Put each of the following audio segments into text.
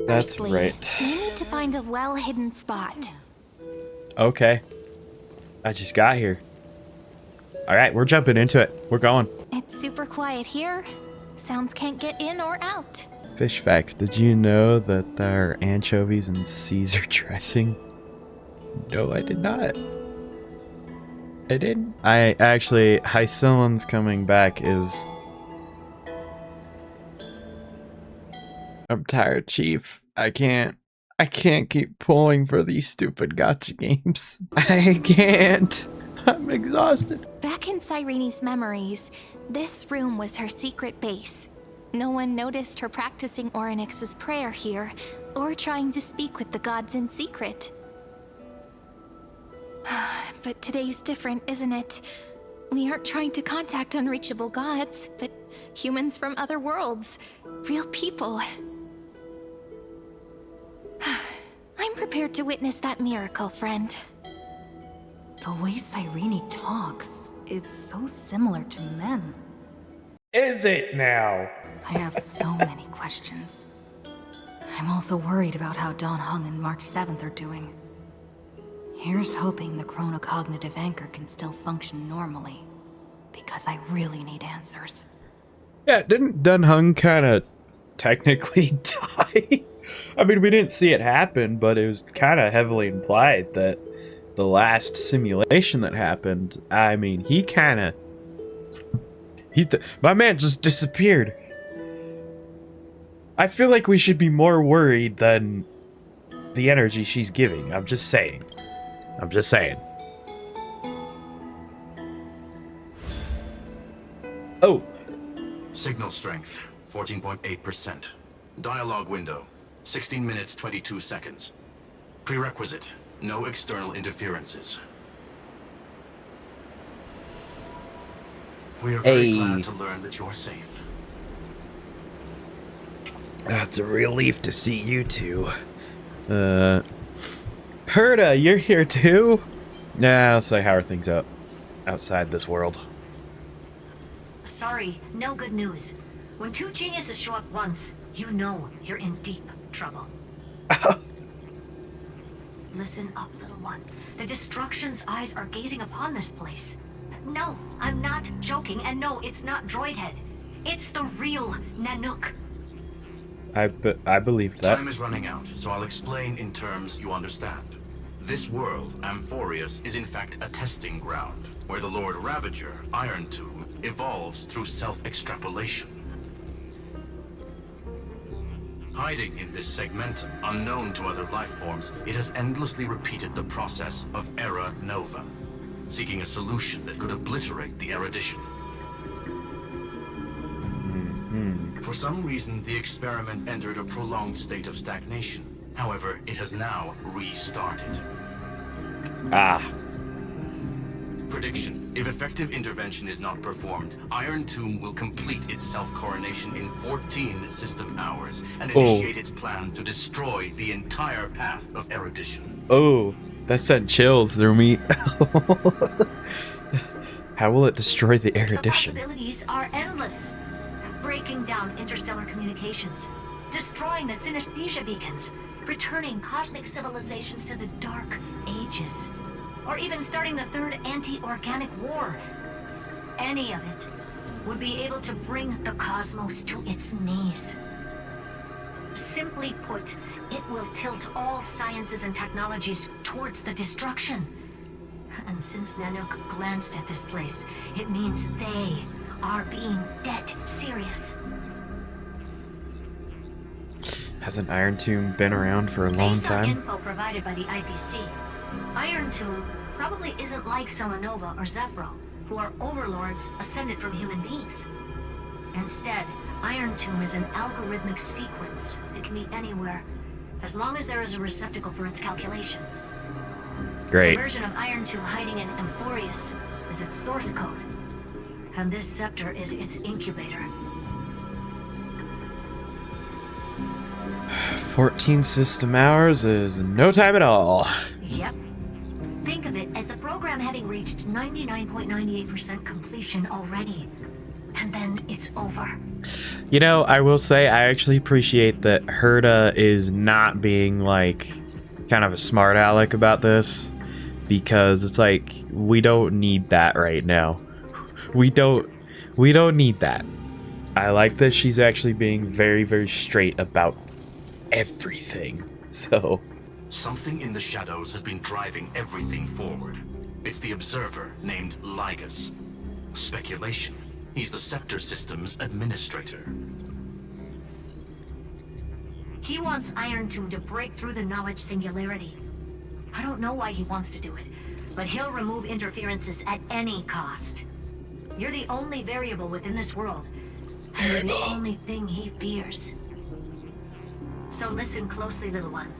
That's Firstly, right. we need to find a well-hidden spot. Okay. I just got here. Alright, we're jumping into it. We're going. It's super quiet here. Sounds can't get in or out. Fish facts. Did you know that there are anchovies in Caesar dressing? No, I did not. I didn't. I actually, Hycillon's coming back is... I'm tired, Chief. I can't keep pulling for these stupid gacha games. I can't. I'm exhausted. Back in Cyrene's memories, this room was her secret base. No one noticed her practicing Orynyx's prayer here, or trying to speak with the gods in secret. But today's different, isn't it? We aren't trying to contact unreachable gods, but humans from other worlds. Real people. I'm prepared to witness that miracle, friend. The way Cyrene talks is so similar to Mem. Is it now? I have so many questions. I'm also worried about how Dawn Hung and March 7th are doing. Here's hoping the chronocognitive anchor can still function normally, because I really need answers. Yeah, didn't Dun Hung kind of technically die? I mean, we didn't see it happen, but it was kind of heavily implied that the last simulation that happened, I mean, he kind of... my man just disappeared. I feel like we should be more worried than the energy she's giving. I'm just saying. I'm just saying. Oh. Signal strength, 14.8%. Dialogue window, 16 minutes, 22 seconds. Prerequisite, no external interferences. We are very glad to learn that you're safe. It's a relief to see you two. Herda, you're here too? Nah, let's say how are things out outside this world. Sorry, no good news. When two geniuses show up once, you know you're in deep trouble. Listen up, little one. The Destruction's eyes are gazing upon this place. No, I'm not joking, and no, it's not Droidhead. It's the real Nanook. I believe that. Time is running out, so I'll explain in terms you understand. This world, Amphoreus, is in fact a testing ground, where the Lord Ravager, Iron Tomb, evolves through self-extrapolation. Hiding in this segmentum, unknown to other life forms, it has endlessly repeated the process of Era Nova, seeking a solution that could obliterate the erudition. For some reason, the experiment entered a prolonged state of stagnation. However, it has now restarted. Prediction. If effective intervention is not performed, Iron Tomb will complete its self-coronation in 14 system hours and initiate its plan to destroy the entire path of erudition. Oh, that sent chills through me. How will it destroy the erudition? The possibilities are endless. Breaking down interstellar communications, destroying the synesthesia beacons, returning cosmic civilizations to the Dark Ages, or even starting the third anti-organic war. Any of it would be able to bring the cosmos to its knees. Simply put, it will tilt all sciences and technologies towards the destruction. And since Nanook glanced at this place, it means they are being dead serious. Hasn't Iron Tomb been around for a long Based on time? info provided by the IPC, Iron Tomb probably isn't like Selenova or Zephyro, who are overlords ascended from human beings. Instead, Iron Tomb is an algorithmic sequence. It can be anywhere, as long as there is a receptacle for its calculation. Great. The version of Iron Tomb hiding in Amphoreus is its source code, and this scepter is its incubator. 14 system hours is no time at all. Yep. Think of it as the program having having reached 99.98% completion already. And then it's over. You know, I will say I actually appreciate that Herta is not being like kind of a smart aleck about this, because it's like we don't need that right now. We don't need that. I like that she's actually being very, very straight about everything. So Something in the shadows has been driving everything forward. It's the observer named Lygus. Speculation. He's the Scepter System's administrator. He wants Iron Tomb to break through the knowledge singularity. I don't know why he wants to do it, but he'll remove interferences at any cost. You're the only variable within this world, and you're the only thing he fears. So listen closely, little one.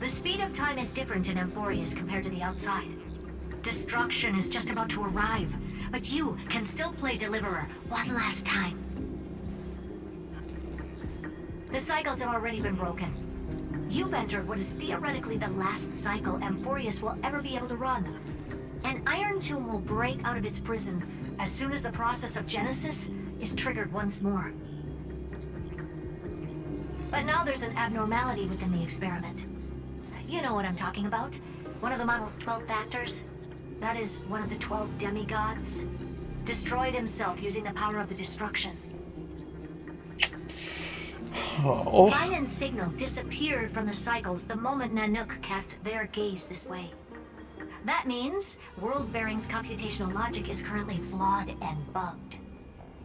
The speed of time is different in Amphoreus compared to the outside. Destruction is just about to arrive, but you can still play Deliverer one last time. The cycles have already been broken. You've entered what is theoretically the last cycle Amphoreus will ever be able to run. An Iron Tomb will break out of its prison as soon as the process of Genesis is triggered once more. But now there's an abnormality within the experiment. You know what I'm talking about. One of the model's 12 factors. That is one of the 12 demigods. Destroyed himself using the power of the destruction. Line and Signal disappeared from the cycles the moment Nanook cast their gaze this way. That means World Bearing's computational logic is currently flawed and bugged.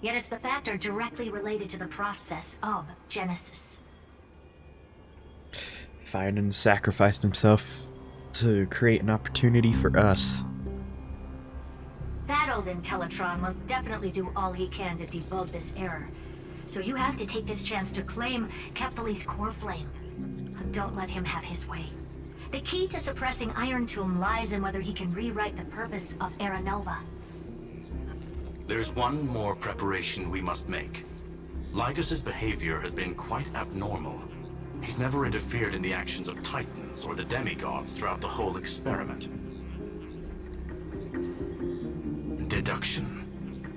Yet it's the factor directly related to the process of Genesis. Finan sacrificed himself to create an opportunity for us. That old Intellitron will definitely do all he can to debug this error. So you have to take this chance to claim Kepfali's core flame. Don't let him have his way. The key to suppressing Iron Tomb lies in whether he can rewrite the purpose of Era Nova. There's one more preparation we must make. Lygus's behavior has been quite abnormal. He's never interfered in the actions of Titans or the demigods throughout the whole experiment. Deduction.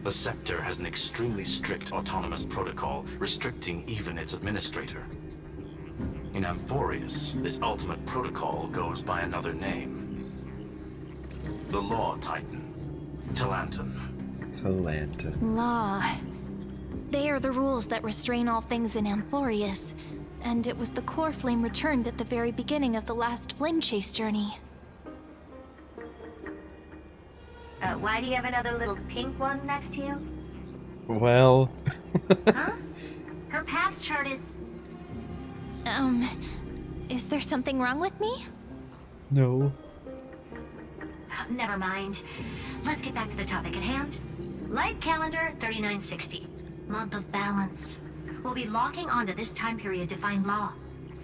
The Scepter has an extremely strict autonomous protocol restricting even its administrator. In Amphoreus, this ultimate protocol goes by another name. The Law Titan. Talanton. Law. They are the rules that restrain all things in Amphoreus, and it was the core flame returned at the very beginning of the last flame chase journey. Why do you have another little pink one next to you? Well, Huh? Her path chart is... Is there something wrong with me? no. Never mind. Let's get back to the topic at hand. Light calendar 3960. Month of balance. We'll be locking onto this time period to find Law.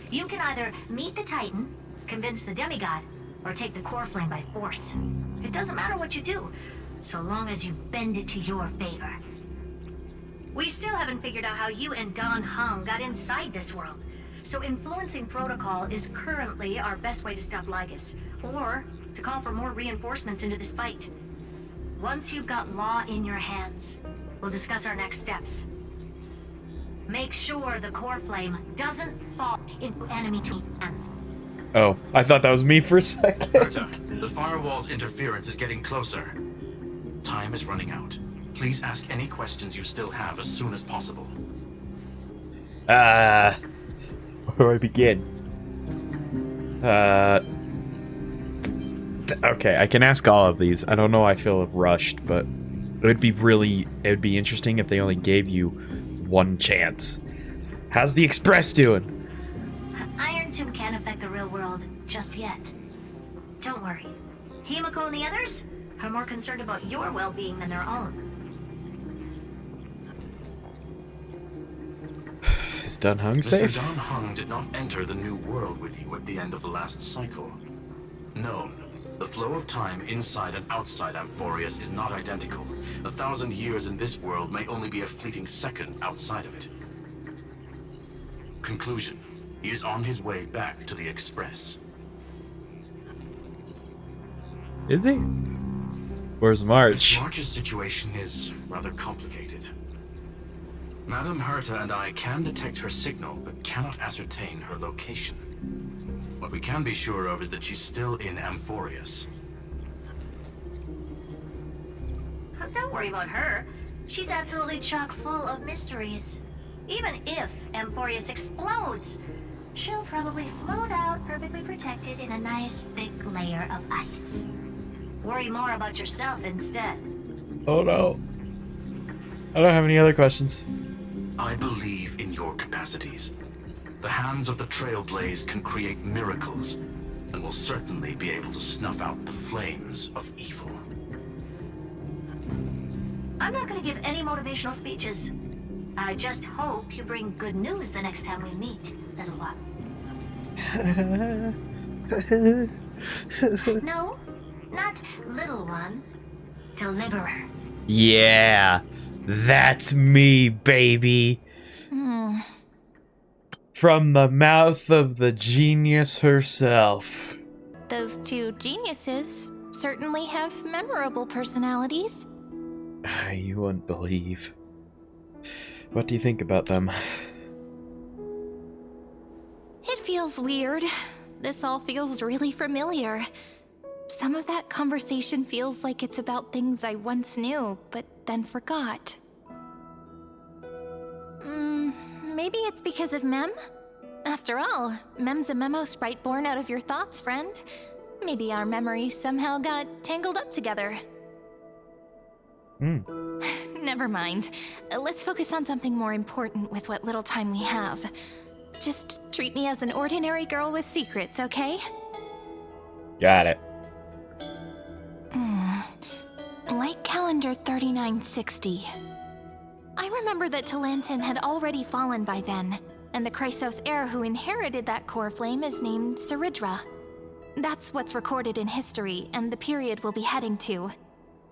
You can either meet the Titan, convince the demigod, or take the core flame by force. It doesn't matter what you do, so long as you bend it to your favor. We still haven't figured out how you and Don Hung got inside this world, so influencing protocol is currently our best way to stop Lygus, or to call for more reinforcements into this fight. Once you've got Law in your hands, we'll discuss our next steps. Make sure the core flame doesn't fall into enemy hands. Oh, I thought that was me for a second. Herta, the firewall's interference is getting closer. Time is running out. Please ask any questions you still have as soon as possible. Where do I begin? Okay, I can ask all of these. I don't know, I feel rushed, but it would be interesting if they only gave you one chance. How's the Express doing? Iron Tomb can't affect the real world just yet. Don't worry. Himiko and the others are more concerned about your well-being than their own. Is Don Hung Mr. safe? Don Hung did not enter the new world with you at the end of the last cycle. No, the flow of time inside and outside Amphoreus is not identical. 1,000 years in this world may only be a fleeting second outside of it. Conclusion. He is on his way back to the Express. Is he? Where's March? March's situation is rather complicated. Madame Herta and I can detect her signal, but cannot ascertain her location. What we can be sure of is that she's still in Amphoreus. Don't worry about her. She's absolutely chock full of mysteries. Even if Amphoreus explodes, she'll probably float out perfectly protected in a nice thick layer of ice. Worry more about yourself instead. Oh no. I don't have any other questions. I believe in your capacities. The hands of the Trailblaze can create miracles, and will certainly be able to snuff out the flames of evil. I'm not going to give any motivational speeches. I just hope you bring good news the next time we meet, little one. No, not little one. Deliverer. Yeah, that's me, baby. From the mouth of the genius herself. Those two geniuses certainly have memorable personalities. You wouldn't believe. What do you think about them? It feels weird. This all feels really familiar. Some of that conversation feels like it's about things I once knew, but then forgot. Maybe it's because of Mem? After all, Mem's a memo sprite born out of your thoughts, friend. Maybe our memories somehow got tangled up together. Never mind. Let's focus on something more important with what little time we have. Just treat me as an ordinary girl with secrets, okay? Got it. Light calendar 3960. I remember that Talantin had already fallen by then, and the Chrysos heir who inherited that core flame is named Saridra. That's what's recorded in history, and the period we'll be heading to.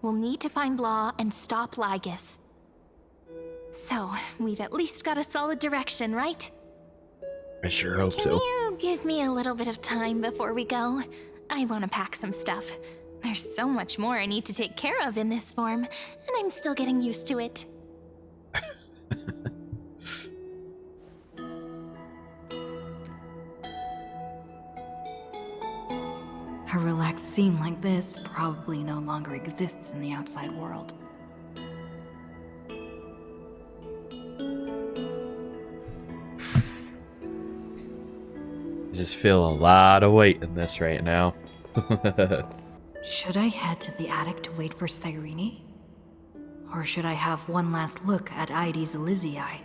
We'll need to find Law and stop Lygus. So, we've at least got a solid direction, right? I sure hope Can so. you give me a little bit of time before we go? I want to pack some stuff. There's so much more I need to take care of in this form, and I'm still getting used to it. A relaxed scene like this probably no longer exists in the outside world. I just feel a lot of weight in this right now. Should I head to the attic to wait for Cyrene? Or should I have one last look at Ides Elysiae?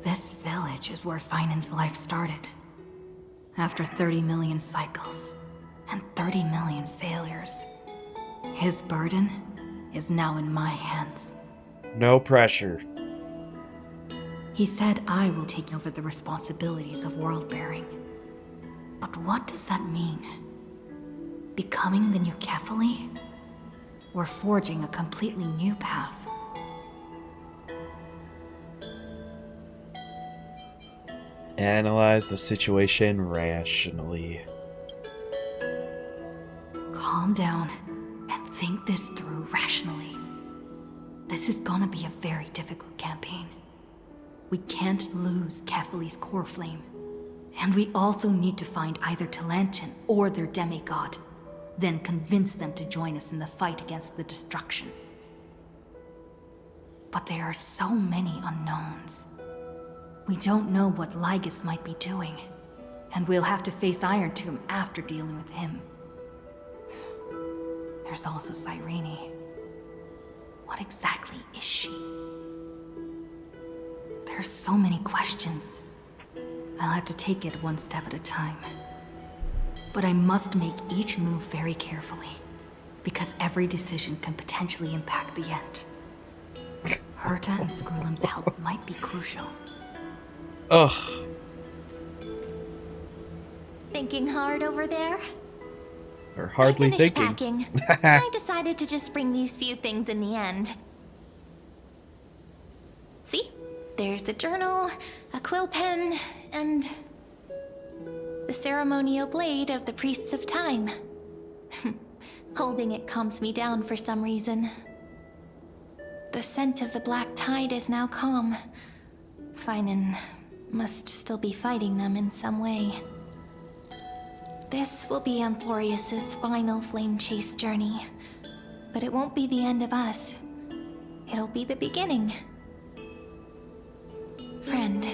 This village is where Finan's life started. After 30 million cycles and 30 million failures, his burden is now in my hands. No pressure. He said I will take over the responsibilities of world-bearing. But what does that mean? Becoming the new Kefali? Or forging a completely new path? Analyze the situation rationally. Calm down and think this through rationally. This is gonna be a very difficult campaign. We can't lose Kefali's core flame. And we also need to find either Talantin or their demigod, then convince them to join us in the fight against the destruction. But there are so many unknowns. We don't know what Lygus might be doing, and we'll have to face Iron Tomb after dealing with him. There's also Cyrene. What exactly is she? There's so many questions. I'll have to take it one step at a time. But I must make each move very carefully, because every decision can potentially impact the end. Herta and Screwlim's help might be crucial. Ugh. Thinking hard over there? Or hardly I finished thinking. packing. I decided to just bring these few things in the end. See? There's a journal, a quill pen, and The ceremonial blade of the priests of time. Holding it calms me down for some reason. The scent of the black tide is now calm. Finan must still be fighting them in some way. This will be Amphoreus' final flame chase journey. But it won't be the end of us. It'll be the beginning. Friend,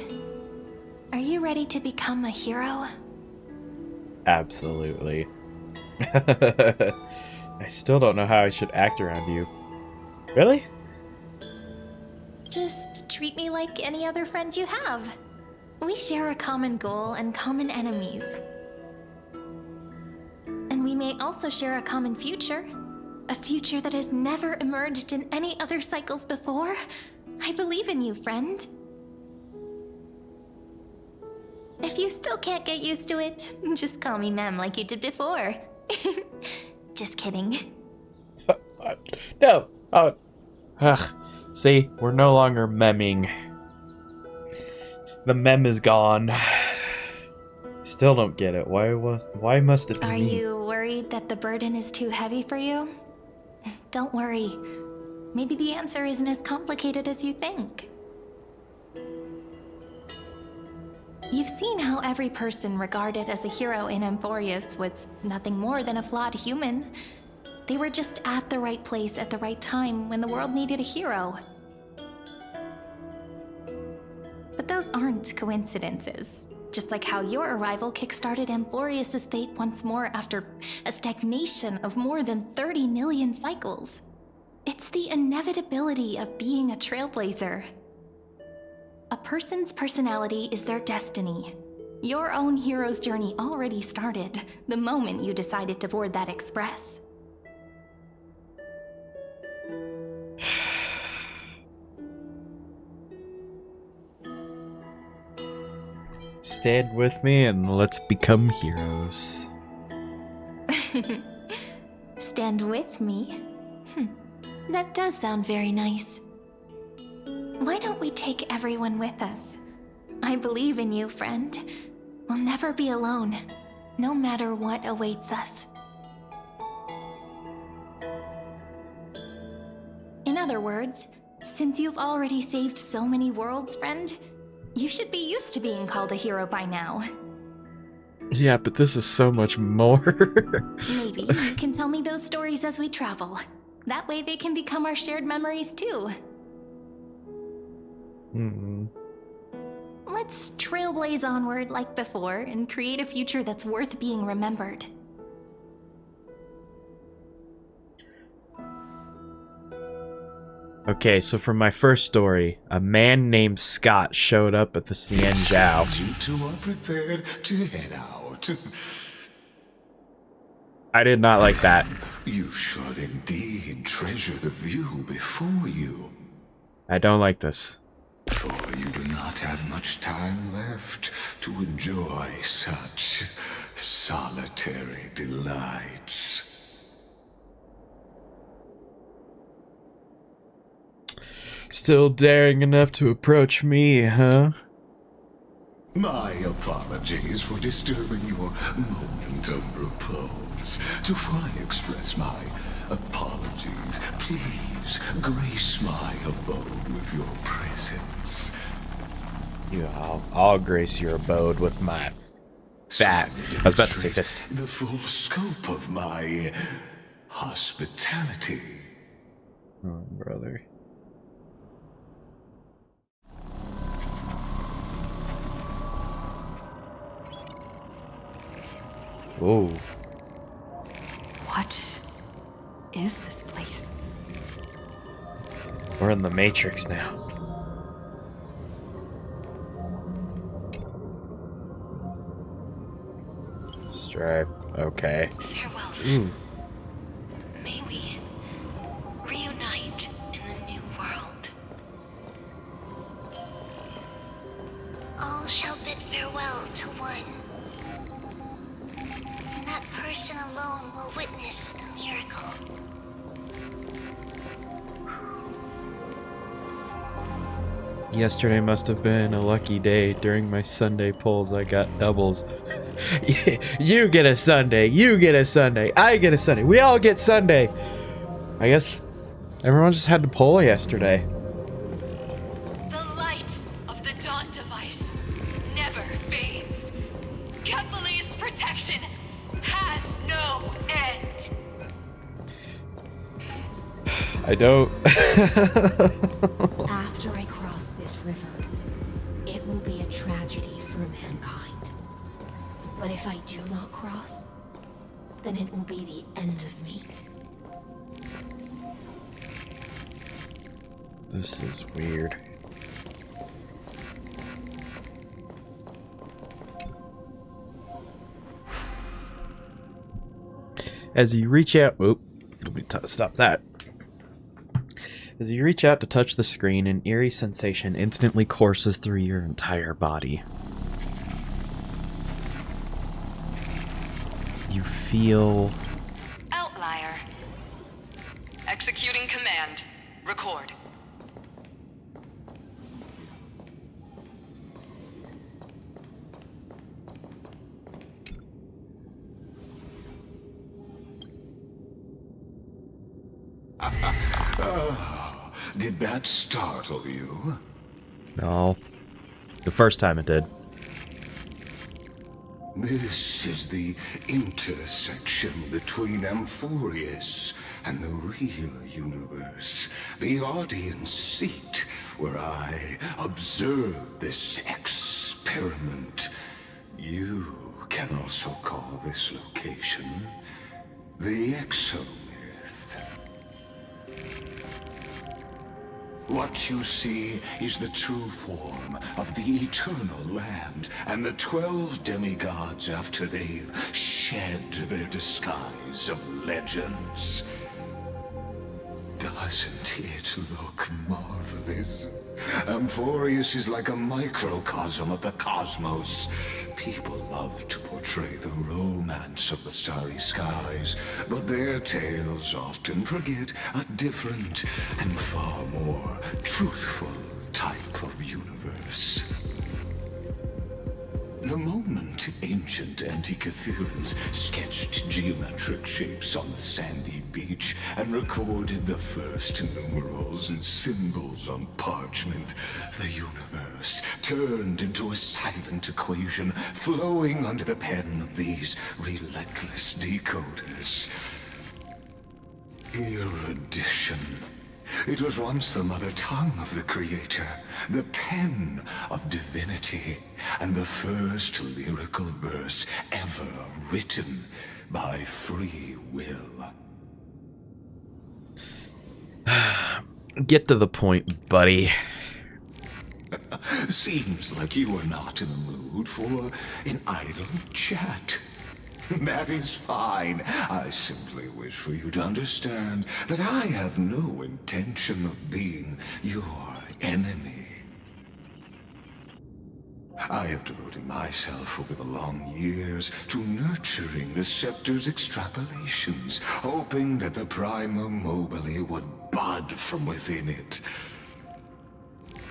are you ready to become a hero? Absolutely. I still don't know how I should act around you. Really? Just treat me like any other friend you have. We share a common goal and common enemies. And we may also share a common future. A future that has never emerged in any other cycles before. I believe in you, friend. If you still can't get used to it, just call me Mem like you did before. Just kidding. No. Oh. Ugh. See, we're no longer memming. The mem is gone. Still don't get it. Why must it be Are me? you worried that the burden is too heavy for you? Don't worry. Maybe the answer isn't as complicated as you think. You've seen how every person regarded as a hero in Amphoreus was nothing more than a flawed human. They were just at the right place at the right time when the world needed a hero. But those aren't coincidences. Just like how your arrival kickstarted Amphoreus' fate once more after a stagnation of more than 30 million cycles. It's the inevitability of being a trailblazer. A person's personality is their destiny. Your own hero's journey already started the moment you decided to board that express. Stand with me and let's become heroes. Stand with me? That does sound very nice. Why don't we take everyone with us? I believe in you, friend. We'll never be alone, no matter what awaits us. In other words, since you've already saved so many worlds, friend, you should be used to being called a hero by now. Yeah, but this is so much more. Maybe you can tell me those stories as we travel. That way they can become our shared memories too. Let's trailblaze onward like before and create a future that's worth being remembered. Okay, so from my first story, a man named Scott showed up at the Cien Zhao. You two are prepared to head out. I did not like that. You should indeed treasure the view before you, I don't like this. for you do not have much time left to enjoy such solitary delights. Still daring enough to approach me, huh? My apologies for disturbing your moment of repose. To fully express my apologies, please grace my abode with your presence. Yeah, I'll grace your abode with my fat. I was about to say fist. The full scope of my hospitality. Oh, brother. Oh. What is this place? We're in the Matrix now. Stripe. Okay. Farewell. Ooh. May we reunite in the new world. All shall bid farewell to one. And that person alone will witness the miracle. Yesterday must have been a lucky day. During my Sunday pulls, I got doubles. You get a Sunday. You get a Sunday. I get a Sunday. We all get Sunday. I guess everyone just had to pull yesterday. The light of the Dawn device never fades. Kephal's protection has no end. I don't. After I cross this river, it will be a tragedy for mankind. But if I do not cross, then it will be the end of me. This is weird. As you reach out, let me stop that. As you reach out to touch the screen, an eerie sensation instantly courses through your entire body. You feel... Outlier. Executing command. Record. Did that startle you? No. The first time it did. This is the intersection between Amphoreus and the real universe. The audience seat where I observe this experiment. You can also call this location the Exomyth. What you see is the true form of the eternal land and the 12 demigods after they've shed their disguise of legends. Doesn't it look marvelous? Amphoreus is like a microcosm of the cosmos. People love to portray the romance of the starry skies, but their tales often forget a different and far more truthful type of universe. The moment ancient Antikytherians sketched geometric shapes on the sandy beach and recorded the first numerals and symbols on parchment, the universe turned into a silent equation flowing under the pen of these relentless decoders. Erudition. It was once the mother tongue of the Creator, the pen of divinity, and the first lyrical verse ever written by free will. Get to the point, buddy. Seems like you are not in the mood for an idle chat. That is fine. I simply wish for you to understand that I have no intention of being your enemy. I have devoted myself over the long years to nurturing the Scepter's extrapolations, hoping that the Prima Mobile would bud from within it.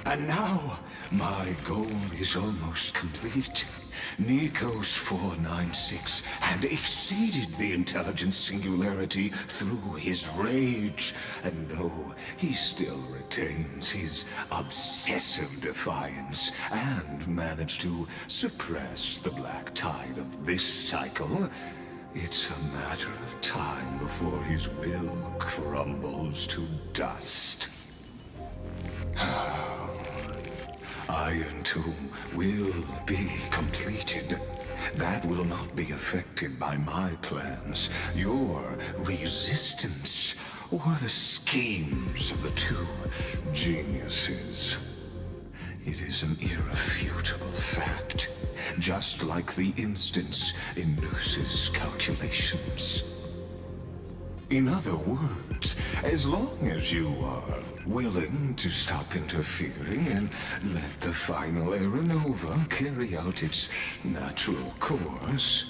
And now, my goal is almost complete. Nikos 496 had exceeded the intelligence singularity through his rage, and though he still retains his obsessive defiance and managed to suppress the black tide of this cycle, it's a matter of time before his will crumbles to dust. Iron Tomb will be completed. That will not be affected by my plans, your resistance, or the schemes of the two geniuses. It is an irrefutable fact, just like the instance in Noos's calculations. In other words, as long as you are willing to stop interfering and let the final Aeronova carry out its natural course,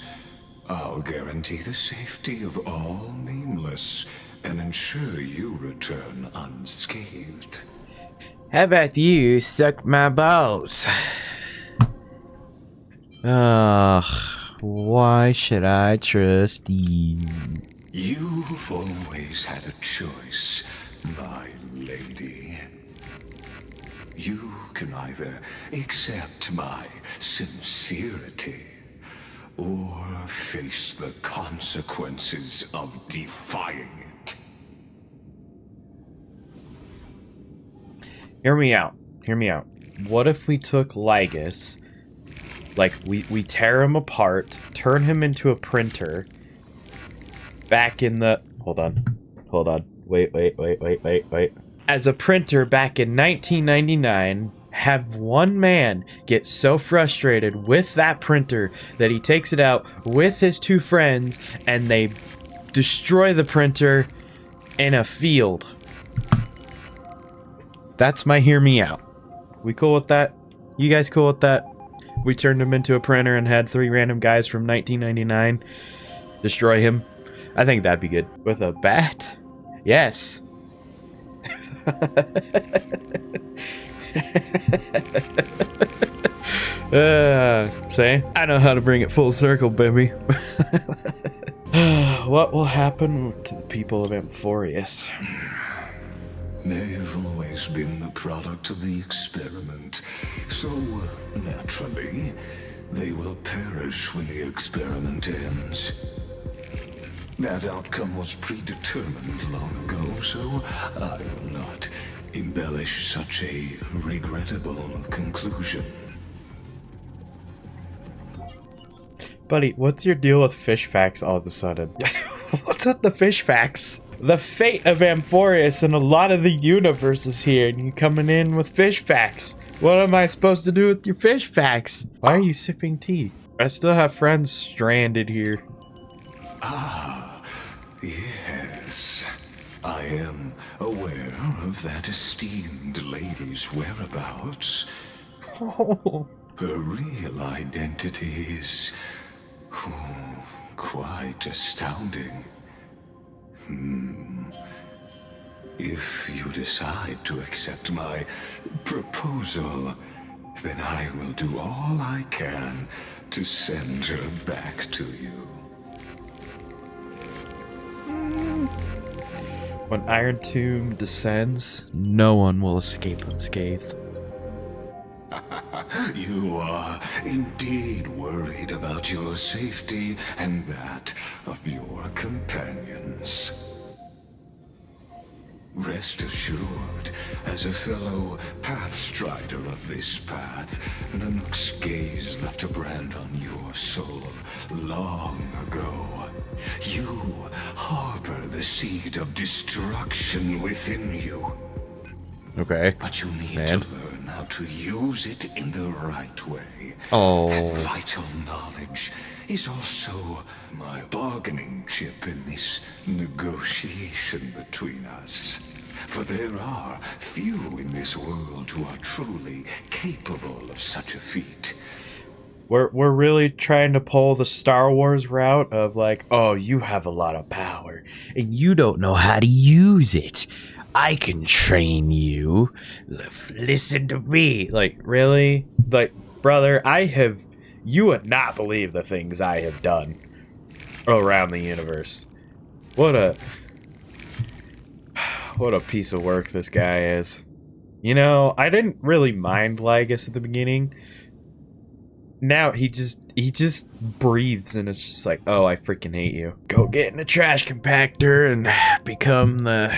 I'll guarantee the safety of all nameless and ensure you return unscathed. How about you suck my balls? Why should I trust you? You've always had a choice, my lady. You can either accept my sincerity or face the consequences of defying it. Hear me out. Hear me out. What if we took Lygus, like we tear him apart, turn him into a printer, back in the... Hold on. Wait. As a printer back in 1999, have one man get so frustrated with that printer that he takes it out with his two friends and they destroy the printer in a field. That's my hear me out. We cool with that? You guys cool with that? We turned him into a printer and had 3 random guys from 1999 destroy him. I think that'd be good. With a bat? Yes. Say, I know how to bring it full circle, baby. What will happen to the people of Amphoreus? They've always been the product of the experiment, so naturally, they will perish when the experiment ends. That outcome was predetermined long ago, so I will not embellish such a regrettable conclusion. Buddy, what's your deal with fish facts all of a sudden? What's with the fish facts? The fate of Amphoreus and a lot of the universes here, and you coming in with fish facts. What am I supposed to do with your fish facts? Why are you sipping tea? I still have friends stranded here. Ah, yes. I am aware of that esteemed lady's whereabouts. Oh. Her real identity is quite astounding. If you decide to accept my proposal, then I will do all I can to send her back to you. When Iron Tomb descends, no one will escape unscathed. You are indeed worried about your safety and that of your companions. Rest assured, as a fellow pathstrider of this path, Nanook's gaze left a brand on your soul long ago. You harbor the seed of destruction within you. Okay. But you need to learn how to use it in the right way. Oh. That vital knowledge is also my bargaining chip in this negotiation between us. For there are few in this world who are truly capable of such a feat. We're really trying to pull the Star Wars route of like, oh, you have a lot of power and you don't know how to use it. I can train you. Listen to me. Like, really? Like, brother, you would not believe the things I have done around the universe. What a piece of work this guy is. You know, I didn't really mind Lygus at the beginning. Now he just breathes and it's just like, oh, I freaking hate you. Go get in a trash compactor and become the...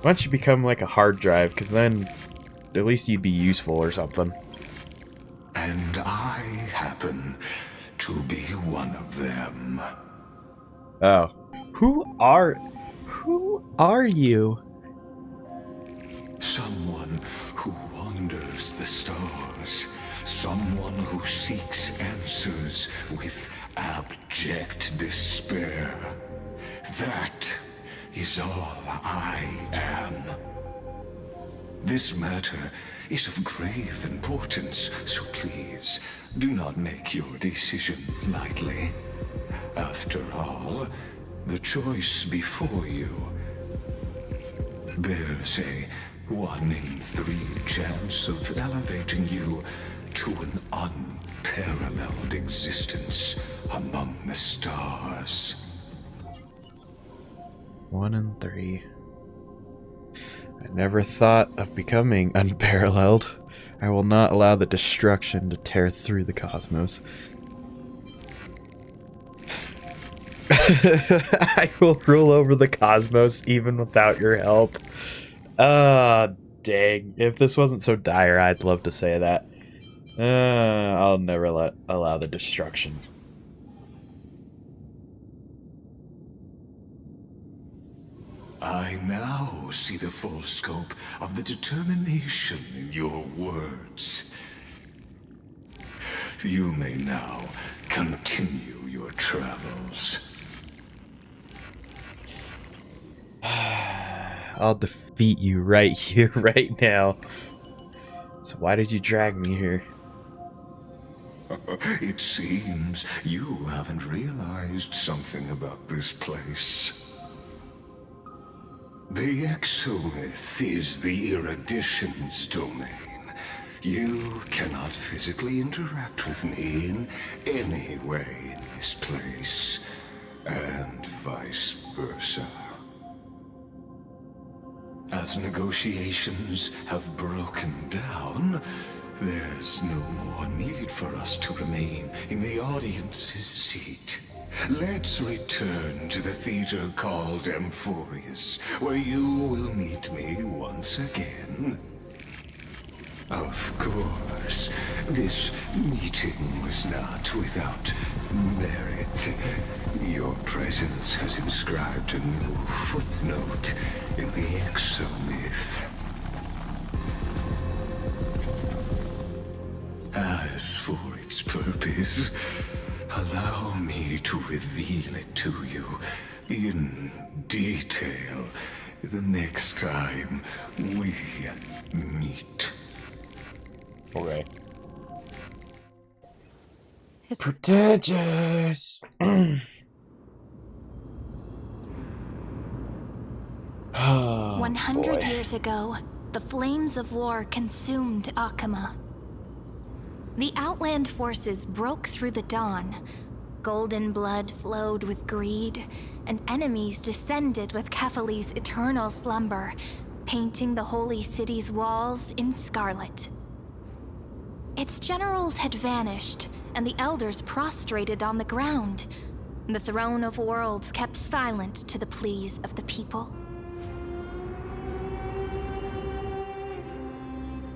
Why don't you become like a hard drive, because then at least you'd be useful or something. And I happen to be one of them. Oh. Who are you? Someone who wanders the stars. Someone who seeks answers with abject despair. That is all I am. This matter is of grave importance, so please do not make your decision lightly. After all, the choice before you bears a 1 in 3 chance of elevating you to an unparalleled existence among the stars. 1 and 3. I never thought of becoming unparalleled. I will not allow the destruction to tear through the cosmos. I will rule over the cosmos even without your help. Dang. If this wasn't so dire, I'd love to say that. I'll never allow the destruction. I now see the full scope of the determination in your words. You may now continue your travels. I'll defeat you right here, right now. So why did you drag me here? It seems you haven't realized something about this place. The exomyth is the erudition's domain. You cannot physically interact with me in any way in this place, and vice versa. As negotiations have broken down, there's no more need for us to remain in the audience's seat. Let's return to the theater called Amphoreus, where you will meet me once again. Of course, this meeting was not without merit. Your presence has inscribed a new footnote in the exomyth. As for its purpose, allow me to reveal it to you in detail the next time we meet. Okay. Pretentious. 100 boy. years ago, the flames of war consumed Akama. The Outland forces broke through the dawn. Golden blood flowed with greed, and enemies descended with Kefali's eternal slumber, painting the holy city's walls in scarlet. Its generals had vanished, and the elders prostrated on the ground. The throne of worlds kept silent to the pleas of the people.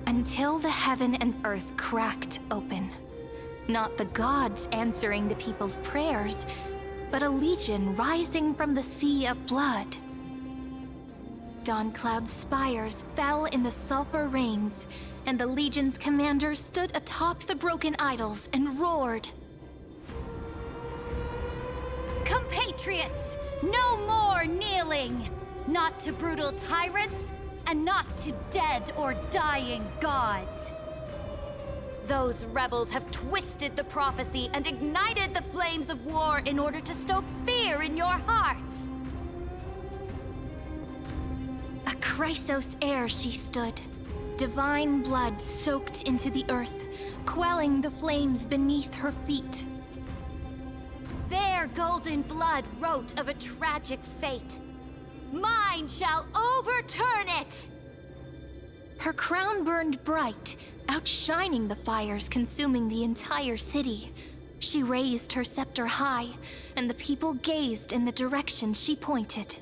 Until the heaven and earth cracked open. Not the gods answering the people's prayers, but a legion rising from the sea of blood. Dawncloud's spires fell in the sulfur rains, and the legion's commanders stood atop the broken idols and roared. Compatriots, no more kneeling! Not to brutal tyrants, and not to dead or dying gods. Those rebels have twisted the prophecy and ignited the flames of war in order to stoke fear in your hearts. A Chrysos heir she stood, divine blood soaked into the earth, quelling the flames beneath her feet. Their golden blood wrote of a tragic fate. Mine shall overturn it! Her crown burned bright, outshining the fires consuming the entire city. She raised her scepter high, and the people gazed in the direction she pointed.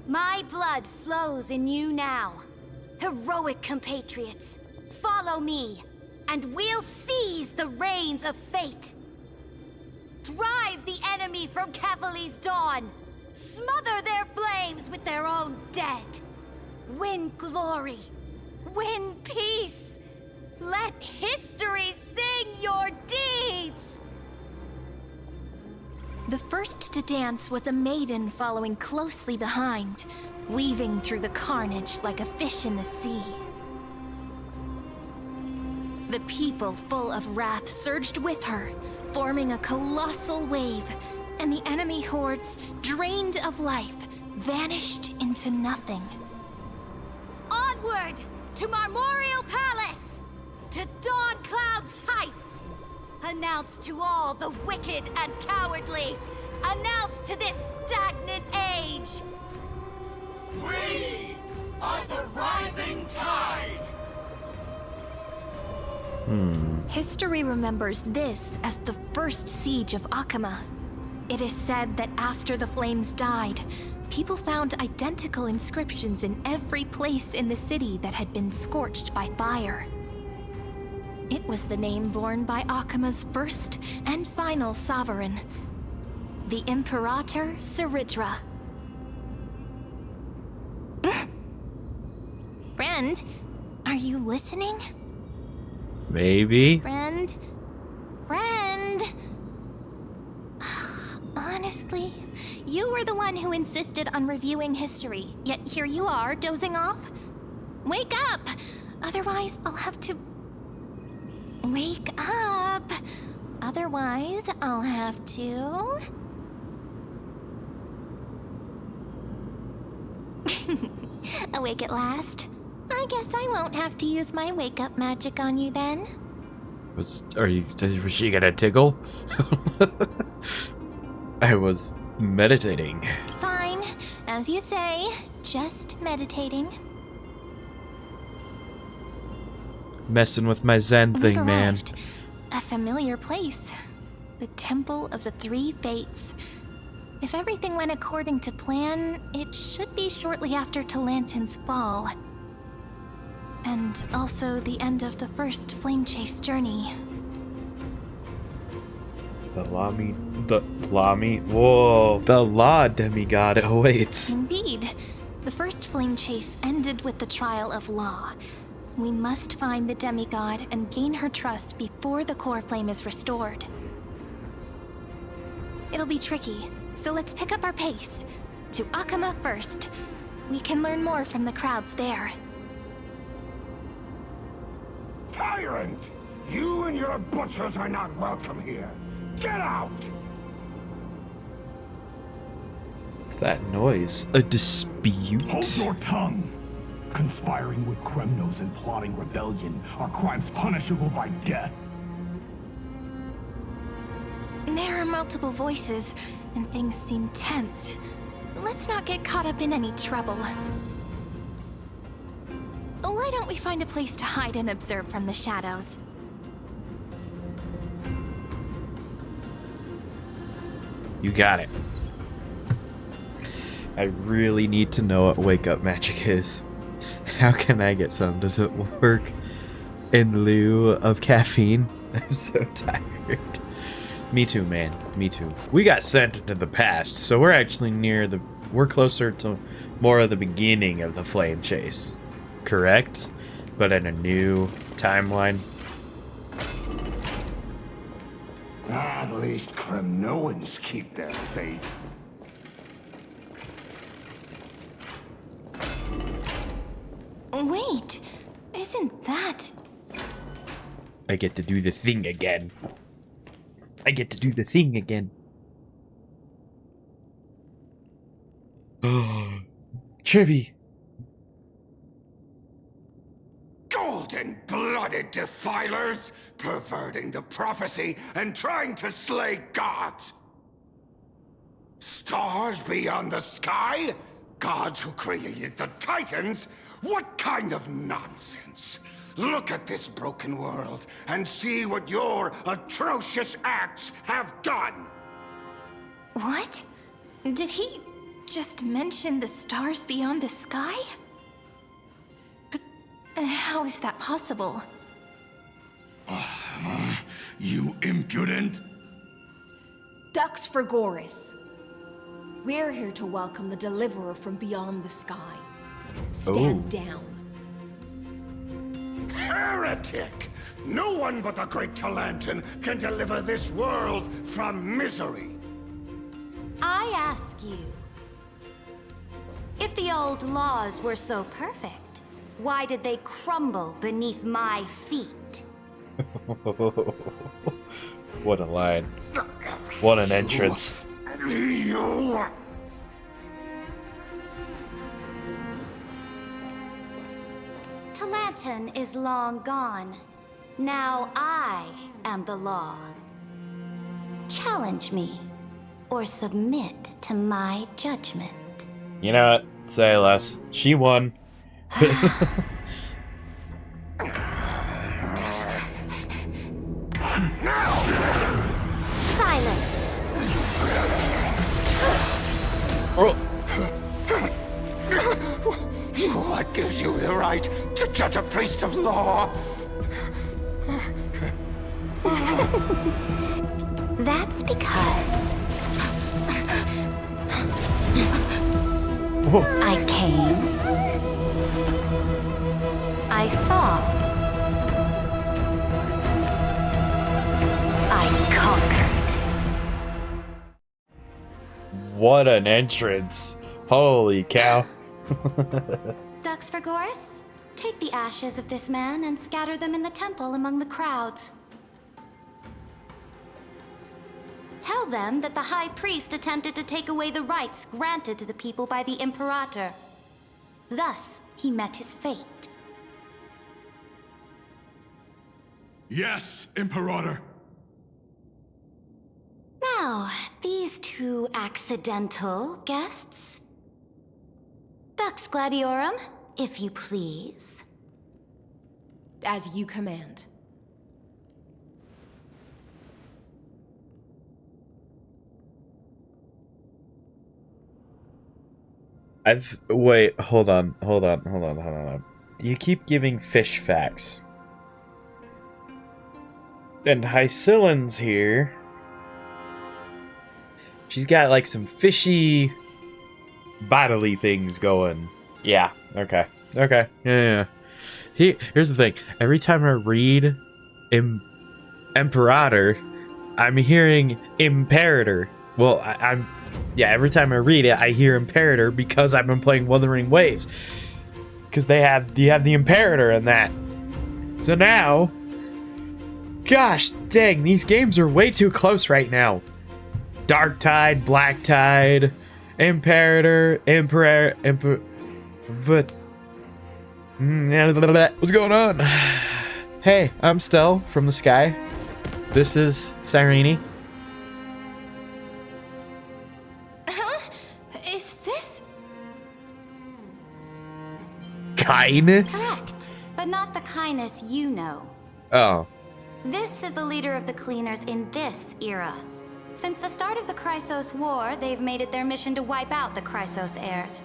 My blood flows in you now. Heroic compatriots, follow me, and we'll seize the reins of fate. Drive the enemy from Kefali's dawn. Smother their flames with their own dead. Win glory. Win peace. Let history sing your deeds. The first to dance was a maiden following closely behind, weaving through the carnage like a fish in the sea. The people, full of wrath, surged with her, forming a colossal wave, and the enemy hordes, drained of life, vanished into nothing. Onward to Marmorial Palace! to Dawn Cloud's heights! Announce to all the wicked and cowardly! Announce to this stagnant age! We are the rising tide! History remembers this as the first siege of Akama. It is said that after the flames died, people found identical inscriptions in every place in the city that had been scorched by fire. It was the name borne by Akama's first and final sovereign, the Imperator Saridra. Friend, are you listening? Maybe. Friend? Honestly, you were the one who insisted on reviewing history, yet here you are, dozing off? Wake up! Otherwise, I'll have to... Wake up! Otherwise, I'll have to... Awake at last? I guess I won't have to use my wake-up magic on you then. Was she gonna tickle? I was meditating. Fine, as you say, just meditating. Messing with my Zen We've thing, man. arrived. A familiar place. The Temple of the Three Fates. If everything went according to plan, it should be shortly after Talantin's fall. And also the end of the first flame chase journey. The Law demigod awaits. Indeed. The first flame chase ended with the trial of Law. We must find the demigod and gain her trust before the core flame is restored. It'll be tricky, so let's pick up our pace. To Akama first. We can learn more from the crowds there. Tyrant! You and your butchers are not welcome here. Get out! What's that noise? A dispute? Hold your tongue! Conspiring with Kremnos and plotting rebellion are crimes punishable by death. There are multiple voices, and things seem tense. Let's not get caught up in any trouble. Why don't we find a place to hide and observe from the shadows? You got it. I really need to know what wake-up magic is. How can I get some? Does it work in lieu of caffeine? I'm so tired. Me too, man. Me too. We got sent into the past, so we're actually we're closer to more of the beginning of the flame chase. Correct? But in a new timeline. At least Kremnoans keep their faith. Wait, isn't that... I get to do the thing again. I get to do the thing again. Chivy. Golden-blooded defilers, perverting the prophecy and trying to slay gods. Stars beyond the sky? Gods who created the Titans? What kind of nonsense? Look at this broken world and see what your atrocious acts have done. What? Did he just mention the stars beyond the sky? But how is that possible? You impudent! Ducks for Goris. We're here to welcome the deliverer from beyond the sky. Stand down. Heretic! No one but the great Talantin can deliver this world from misery. I ask you, if the old laws were so perfect, why did they crumble beneath my feet? What a line. What an entrance. You... Talantin is long gone. Now I am the law. Challenge me, or submit to my judgment. You know what? Say less. She won. Silence! Oh. What gives you the right to judge a priest of law? That's because I came, I saw, I conquered. What an entrance. Holy cow. Dux Vergoris, take the ashes of this man and scatter them in the temple among the crowds. Tell them that the High Priest attempted to take away the rights granted to the people by the Imperator. Thus, he met his fate. Yes, Imperator. Now, these two accidental guests. Dux Gladiorum, if you please. As you command. Wait, hold on. You keep giving fish facts. And Hycillen's here. She's got like some fishy bodily things going. Yeah, okay. Yeah. Here's the thing. Every time I read Imperator, I'm hearing Imperator. Well, every time I read it, I hear Imperator because I've been playing Wuthering Waves. Because you have the Imperator in that. So now, gosh dang, these games are way too close right now. Dark Tide, Black Tide, Imperator, Emperor, but what's going on? Hey, I'm Stell from the sky. This is Cyrene. Is this? Kindness? Correct, but not the kindness you know. Oh. This is the leader of the Cleaners in this era. Since the start of the Chrysos War, they've made it their mission to wipe out the Chrysos heirs.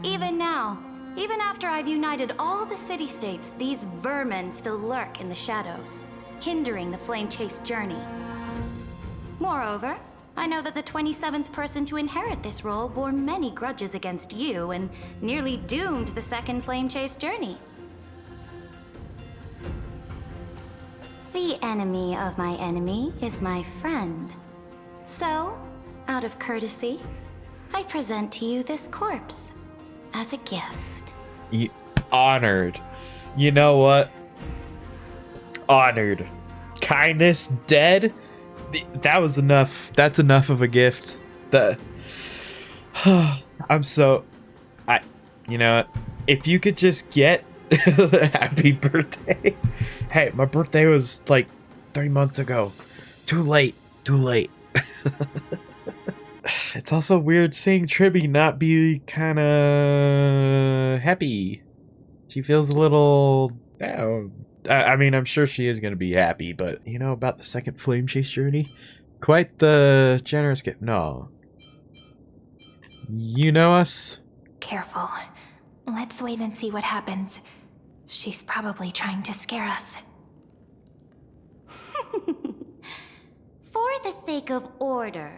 Even now, even after I've united all the city-states, these vermin still lurk in the shadows, hindering the flame-chased journey. Moreover, I know that the 27th person to inherit this role bore many grudges against you and nearly doomed the second flame-chased journey. The enemy of my enemy is my friend. So, out of courtesy, I present to you this corpse as a gift. Honored. You know what? Honored. Kindness dead? That was enough. That's enough of a gift. I'm so... You know what? If you could just get... Happy birthday. Hey, my birthday was like 3 months ago. Too late. It's also weird seeing Tribby not be kind of happy. She feels a little down. I mean, I'm sure she is going to be happy, but you know about the second flame chase journey? Quite the generous gift. No. You know us? Careful. Let's wait and see what happens. She's probably trying to scare us. For the sake of order,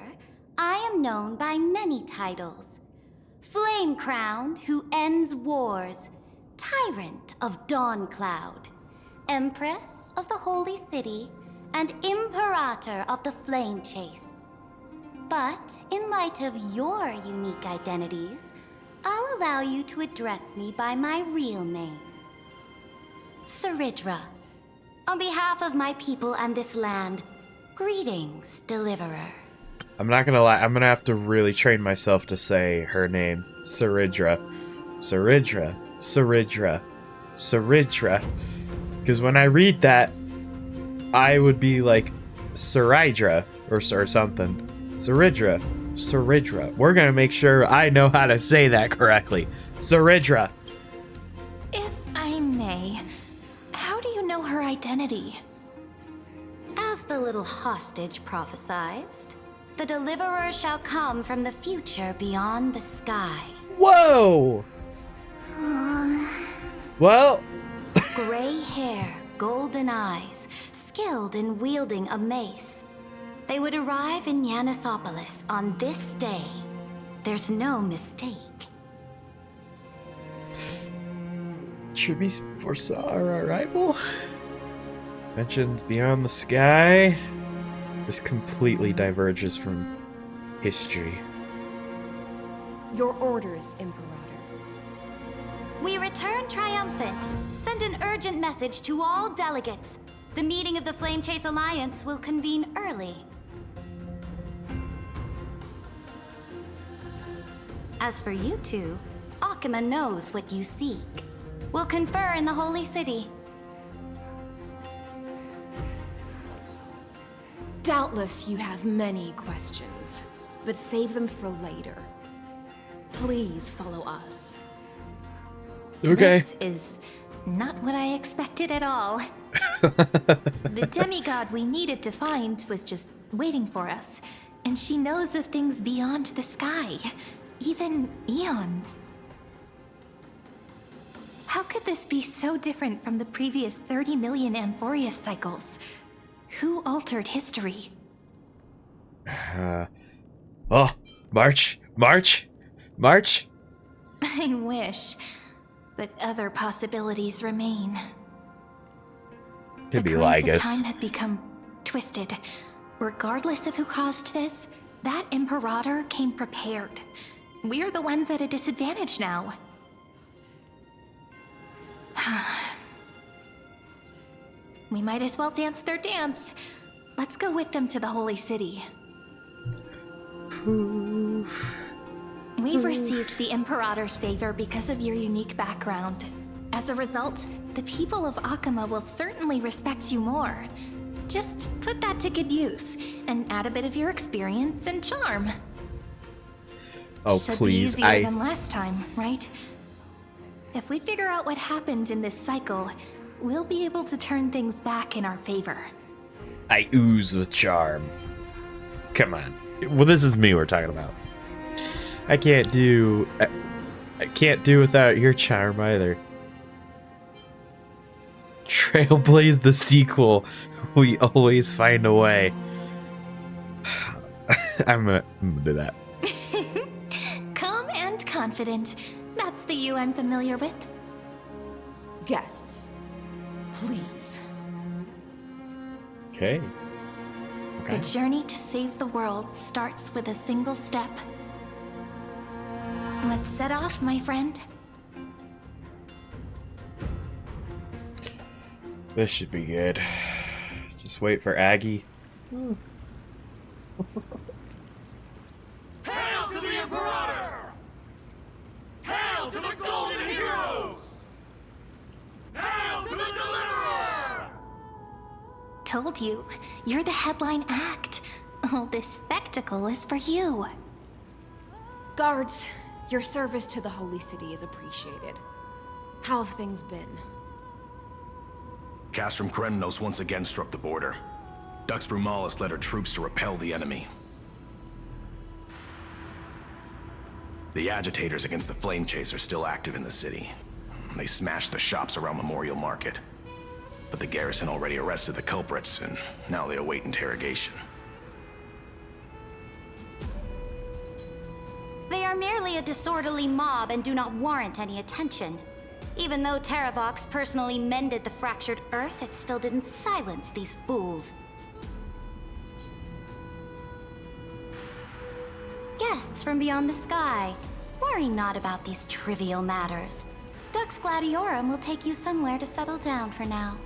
I am known by many titles. Flame Crowned, who ends wars. Tyrant of Dawn Cloud. Empress of the Holy City. And Imperator of the Flame Chase. But, in light of your unique identities, I'll allow you to address me by my real name. Saridra. On behalf of my people and this land, greetings, Deliverer. I'm not gonna lie, I'm gonna have to really train myself to say her name. Saridra. Because when I read that, I would be like Saridra or something. Saridra. We're gonna make sure I know how to say that correctly. Saridra. If I may, how do you know her identity? As the little hostage prophesied, the deliverer shall come from the future beyond the sky. Whoa! Well... Gray hair, golden eyes, skilled in wielding a mace. They would arrive in Yanisopolis on this day. There's no mistake. Tribis foresaw our arrival? Mentions beyond the sky? This completely diverges from history. Your orders, Imperator. We return triumphant. Send an urgent message to all delegates. The meeting of the Flame Chase Alliance will convene early. As for you two, Akima knows what you seek. We'll confer in the Holy City. Doubtless you have many questions, but save them for later. Please follow us. Okay. This is not what I expected at all. The demigod we needed to find was just waiting for us, and she knows of things beyond the sky, even eons. How could this be so different from the previous 30 million Amphoreus cycles? Who altered history? Oh, March! I wish, but other possibilities remain. Could be The currents of Lygus. time have become twisted. Regardless of who caused this, that Imperator came prepared. We're the ones at a disadvantage now. We might as well dance their dance. Let's go with them to the Holy City. We've received the Imperator's favor because of your unique background. As a result, the people of Akima will certainly respect you more. Just put that to good use, and add a bit of your experience and charm. Oh, Should please, be easier than last time, right? If we figure out what happened in this cycle, we'll be able to turn things back in our favor. I ooze with charm. Come on. Well, this is me we're talking about. I can't do without your charm either. Trailblaze the sequel. We always find a way. I'm gonna do that. Calm and confident. That's the you I'm familiar with. Guests, please. Okay. The journey to save the world starts with a single step. Let's set off, my friend. This should be good. Just wait for Aggie. Hail to the Imperator! Hail to the Golden Heroes! Hail to the Deliverer! Told you, you're the headline act. All this spectacle is for you. Guards, your service to the Holy City is appreciated. How have things been? Castrum Kremnos once again struck the border. Dux Brumalis led her troops to repel the enemy. The agitators against the Flame Chase are still active in the city. They smashed the shops around Memorial Market. But the garrison already arrested the culprits, and now they await interrogation. They are merely a disorderly mob and do not warrant any attention. Even though Terravox personally mended the fractured earth, it still didn't silence these fools. Guests from beyond the sky, worry not about these trivial matters. Dux Gladiorum will take you somewhere to settle down for now.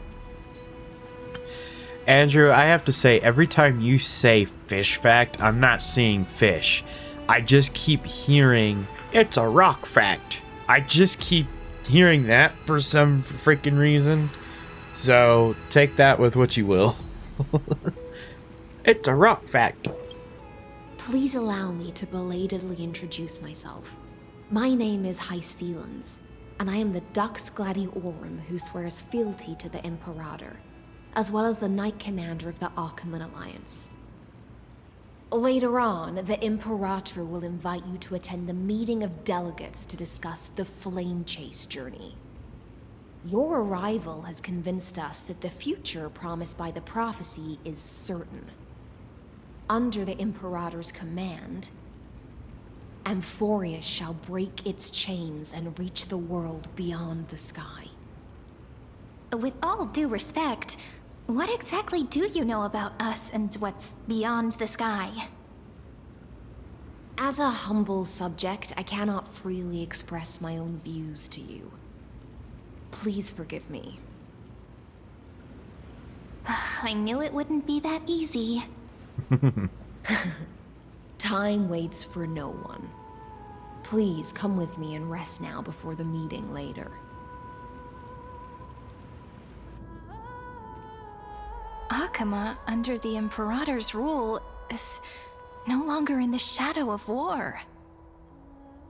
Andrew, I have to say, every time you say fish fact, I'm not seeing fish. I just keep hearing, it's a rock fact. I just keep hearing that for some freaking reason. So take that with what you will. It's a rock factory. Please allow me to belatedly introduce myself. My name is Hycelans, and I am the Dux Gladiorum who swears fealty to the Imperator, as well as the Knight Commander of the Achaemen Alliance. Later on, the Imperator will invite you to attend the meeting of delegates to discuss the Flame Chase journey. Your arrival has convinced us that the future promised by the prophecy is certain. Under the Imperator's command, Amphoreus shall break its chains and reach the world beyond the sky. With all due respect, what exactly do you know about us and what's beyond the sky? As a humble subject, I cannot freely express my own views to you. Please forgive me. I knew it wouldn't be that easy. Time waits for no one. Please come with me and rest now before the meeting later. Akama, under the Imperator's rule, is no longer in the shadow of war.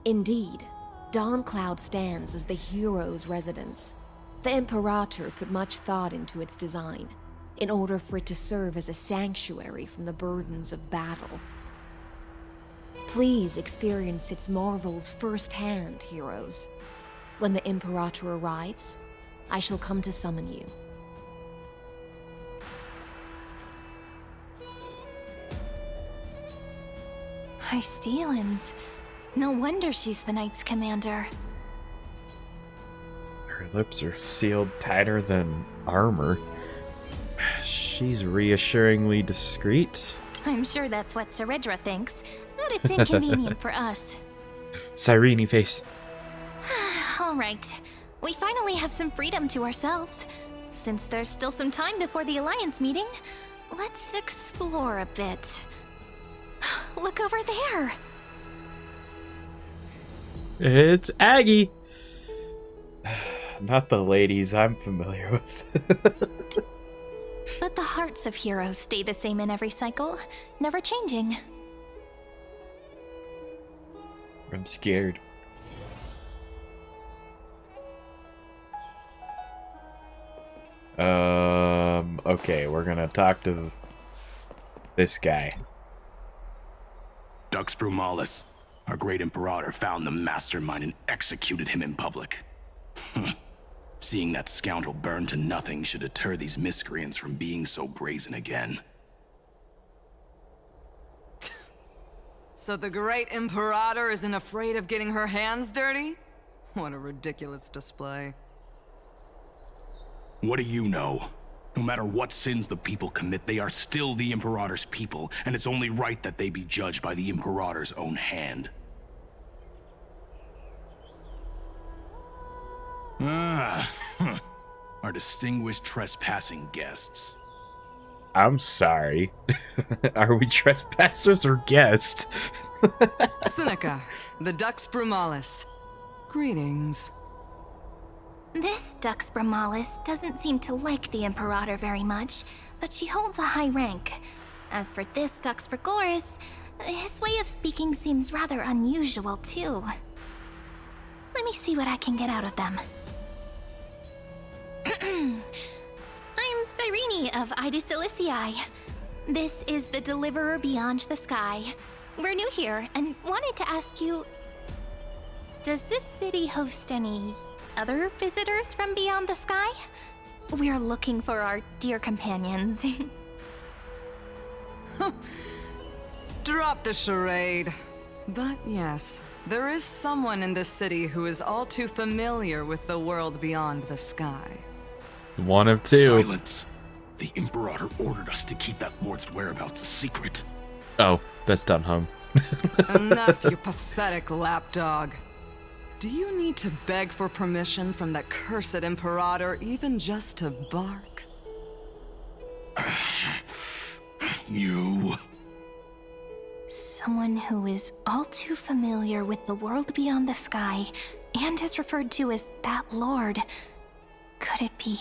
Indeed, Dawncloud stands as the hero's residence. The Imperator put much thought into its design, in order for it to serve as a sanctuary from the burdens of battle. Please experience its marvels firsthand, heroes. When the Imperator arrives, I shall come to summon you. Hycelans. No wonder she's the Knight's commander. Her lips are sealed tighter than armor. She's reassuringly discreet. I'm sure that's what Ceridra thinks, but it's inconvenient for us. Cyrene face. Alright, we finally have some freedom to ourselves. Since there's still some time before the Alliance meeting, let's explore a bit. Look over there! It's Aggie! Not the ladies I'm familiar with. But the hearts of heroes stay the same in every cycle, never changing. I'm scared. Okay, we're gonna talk to this guy. Dux Brumalis, our great Imperator, found the mastermind and executed him in public. Seeing that scoundrel burn to nothing should deter these miscreants from being so brazen again. So the great Imperator isn't afraid of getting her hands dirty? What a ridiculous display. What do you know? No matter what sins the people commit, they are still the Imperator's people, and it's only right that they be judged by the Imperator's own hand. Our distinguished trespassing guests. I'm sorry. Are we trespassers or guests? Seneca, the Dux Brumalis. Greetings. This Dux Brumalis doesn't seem to like the Imperator very much, but she holds a high rank. As for this Dux Frigoris, his way of speaking seems rather unusual too. Let me see what I can get out of them. I'm Cyrene of Ida Cilicii. This is the Deliverer Beyond the Sky. We're new here and wanted to ask you, does this city host any other visitors from beyond the sky? We're looking for our dear companions. Drop the charade. But yes, there is someone in this city who is all too familiar with the world beyond the sky. One of two. Silence. The Imperator ordered us to keep that lord's whereabouts a secret. Oh, that's done, hung. Enough, you pathetic lapdog. Do you need to beg for permission from that cursed Imperator even just to bark? You... Someone who is all too familiar with the world beyond the sky and is referred to as that lord. Could it be?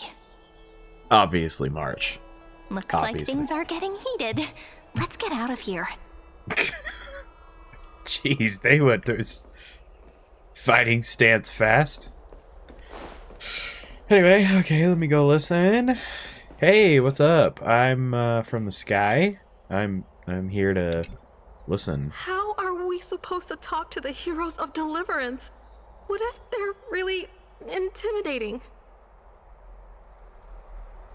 Obviously, March. Looks Obviously. like things are getting heated. Let's get out of here. Jeez, they went to his fighting stance fast. Anyway, okay, let me go listen. Hey, what's up? I'm from the sky. I'm here to listen. How are we supposed to talk to the heroes of deliverance? What if they're really intimidating?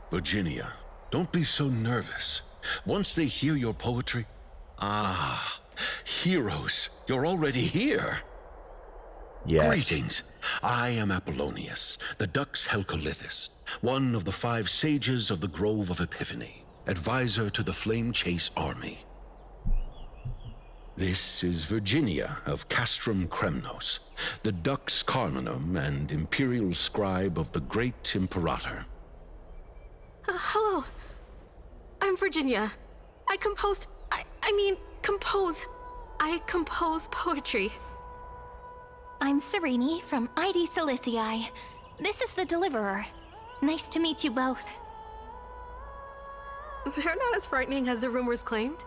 Virginia, don't be so nervous. Once they hear your poetry... Ah, heroes, you're already here. Yes. Greetings. I am Apollonius, the Dux Helcolithus, one of the 5 sages of the Grove of Epiphany, advisor to the Flame Chase army. This is Virginia of Castrum Kremnos, the Dux Carminum and imperial scribe of the great Imperator. Hello. I'm Virginia. I compose poetry. I'm Serene from ID Silicii. This is the Deliverer. Nice to meet you both. They're not as frightening as the rumors claimed.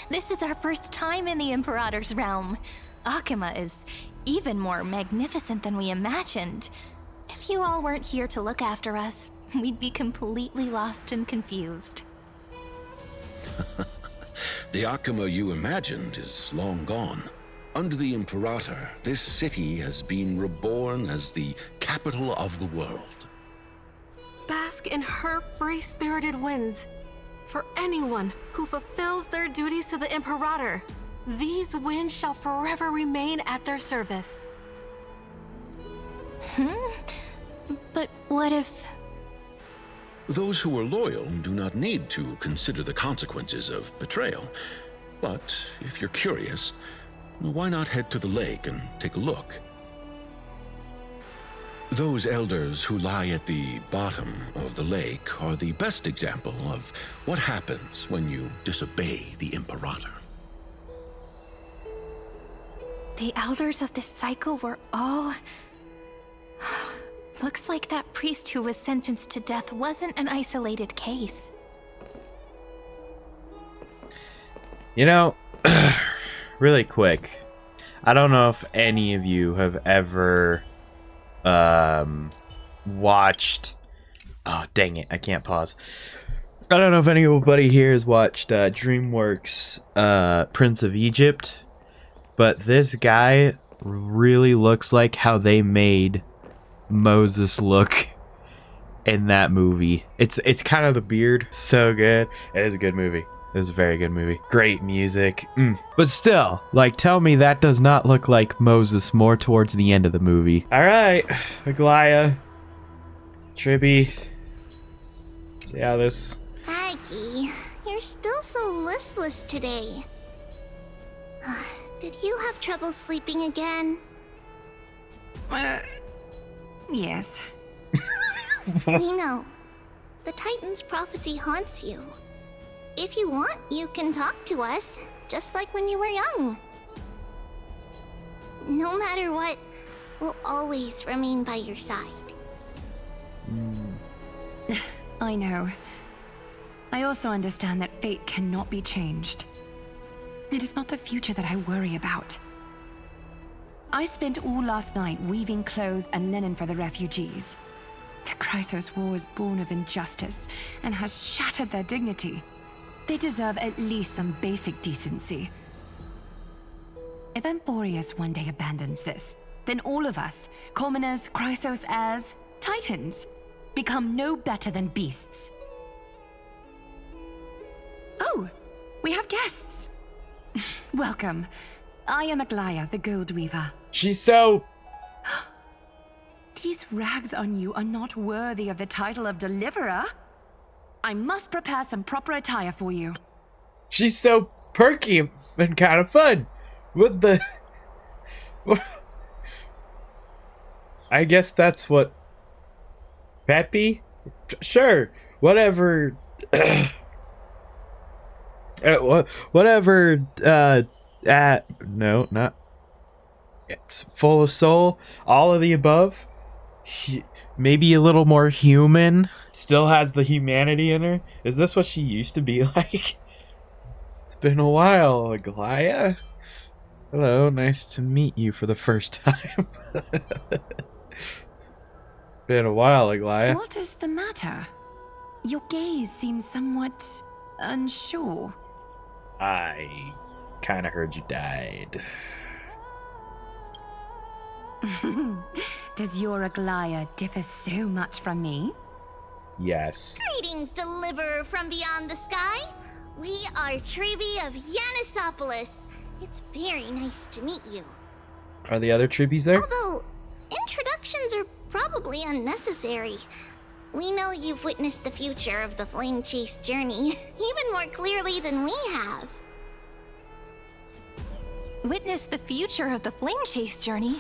This is our first time in the Imperator's realm. Akima is even more magnificent than we imagined. If you all weren't here to look after us, we'd be completely lost and confused. The Akima you imagined is long gone. Under the Imperator, this city has been reborn as the capital of the world. Bask in her free-spirited winds. For anyone who fulfills their duties to the Imperator, these winds shall forever remain at their service. But what if... Those who are loyal do not need to consider the consequences of betrayal. But if you're curious, why not head to the lake and take a look? Those elders who lie at the bottom of the lake are the best example of what happens when you disobey the Imperator. The elders of this cycle were all... Looks like that priest who was sentenced to death wasn't an isolated case. You know, really quick, I don't know if any of you have ever watched... Oh, dang it, I can't pause. I don't know if anybody here has watched DreamWorks' Prince of Egypt, but this guy really looks like how they made Moses look in that movie. It's kind of the beard. So good. It is a good movie. It is a very good movie. Great music. But still, like, tell me that does not look like Moses more towards the end of the movie. Alright, Aglaya, Tribby, see how this... Aggie, you're still so listless today. Did you have trouble sleeping again? Yes. We know. The Titan's prophecy haunts you. If you want, you can talk to us, just like when you were young. No matter what, we'll always remain by your side. I know. I also understand that fate cannot be changed. It is not the future that I worry about. I spent all last night weaving clothes and linen for the refugees. The Chrysos War was born of injustice and has shattered their dignity. They deserve at least some basic decency. If Amphoreus one day abandons this, then all of us, commoners, Chrysos heirs, Titans, become no better than beasts. Oh, we have guests. Welcome. I am Aglaya, the Gold Weaver. She's so... These rags on you are not worthy of the title of Deliverer. I must prepare some proper attire for you. She's so perky and kind of fun. What the... I guess that's what... Peppy? Sure. Whatever... whatever... no, not... It's full of soul. All of the above. maybe a little more human. Still has the humanity in her. Is this what she used to be like? It's been a while, Aglaya. Hello, nice to meet you for the first time. It's been a while, Aglaya. What is the matter? Your gaze seems somewhat unsure. I kind of heard you died. Does your Aglaya differ so much from me? Yes. Greetings, deliverer from beyond the sky. We are Tribi of Yanisopolis. It's very nice to meet you. Are the other tribbies there? Although, introductions are probably unnecessary. We know you've witnessed the future of the Flame Chase journey, even more clearly than we have. Witness the future of the Flame Chase journey?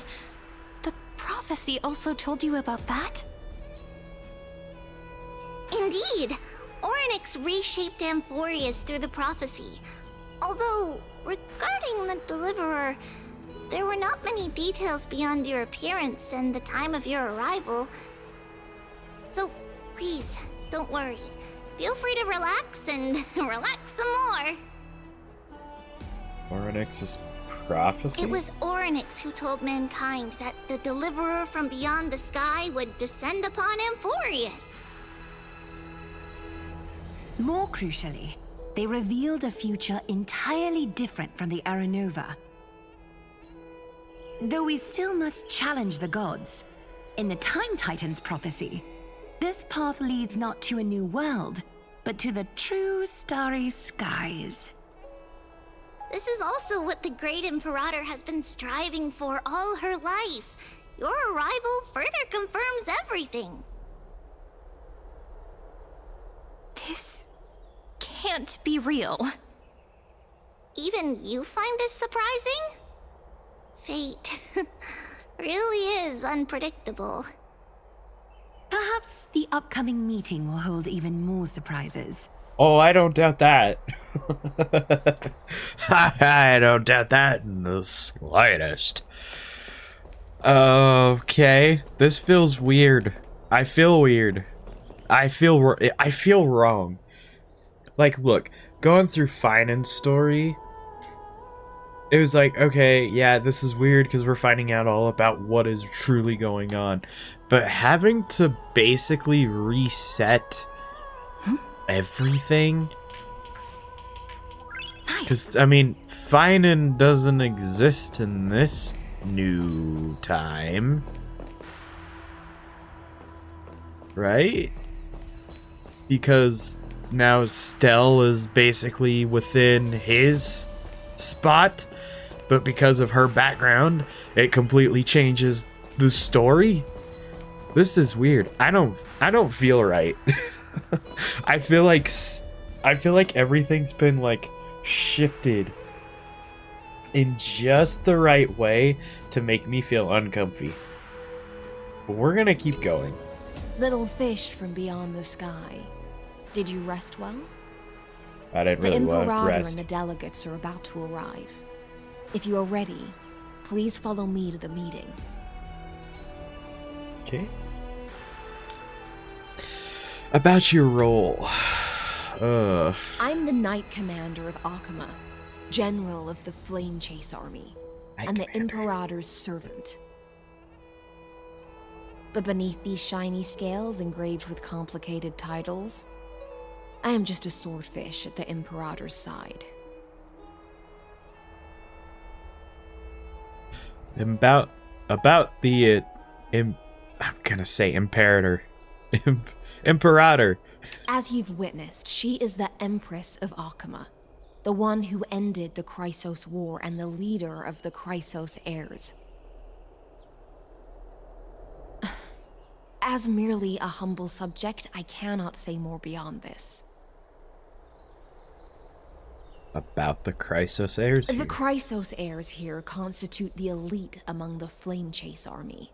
The prophecy also told you about that? Indeed. Orynyx reshaped Amphoreus through the prophecy. Although, regarding the Deliverer, there were not many details beyond your appearance and the time of your arrival. So, please, don't worry. Feel free to relax and relax some more. Orynyx's prophecy? It was Orynyx who told mankind that the Deliverer from beyond the sky would descend upon Amphoreus. More crucially, they revealed a future entirely different from the Aranova. Though we still must challenge the gods, in the Time Titan's prophecy, this path leads not to a new world, but to the true starry skies. This is also what the Great Imperator has been striving for all her life. Your arrival further confirms everything. This can't be real. Even you find this surprising? Fate really is unpredictable. Perhaps the upcoming meeting will hold even more surprises. Oh, I don't doubt that. I don't doubt that in the slightest. Okay, this feels weird. I feel weird. I feel wrong. Like, look, going through Finan's story, it was like, okay, yeah, this is weird because we're finding out all about what is truly going on. But having to basically reset everything? Because, I mean, Finan doesn't exist in this new time. Right? Because now Stell is basically within his spot, but because of her background, it completely changes the story. This is weird. I don't feel right. I feel like everything's been like shifted in just the right way to make me feel uncomfy. But we're gonna keep going. Little fish from beyond the sky. Did you rest well? I didn't really want to Imperator rest. and the delegates are about to arrive. If you are ready, please follow me to the meeting. Okay. About your role. I'm the Knight Commander of Akama, General of the Flame Chase Army, and the Imperator's servant. But beneath these shiny scales engraved with complicated titles, I am just a swordfish at the Imperator's side. About the I'm gonna say Imperator. Imperator. As you've witnessed, she is the Empress of Akama, the one who ended the Chrysos War and the leader of the Chrysos heirs. As merely a humble subject, I cannot say more beyond this. About the Chrysos heirs? The Chrysos heirs here constitute the elite among the Flame Chase army.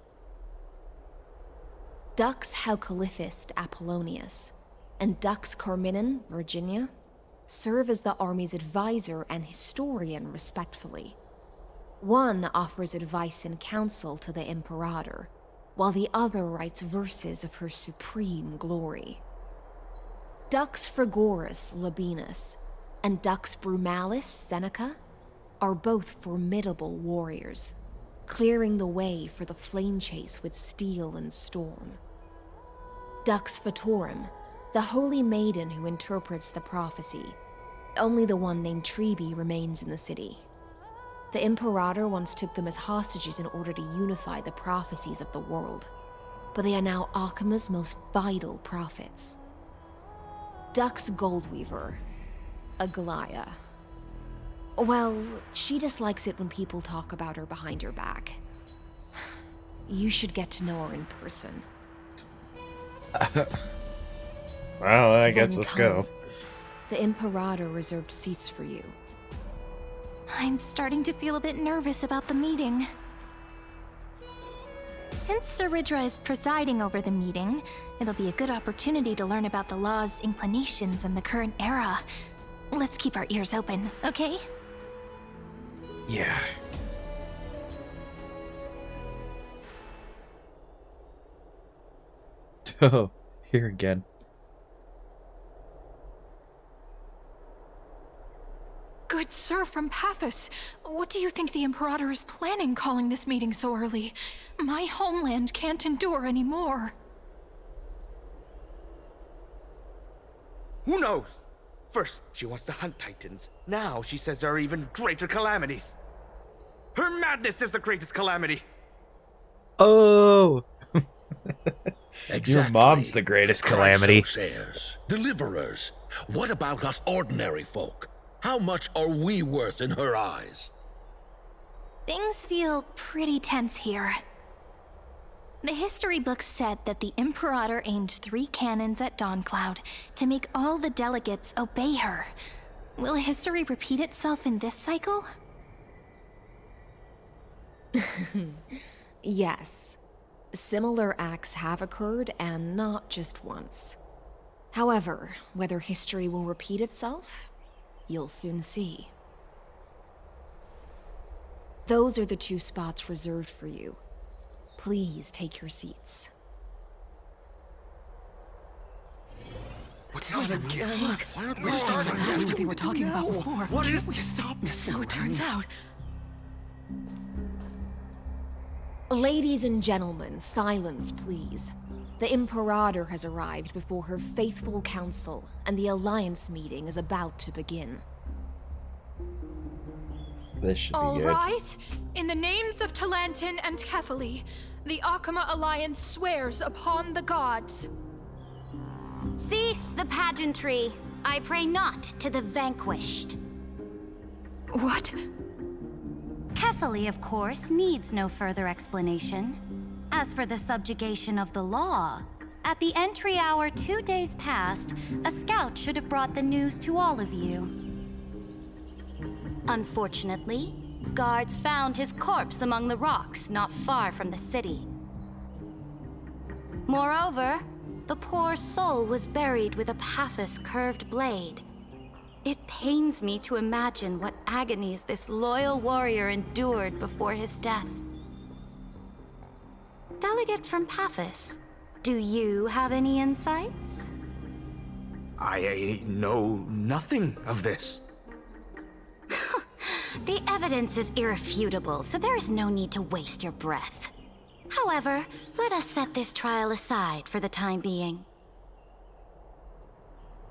Dux Halcalithist Apollonius and Dux Carminin, Virginia, serve as the army's advisor and historian respectfully. One offers advice and counsel to the Imperator, while the other writes verses of her supreme glory. Dux Frigoris Labienus and Dux Brumalis Seneca are both formidable warriors, clearing the way for the flame chase with steel and storm. Dux Fatorum, the holy maiden who interprets the prophecy, only the one named Trebi remains in the city. The Imperator once took them as hostages in order to unify the prophecies of the world, but they are now Akama's most vital prophets. Dux Goldweaver, Aglaya. Well, she dislikes it when people talk about her behind her back. You should get to know her in person. Well, I guess let's go. The Imperator reserved seats for you. I'm starting to feel a bit nervous about the meeting. Since Saridra is presiding over the meeting, it'll be a good opportunity to learn about the law's inclinations in the current era. Let's keep our ears open, okay? Yeah. Oh, here again. Good sir from Paphos, what do you think the Imperator is planning calling this meeting so early? My homeland can't endure anymore. Who knows? First, she wants to hunt Titans. Now she says there are even greater calamities. Her madness is the greatest calamity. Oh! Exactly. Your mom's the greatest calamity. Crysosayers, deliverers. What about us ordinary folk? How much are we worth in her eyes? Things feel pretty tense here. The history books said that the Imperator aimed 3 cannons at Dawncloud to make all the delegates obey her. Will history repeat itself in this cycle? Yes. Similar acts have occurred, and not just once. However, whether history will repeat itself, you'll soon see. Those are the 2 spots reserved for you. Please take your seats. What's this again? Look, that's what they were talking about before. What is we stop? So it turns out. Ladies and gentlemen, silence, please. The Imperator has arrived before her faithful council, and the Alliance meeting is about to begin. This should be All good. right. In the names of Talantin and Kefali, the Akama Alliance swears upon the gods. Cease the pageantry. I pray not to the vanquished. What? Kefali, of course, needs no further explanation. As for the subjugation of the law, at the entry hour 2 days past, a scout should have brought the news to all of you. Unfortunately, guards found his corpse among the rocks not far from the city. Moreover, the poor soul was buried with a Paphos curved blade. It pains me to imagine what agonies this loyal warrior endured before his death. Delegate from Paphos, do you have any insights? I know nothing of this. The evidence is irrefutable, so there is no need to waste your breath. However, let us set this trial aside for the time being.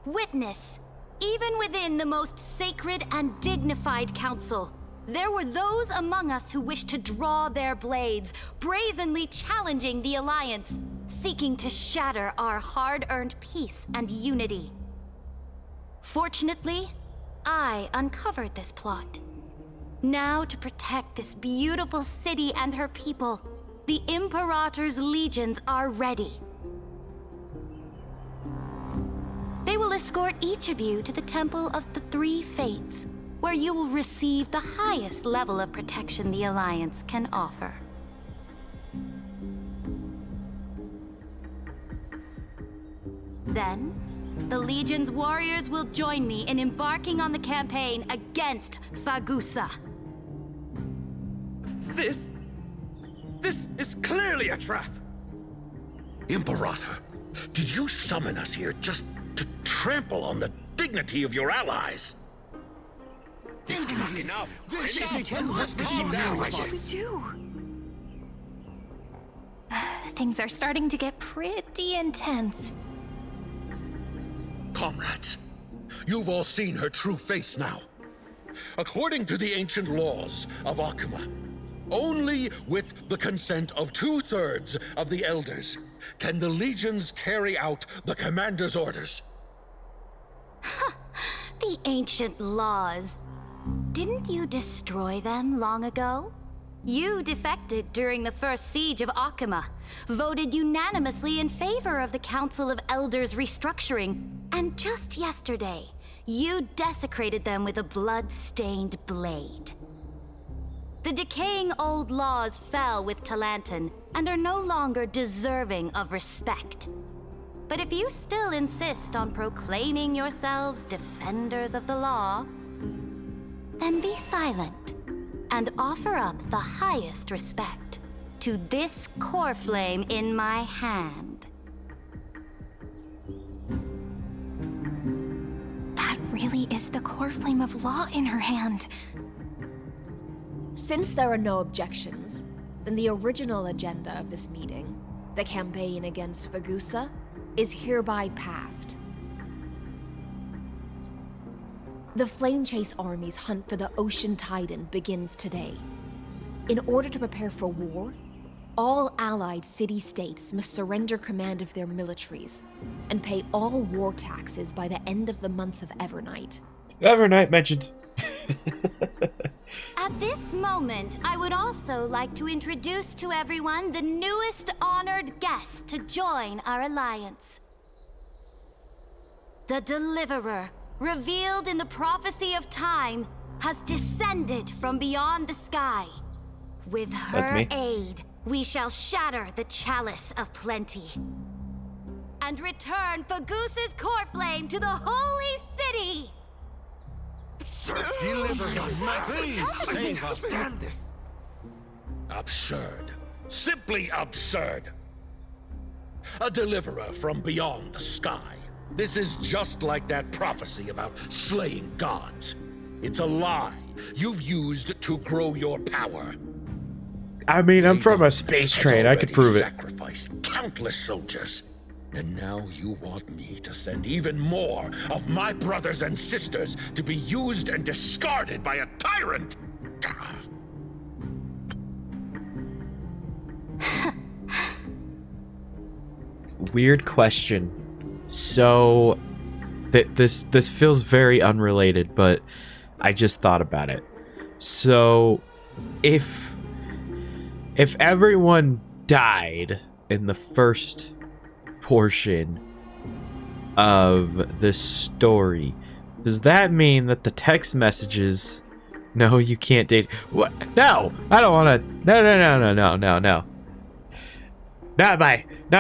Witness, even within the most sacred and dignified council, there were those among us who wished to draw their blades, brazenly challenging the Alliance, seeking to shatter our hard-earned peace and unity. Fortunately, I uncovered this plot. Now, to protect this beautiful city and her people, the Imperator's legions are ready. They will escort each of you to the Temple of the Three Fates, where you will receive the highest level of protection the Alliance can offer. Then, the Legion's warriors will join me in embarking on the campaign against Fagusa. This is clearly a trap. Imperator, did you summon us here just to trample on the dignity of your allies? Enough! Calm down, What should we do? Things are starting to get pretty intense. Comrades, you've all seen her true face now. According to the ancient laws of Akuma, only with the consent of 2/3 of the elders can the legions carry out the commander's orders. The ancient laws. Didn't you destroy them long ago? You defected during the first siege of Akuma, voted unanimously in favor of the Council of Elders restructuring, and just yesterday, you desecrated them with a blood-stained blade. The decaying old laws fell with Talantin and are no longer deserving of respect. But if you still insist on proclaiming yourselves defenders of the law, then be silent and offer up the highest respect to this core flame in my hand. That really is the core flame of law in her hand. Since there are no objections, then the original agenda of this meeting, the campaign against Vagusa, is hereby passed. The Flame Chase Army's hunt for the Ocean Titan begins today. In order to prepare for war, all allied city-states must surrender command of their militaries and pay all war taxes by the end of the month of Evernight. Evernight mentioned. At this moment, I would also like to introduce to everyone the newest honored guest to join our alliance. The Deliverer, revealed in the prophecy of time, has descended from beyond the sky. With her aid, we shall shatter the chalice of plenty and return Fagusa's core flame to the holy city. Absurd. Simply absurd. A deliverer from beyond the sky. This is just like that prophecy about slaying gods. It's a lie you've used to grow your power. I mean, I'm from a space train. I could prove it. Sacrificed countless soldiers. And now you want me to send even more of my brothers and sisters to be used and discarded by a tyrant? Weird question. So, this feels very unrelated, but I just thought about it. So, if everyone died in the first portion of this story, does that mean that the text messages, no, you can't date, what? No, I don't want to, no. Not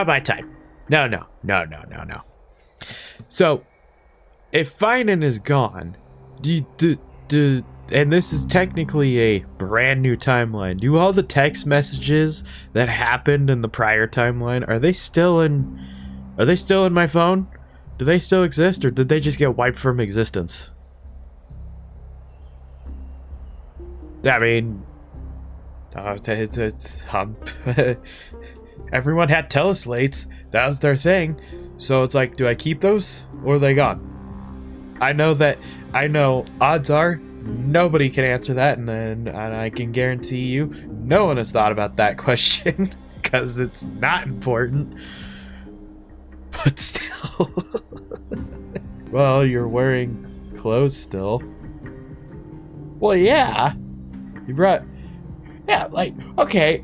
my type. No. So, if Finan is gone, and this is technically a brand new timeline, do all the text messages that happened in the prior timeline, are they still in my phone? Do they still exist, or did they just get wiped from existence? I mean, everyone had teleslates. That was their thing. So it's like, do I keep those or are they gone? I know odds are nobody can answer that, and I can guarantee you no one has thought about that question because it's not important. But still. Well, you're wearing clothes still. Well, yeah. Like, okay,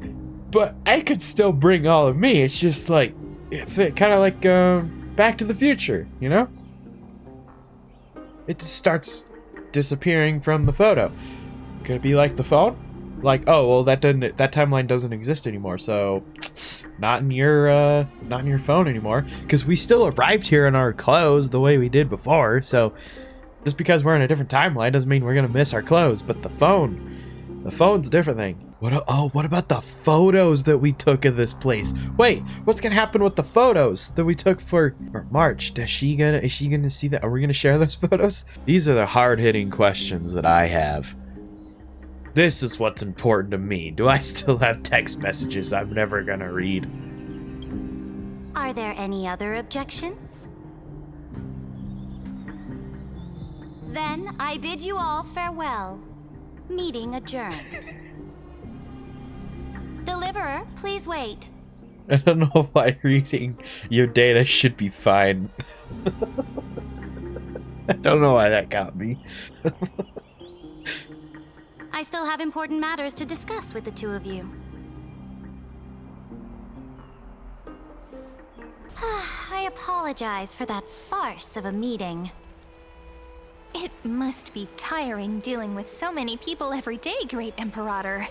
but I could still bring all of me. It's just like, kind of like Back to the Future, you know? It just starts disappearing from the photo. Could it be like the phone? Like, oh, well, that timeline doesn't exist anymore, so not in your phone anymore. Because we still arrived here in our clothes the way we did before, so just because we're in a different timeline doesn't mean we're gonna miss our clothes. But the phone, The phone's a different thing. What about the photos that we took of this place? Wait, what's gonna happen with the photos that we took for March? Is she gonna see that? Are we gonna share those photos? These are the hard-hitting questions that I have. This is what's important to me. Do I still have text messages I'm never gonna read? Are there any other objections? Then I bid you all farewell. Meeting adjourned. Deliverer, please wait. I don't know why reading your data should be fine. I don't know why that got me. I still have important matters to discuss with the two of you. I apologize for that farce of a meeting. It must be tiring dealing with so many people every day, Great Imperator.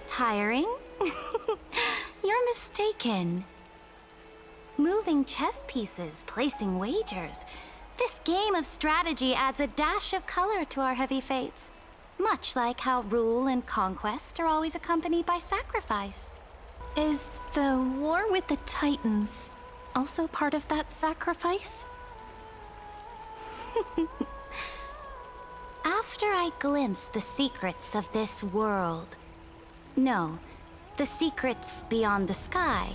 Tiring? You're mistaken. Moving chess pieces, placing wagers. This game of strategy adds a dash of color to our heavy fates. Much like how rule and conquest are always accompanied by sacrifice. Is the war with the Titans also part of that sacrifice? After I glimpse the secrets of this world... No, the secrets beyond the sky.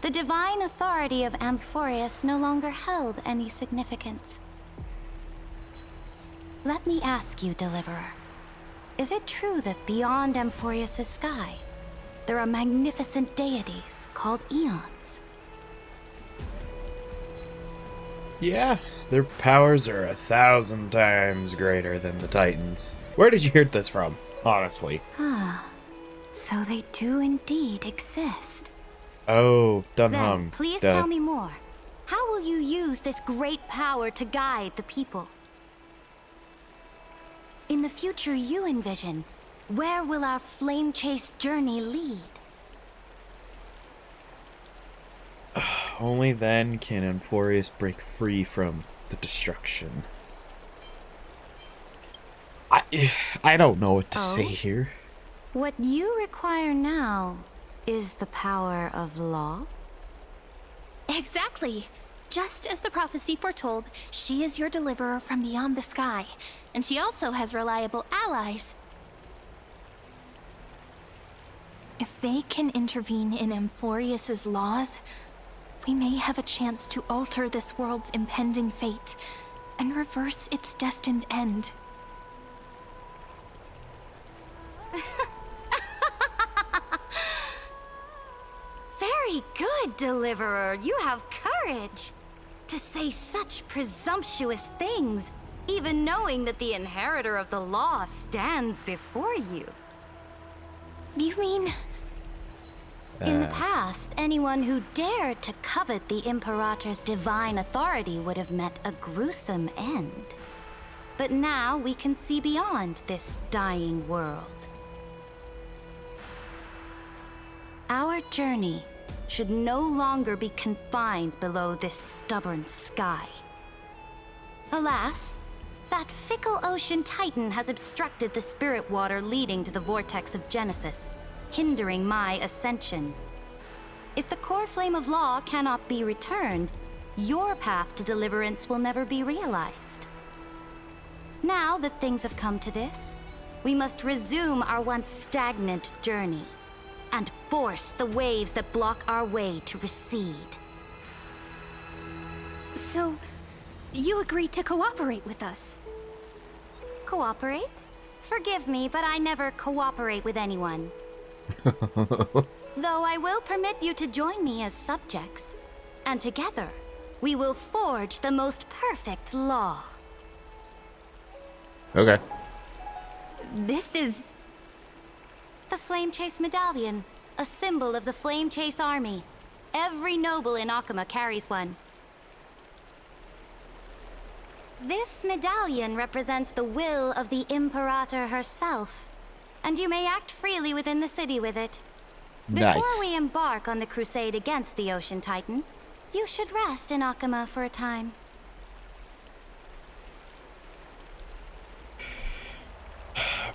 The divine authority of Amphoreus no longer held any significance. Let me ask you, Deliverer. Is it true that beyond Amphoreus' sky, there are magnificent deities called Eons? Yeah, their powers are 1,000 times greater than the Titans. Where did you hear this from, honestly? Ah, so they do indeed exist. Oh, Then, Dunham. please tell me more. How will you use this great power to guide the people? In the future you envision, where will our flame chase journey lead? Only then can Amphoreus break free from the destruction. I don't know what to say here. What you require now is the power of law? Exactly. Just as the prophecy foretold, she is your deliverer from beyond the sky, and she also has reliable allies. If they can intervene in Amphoreus' laws, we may have a chance to alter this world's impending fate and reverse its destined end. Very good, Deliverer. You have courage. To say such presumptuous things, even knowing that the inheritor of the law stands before you. You mean... In the past, anyone who dared to covet the Imperator's divine authority would have met a gruesome end. But now we can see beyond this dying world. Our journey should no longer be confined below this stubborn sky. Alas, that fickle ocean titan has obstructed the spirit water leading to the vortex of Genesis, hindering my ascension. If the core flame of law cannot be returned, your path to deliverance will never be realized. Now that things have come to this, we must resume our once stagnant journey and force the waves that block our way to recede. So, you agreed to cooperate with us? Cooperate? Forgive me, but I never cooperate with anyone. Though I will permit you to join me as subjects, and together we will forge the most perfect law. Okay. This is... The Flame Chase Medallion, a symbol of the Flame Chase Army. Every noble in Akuma carries one. This medallion represents the will of the Imperator herself, and you may act freely within the city with it. Nice. Before we embark on the crusade against the Ocean Titan, you should rest in Akuma for a time.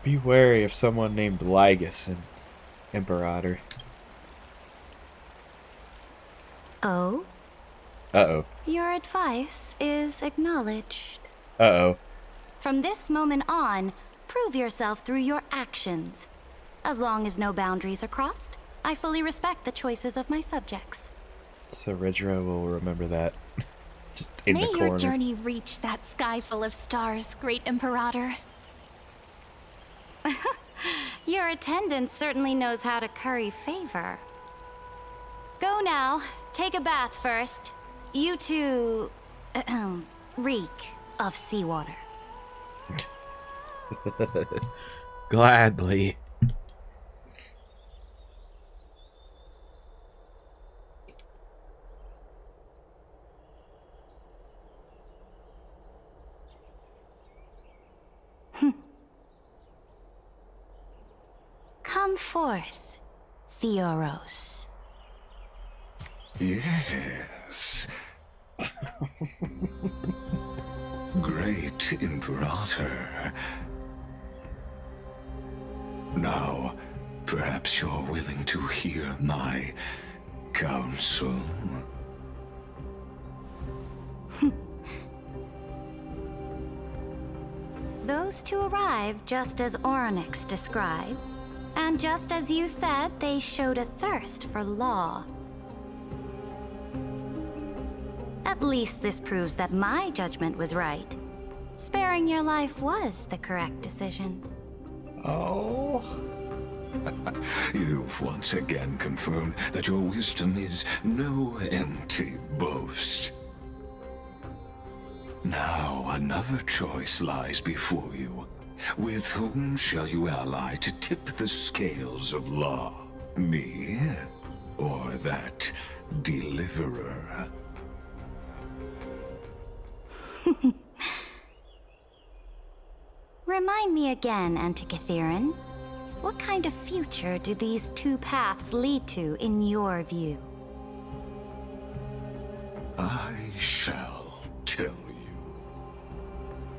Be wary of someone named Lygus and Imperator. Oh? Uh-oh. Your advice is acknowledged. Uh-oh. From this moment on, prove yourself through your actions. As long as no boundaries are crossed, I fully respect the choices of my subjects. Saridra will remember that. Just in the May corner. your journey reach that sky full of stars, great Imperator. Your attendant certainly knows how to curry favor. Go now. Take a bath first. You two... reek of seawater. Gladly. Come forth, Theoros. Yes. Great Imperator. Now, perhaps you're willing to hear my counsel. Those two arrived just as Orynyx described, and just as you said, they showed a thirst for law. At least this proves that my judgment was right. Sparing your life was the correct decision. Oh. You've once again confirmed that your wisdom is no empty boast. Now another choice lies before you. With whom shall you ally to tip the scales of law? Me, or that deliverer? Remind me again, Antikythera. What kind of future do these two paths lead to in your view? I shall tell you.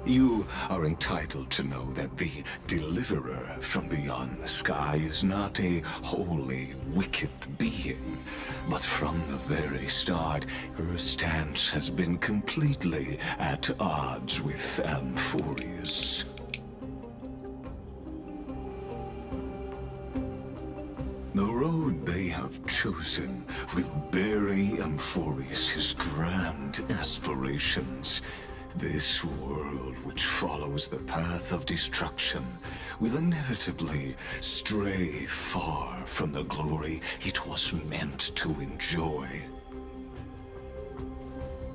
You are entitled to know that the deliverer from beyond the sky is not a wholly wicked being, but from the very start, her stance has been completely at odds with Amphoreus. The road they have chosen will bury Amphoreus' grand aspirations. This world, which follows the path of destruction, will inevitably stray far from the glory it was meant to enjoy.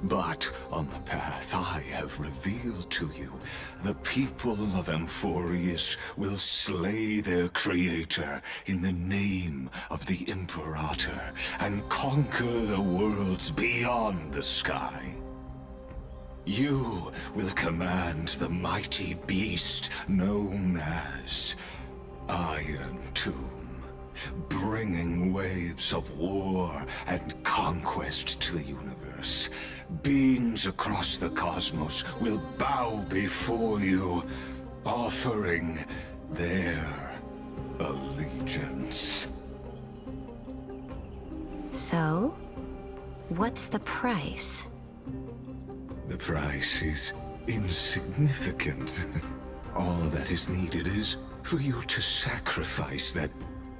But on the path I have revealed to you, the people of Amphoreus will slay their creator in the name of the Imperator and conquer the worlds beyond the sky. You will command the mighty beast known as Iron Tomb, bringing waves of war and conquest to the universe. Beings across the cosmos will bow before you, offering their allegiance. So, what's the price? The price is insignificant. All that is needed is for you to sacrifice that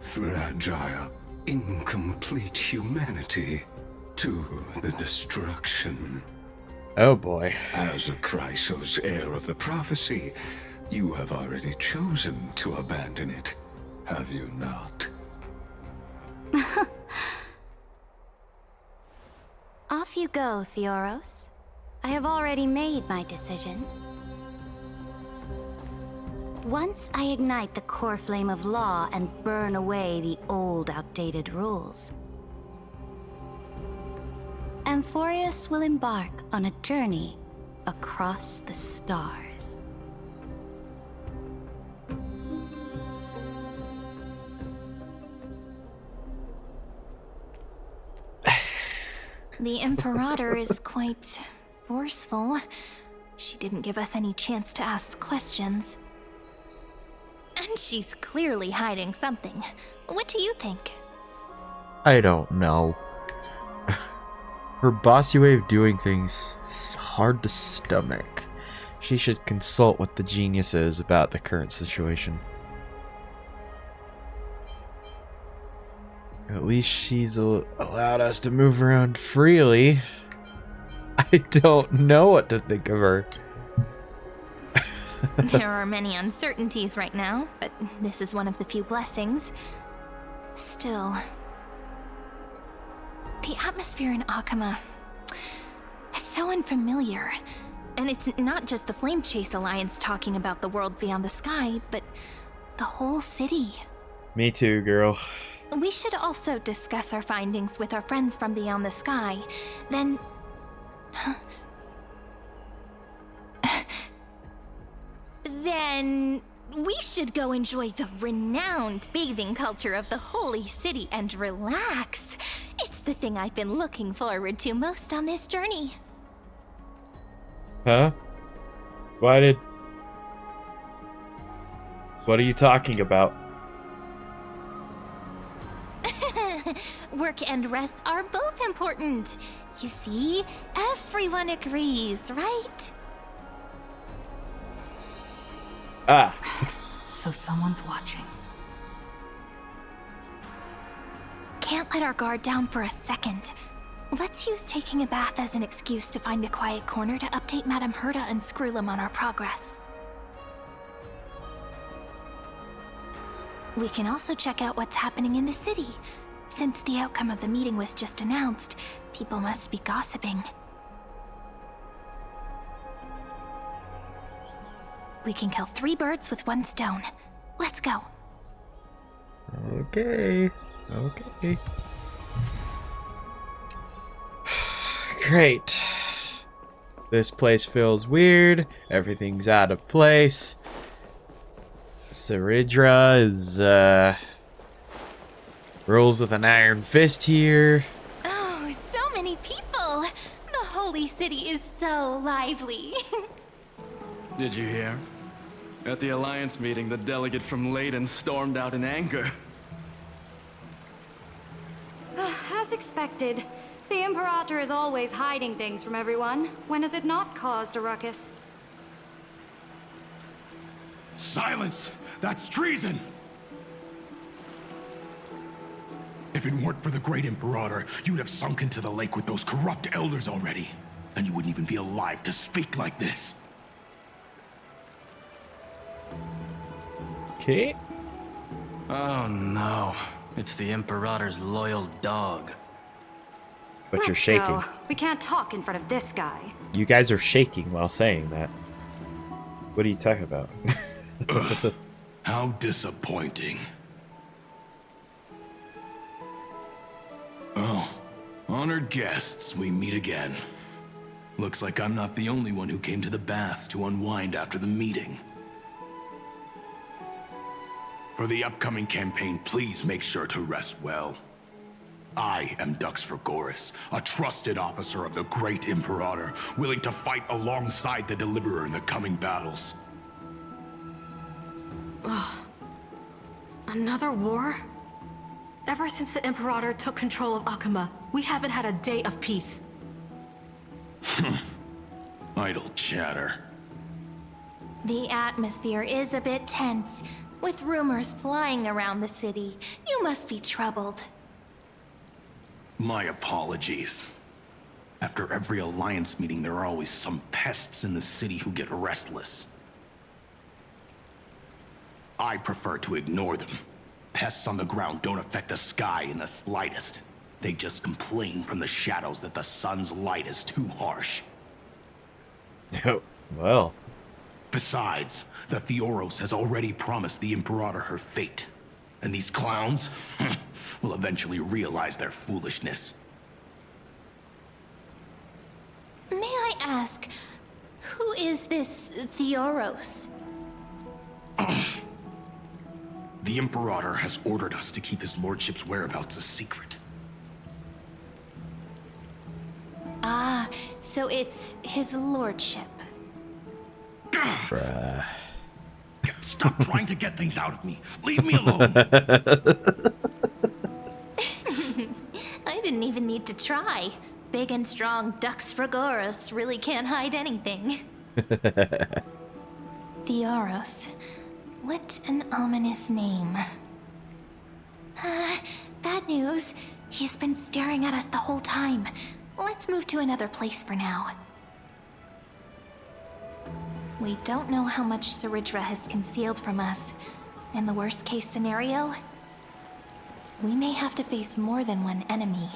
fragile, incomplete humanity to the destruction. Oh boy. As a Chrysos, heir of the prophecy, you have already chosen to abandon it, have you not? Off you go, Theoros. I have already made my decision. Once I ignite the core flame of law and burn away the old, outdated rules, Amphoreus will embark on a journey across the stars. The Imperator is quite forceful. She didn't give us any chance to ask questions. And And she's clearly hiding something. What do you think? I don't know. Her bossy way of doing things is hard to stomach. She should consult with the geniuses about the current situation. At least she's allowed us to move around freely. I don't know what to think of her. There are many uncertainties right now, but this is one of the few blessings. Still, the atmosphere in Akuma, it's so unfamiliar. And it's not just the Flame Chase Alliance talking about the world beyond the sky, but the whole city. Me too, girl. We should also discuss our findings with our friends from beyond the sky. Then... Then we should go enjoy the renowned bathing culture of the holy city and relax. It's the thing I've been looking forward to most on this journey. Huh? What are you talking about? Work and rest are both important. You see, everyone agrees, right? Ah. So someone's watching. Can't let our guard down for a second. Let's use taking a bath as an excuse to find a quiet corner to update Madame Herta and Screwlum on our progress. We can also check out what's happening in the city. Since the outcome of the meeting was just announced, people must be gossiping. We can kill 3 birds with 1 stone. Let's go. Okay. Okay. Great. This place feels weird. Everything's out of place. Saridra is, rules with an iron fist here. Oh, so many people! The holy city is so lively. Did you hear? At the Alliance meeting, the delegate from Leyden stormed out in anger. As expected, the Imperator is always hiding things from everyone. When has it not caused a ruckus? Silence! That's treason! If it weren't for the Great Imperator, you'd have sunk into the lake with those corrupt elders already. And you wouldn't even be alive to speak like this. Okay. Oh no. It's the Imperator's loyal dog. But you're Let's shaking. go. We can't talk in front of this guy. You guys are shaking while saying that. What are you talking about? How disappointing. Oh, honored guests, we meet again. Looks like I'm not the only one who came to the baths to unwind after the meeting. For the upcoming campaign, please make sure to rest well. I am Dux Fragoris, a trusted officer of the Great Imperator, willing to fight alongside the Deliverer in the coming battles. Ugh. Another war? Ever since the Imperator took control of Akuma, we haven't had a day of peace. Idle chatter. The atmosphere is a bit tense, with rumors flying around the city. You must be troubled. My apologies. After every Alliance meeting, there are always some pests in the city who get restless. I prefer to ignore them. Pests on the ground don't affect the sky in the slightest. They just complain from the shadows that the sun's light is too harsh. Oh, well. Besides, the Theoros has already promised the Imperator her fate. And these clowns will eventually realize their foolishness. May I ask, who is this Theoros? The Imperator has ordered us to keep his lordship's whereabouts a secret. Ah, so it's his lordship. Bruh. Stop trying to get things out of me. Leave me alone. I didn't even need to try. Big and strong Dux Fragoros really can't hide anything. Theoros. What an ominous name. Bad news. He's been staring at us the whole time. Let's move to another place for now. We don't know how much Seridra has concealed from us. In the worst case scenario, we may have to face more than one enemy.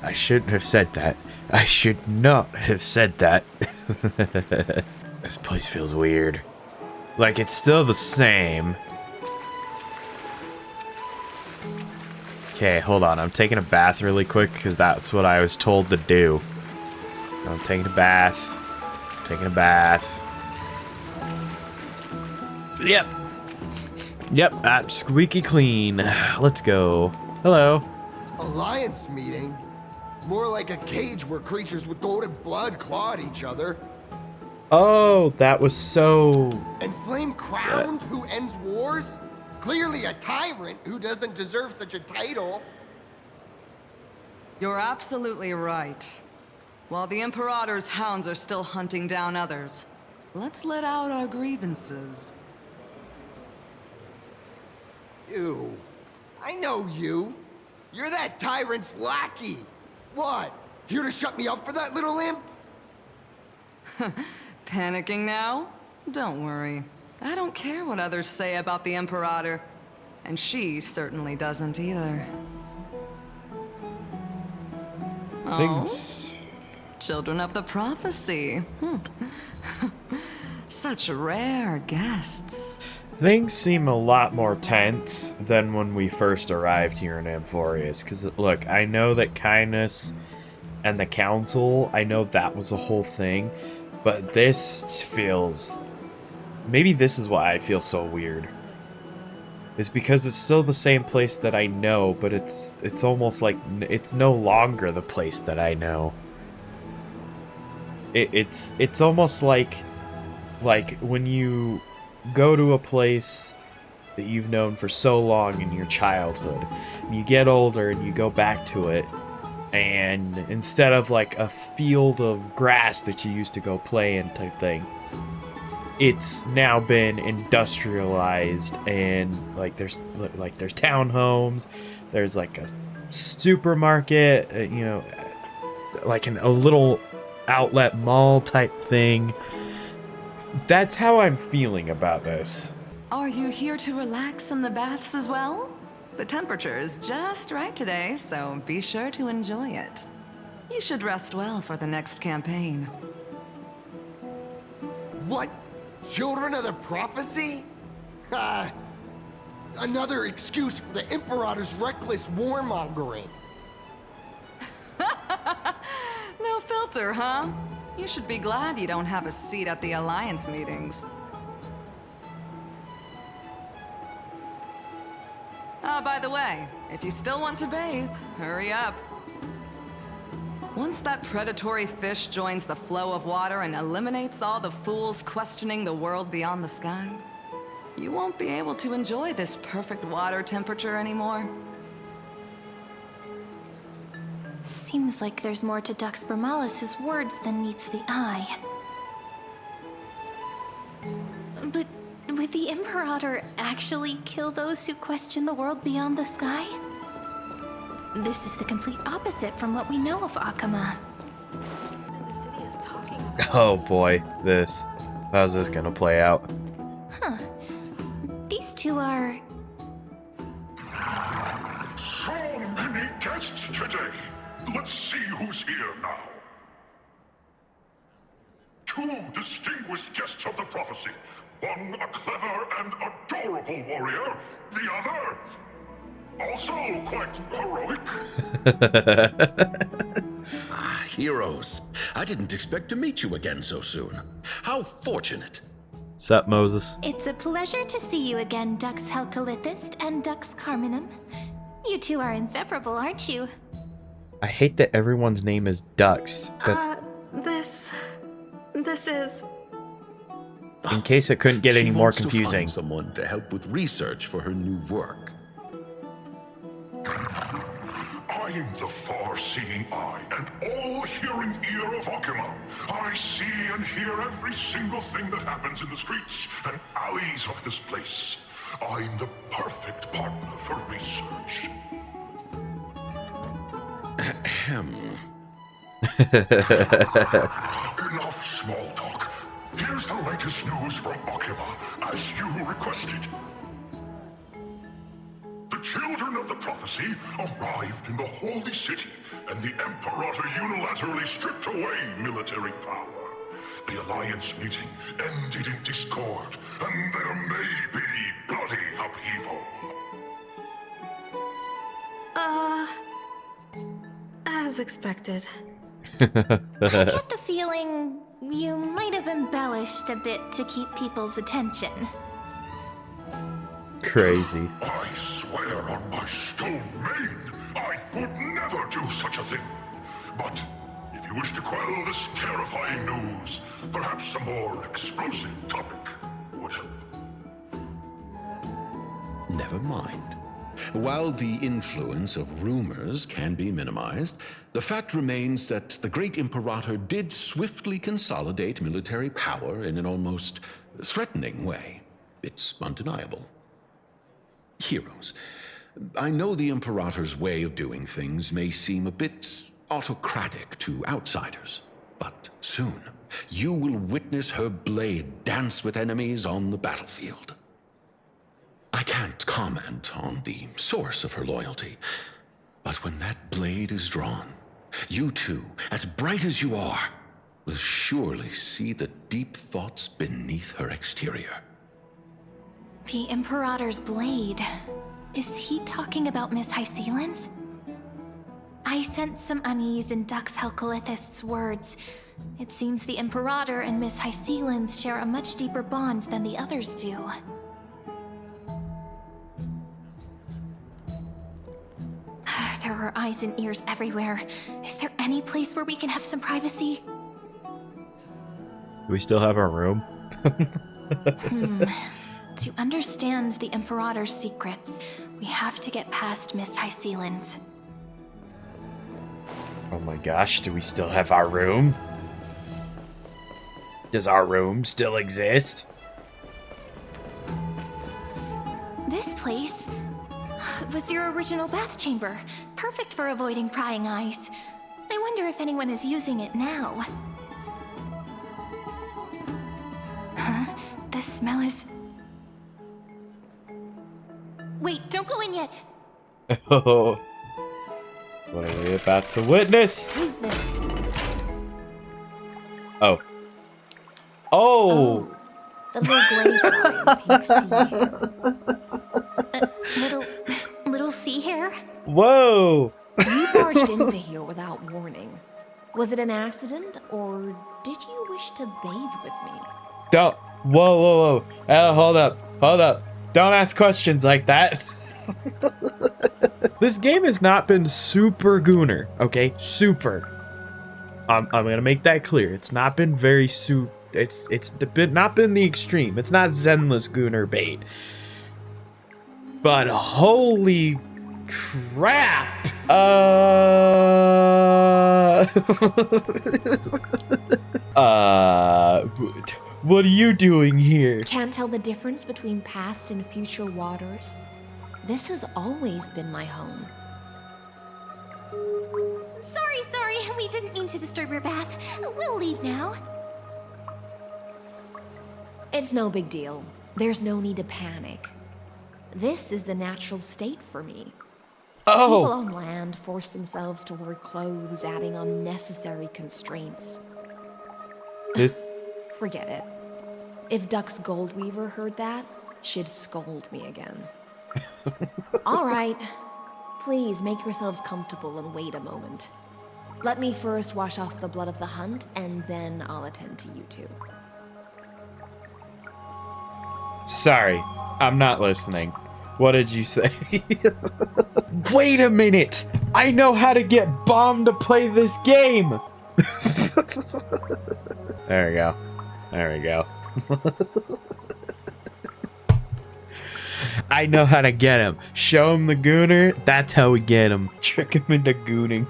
I shouldn't have said that. I should not have said that. This place feels weird. Like, it's still the same. Okay, hold on. I'm taking a bath really quick because that's what I was told to do. I'm taking a bath. Taking a bath. Yep. Yep, I'm squeaky clean. Let's go. Hello. Alliance meeting? More like a cage where creatures with golden blood claw at each other. Oh, that was so... And Flame Crowned, who ends wars? Clearly a tyrant who doesn't deserve such a title. You're absolutely right. While the Imperator's hounds are still hunting down others, let's let out our grievances. You. I know you. You're that tyrant's lackey. What? Here to shut me up for that little imp? Panicking now? Don't worry. I don't care what others say about the Imperator. And she certainly doesn't either. Things... Children of the Prophecy. Such rare guests. Things seem a lot more tense than when we first arrived here in Amphoreus. Because, look, I know that kindness and the council, I know that was a whole thing. But this feels... Maybe this is why I feel so weird. It's because it's still the same place that I know, but it's almost like it's no longer the place that I know. It's almost like when you go to a place that you've known for so long in your childhood, and you get older and you go back to it, and instead of like a field of grass that you used to go play in type thing, it's now been industrialized, and there's townhomes, there's like a supermarket, you know, like a little outlet mall type thing. That's how I'm feeling about this. Are you here to relax in the baths as well? The temperature is just right today, so be sure to enjoy it. You should rest well for the next campaign. What? Children of the Prophecy? Another excuse for the Imperator's reckless warmongering. No filter, huh? You should be glad you don't have a seat at the Alliance meetings. By the way, if you still want to bathe, hurry up. Once that predatory fish joins the flow of water and eliminates all the fools questioning the world beyond the sky, you won't be able to enjoy this perfect water temperature anymore. Seems like there's more to Dux Bermalis' words than meets the eye. But would the Imperator actually kill those who question the world beyond the sky? This is the complete opposite from what we know of Akama. Oh boy, this. How's this gonna play out? Huh. These two are... So many guests today. Let's see who's here now. Two distinguished guests of the prophecy. One a clever and adorable warrior. The other, also quite heroic. Heroes. I didn't expect to meet you again so soon. How fortunate. Sup, Moses? It's a pleasure to see you again, Dux Helcalithist and Dux Carminum. You two are inseparable, aren't you? I hate that everyone's name is Dux. This is... in case it couldn't get She any more wants to confusing. find someone to help with research for her new work. I'm the far-seeing eye and all-hearing ear of Akuma. I see and hear every single thing that happens in the streets and alleys of this place. I'm the perfect partner for research. Ahem. Enough small talk. Here's the latest news from Akuma, as you requested. The children of the prophecy arrived in the holy city, and the Imperator unilaterally stripped away military power. The Alliance meeting ended in discord, and there may be bloody upheaval. As expected. I get the feeling you might have embellished a bit to keep people's attention. Crazy. I swear on my stone mane, I would never do such a thing. But if you wish to quell this terrifying news, perhaps a more explosive topic would help. Never mind. While the influence of rumors can be minimized, the fact remains that the great Imperator did swiftly consolidate military power in an almost threatening way. It's undeniable. Heroes, I know the Imperator's way of doing things may seem a bit autocratic to outsiders, but soon you will witness her blade dance with enemies on the battlefield. I can't comment on the source of her loyalty, but when that blade is drawn, you two, as bright as you are, will surely see the deep thoughts beneath her exterior. The Imperator's blade. Is he talking about Miss Hysealan's? I sense some unease in Dux Helcolith's words. It seems the Imperator and Miss Hysealan's share a much deeper bond than the others do. There are eyes and ears everywhere. Is there any place where we can have some privacy? Do we still have our room? To understand the Imperator's secrets, we have to get past Miss Hysealan's. Oh my gosh, do we still have our room? Does our room still exist? This place was your original bath chamber, perfect for avoiding prying eyes. I wonder if anyone is using it now. Huh? The smell is... Wait, don't go in yet! Oh, what are we about to witness? Who's there? Oh. Oh! The little gray pink sea. Little sea hare? Whoa! You barged into here without warning. Was it an accident, or did you wish to bathe with me? Don't. Whoa. Hold up. Don't ask questions like that. This game has not been super gooner, okay? Super. I'm gonna make that clear. It's not been very It's not been the extreme. It's not Zenless gooner bait. But holy crap! What are you doing here? Can't tell the difference between past and future waters? This has always been my home. Sorry, we didn't mean to disturb your bath. We'll leave now. It's no big deal. There's no need to panic. This is the natural state for me. Oh! People on land force themselves to wear clothes, adding unnecessary constraints. Forget it. If Dux Goldweaver heard that, she'd scold me again. All right. Please make yourselves comfortable and wait a moment. Let me first wash off the blood of the hunt, and then I'll attend to you two. Sorry, I'm not listening. What did you say? Wait a minute! I know how to get Bomb to play this game! There we go. I know how to get him. Show him the gooner. That's how we get him. Trick him into gooning.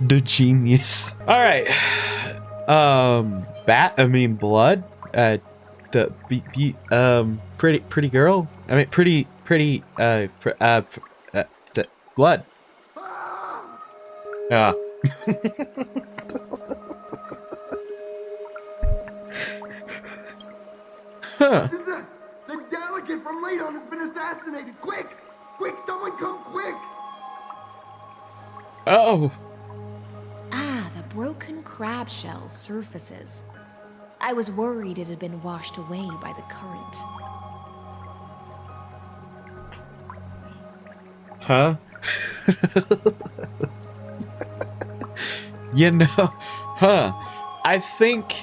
The genius. All right. Blood. Pretty girl. Blood. Yeah. Huh. The delegate from Ladon has been assassinated! Quick! Quick, someone come quick! Oh. Ah, the broken crab shell surfaces. I was worried it had been washed away by the current. Huh? I think,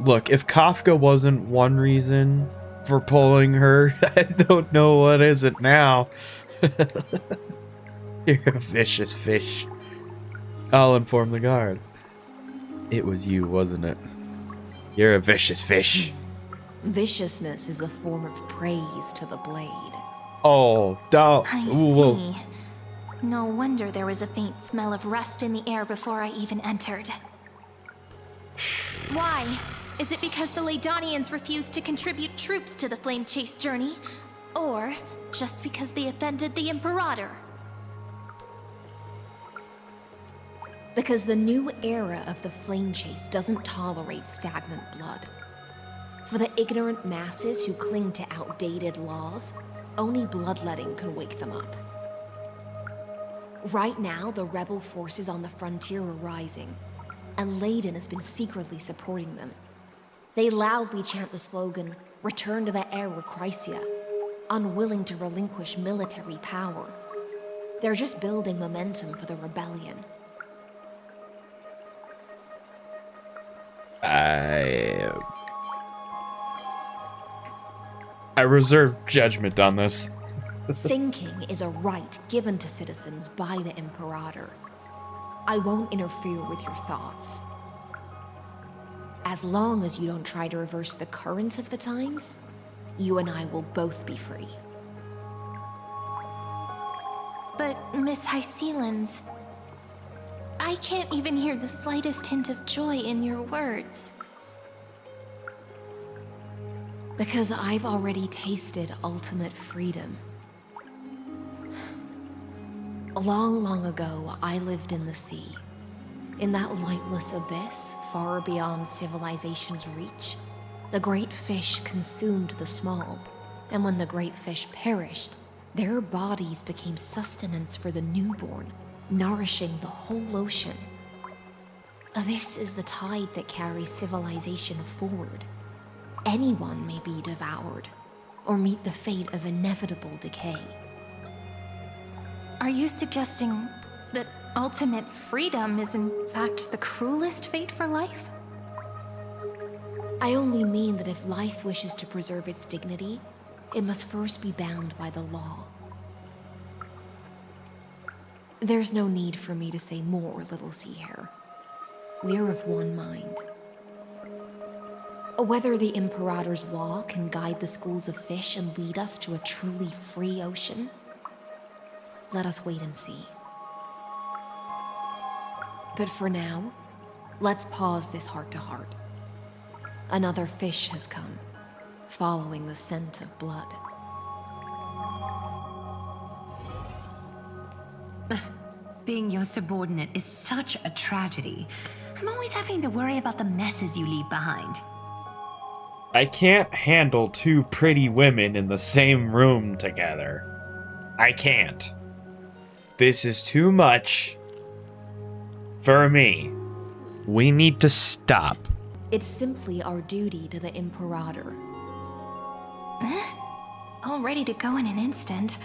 look, if Kafka wasn't one reason for pulling her, I don't know what is it now. You're a vicious fish. I'll inform the guard. It was you, wasn't it? You're a vicious fish. Viciousness is a form of praise to the blade. Oh, don't. I Whoa. see. No wonder there was a faint smell of rust in the air before I even entered. Why? Is it because the Ladonians refused to contribute troops to the Flame Chase journey? Or just because they offended the Imperator? Because the new era of the Flame Chase doesn't tolerate stagnant blood. For the ignorant masses who cling to outdated laws, only bloodletting can wake them up. Right now, the rebel forces on the frontier are rising, and Ladon has been secretly supporting them. They loudly chant the slogan, "Return to the Era Chrysia," unwilling to relinquish military power. They're just building momentum for the rebellion. I reserve judgment on this. Thinking is a right given to citizens by the Imperator. I won't interfere with your thoughts. As long as you don't try to reverse the current of the times, you and I will both be free. But, Miss Hysealans, I can't even hear the slightest hint of joy in your words. Because I've already tasted ultimate freedom. Long, long ago, I lived in the sea. In that lightless abyss, far beyond civilization's reach, the great fish consumed the small, and when the great fish perished, their bodies became sustenance for the newborn, nourishing the whole ocean. This is the tide that carries civilization forward. Anyone may be devoured, or meet the fate of inevitable decay. Are you suggesting that ultimate freedom is in fact the cruelest fate for life? I only mean that if life wishes to preserve its dignity, it must first be bound by the law. There's no need for me to say more, Little Sea Hare. We're of one mind. Whether the Imperator's law can guide the schools of fish and lead us to a truly free ocean, let us wait and see. But for now, let's pause this heart-to-heart. Another fish has come, following the scent of blood. Being your subordinate is such a tragedy. I'm always having to worry about the messes you leave behind. I can't handle two pretty women in the same room together. I can't. This is too much for me. We need to stop. It's simply our duty to the Imperator. All ready to go in an instant.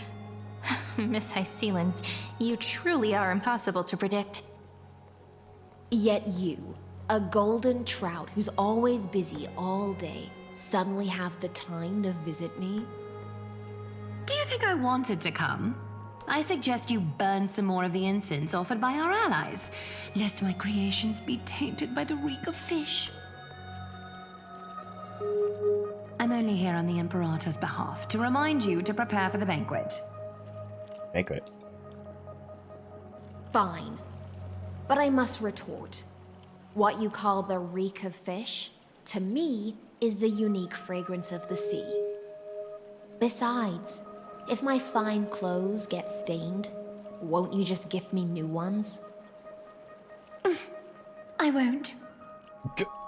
Miss Hysealans, you truly are impossible to predict. Yet you, a golden trout who's always busy all day, suddenly have the time to visit me? Do you think I wanted to come? I suggest you burn some more of the incense offered by our allies, lest my creations be tainted by the reek of fish. I'm only here on the Imperator's behalf to remind you to prepare for the banquet. Banquet. Fine. But I must retort. What you call the reek of fish, to me, is the unique fragrance of the sea. Besides, if my fine clothes get stained, won't you just gift me new ones? I won't.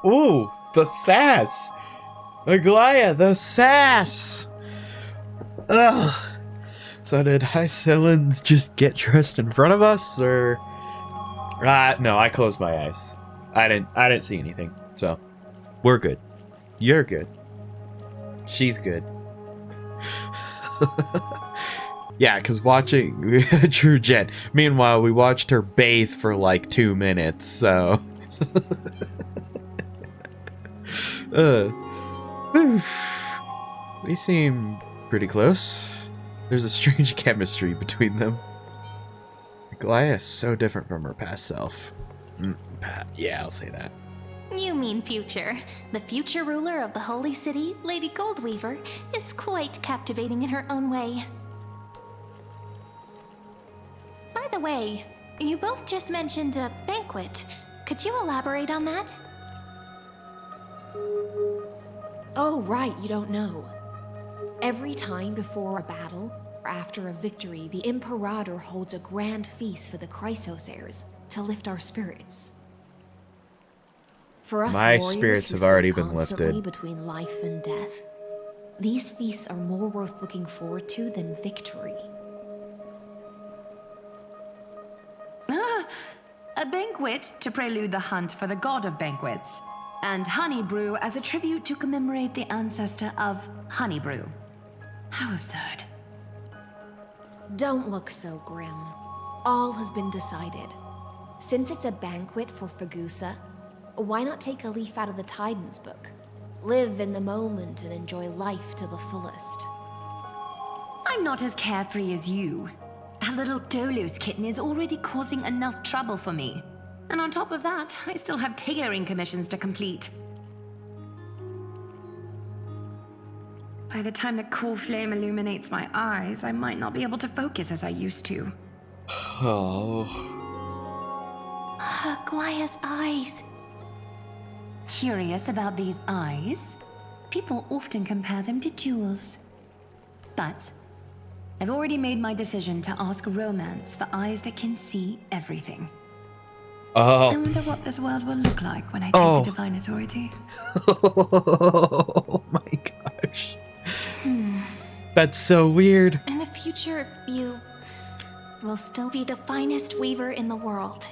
Ooh, the sass! Aglaya, the sass! Ugh. So did Hycillans just get dressed in front of us, or... no, I closed my eyes. I didn't see anything, so... We're good. You're good. She's good. Yeah, because watching... True Jen. Meanwhile, we watched her bathe for like 2 minutes, so... We seem pretty close. There's a strange chemistry between them. Aglaya is so different from her past self. Yeah, I'll say that. You mean future. The future ruler of the Holy City, Lady Goldweaver, is quite captivating in her own way. By the way, you both just mentioned a banquet. Could you elaborate on that? Oh, right, you don't know. Every time before a battle, or after a victory, the Imperator holds a grand feast for the Chrysos heirs to lift our spirits. For us My warriors spirits who have already swing been constantly lifted. between life and death, these feasts are more worth looking forward to than victory. A banquet to prelude the hunt for the god of banquets, and honey brew as a tribute to commemorate the ancestor of honey brew. How absurd. Don't look so grim. All has been decided. Since it's a banquet for Fagusa, why not take a leaf out of the Tidens book? Live in the moment and enjoy life to the fullest. I'm not as carefree as you. That little Dolos kitten is already causing enough trouble for me. And on top of that, I still have tailoring commissions to complete. By the time the cool flame illuminates my eyes, I might not be able to focus as I used to. Oh. Aglaya's eyes. Curious about these eyes? People often compare them to jewels. But I've already made my decision to ask Romance for eyes that can see everything. Oh. I wonder what this world will look like when I take the divine authority. Oh my gosh. That's so weird. In the future, you will still be the finest weaver in the world.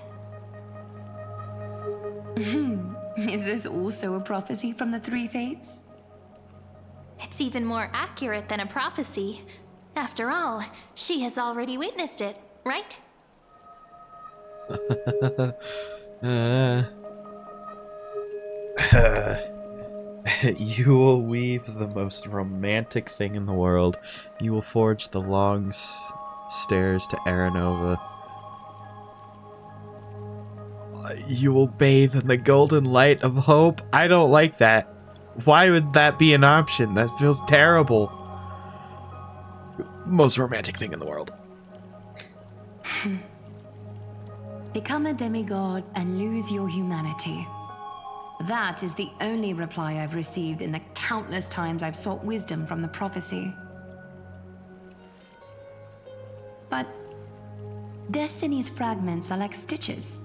Is this also a prophecy from the Three Fates? It's even more accurate than a prophecy. After all, she has already witnessed it, right? You will weave the most romantic thing in the world. You will forge the long stairs to Aranova. You will bathe in the golden light of hope. I don't like that. Why would that be an option? That feels terrible. Most romantic thing in the world. Become a demigod and lose your humanity. That is the only reply I've received in the countless times I've sought wisdom from the prophecy. But Destiny's fragments are like stitches.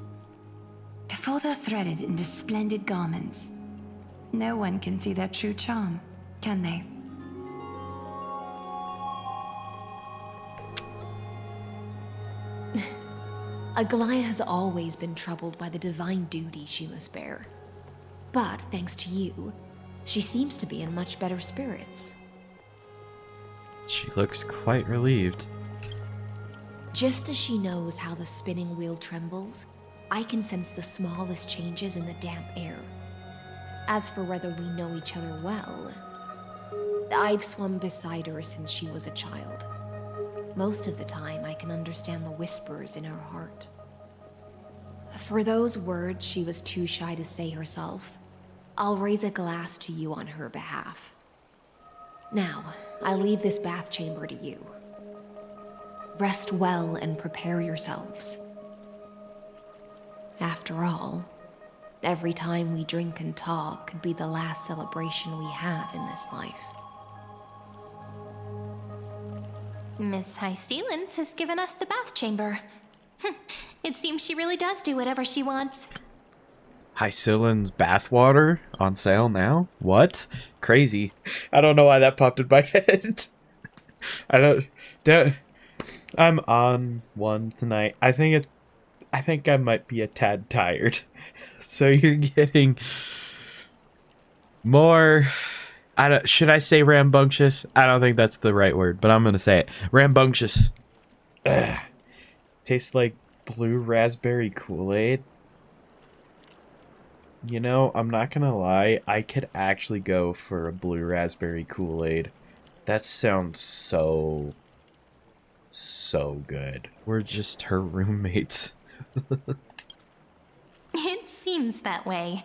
Before they're threaded into splendid garments, no one can see their true charm, can they? Aglaya has always been troubled by the divine duty she must bear. But thanks to you, she seems to be in much better spirits. She looks quite relieved. Just as she knows how the spinning wheel trembles, I can sense the smallest changes in the damp air. As for whether we know each other well, I've swum beside her since she was a child. Most of the time, I can understand the whispers in her heart. For those words she was too shy to say herself, I'll raise a glass to you on her behalf. Now, I leave this bath chamber to you. Rest well and prepare yourselves. After all, every time we drink and talk could be the last celebration we have in this life. Miss High Sealance has given us the bath chamber. It seems she really does do whatever she wants. Hycillin's bathwater on sale now? What? Crazy. I don't know why that popped in my head. I'm on one tonight. I think I might be a tad tired. So you're getting more, should I say rambunctious? I don't think that's the right word, but I'm gonna say it. Rambunctious. Ugh. Tastes like blue raspberry Kool-Aid. You know, I'm not gonna lie, I could actually go for a blue raspberry Kool-Aid. That sounds so good. We're just her roommates. It seems that way.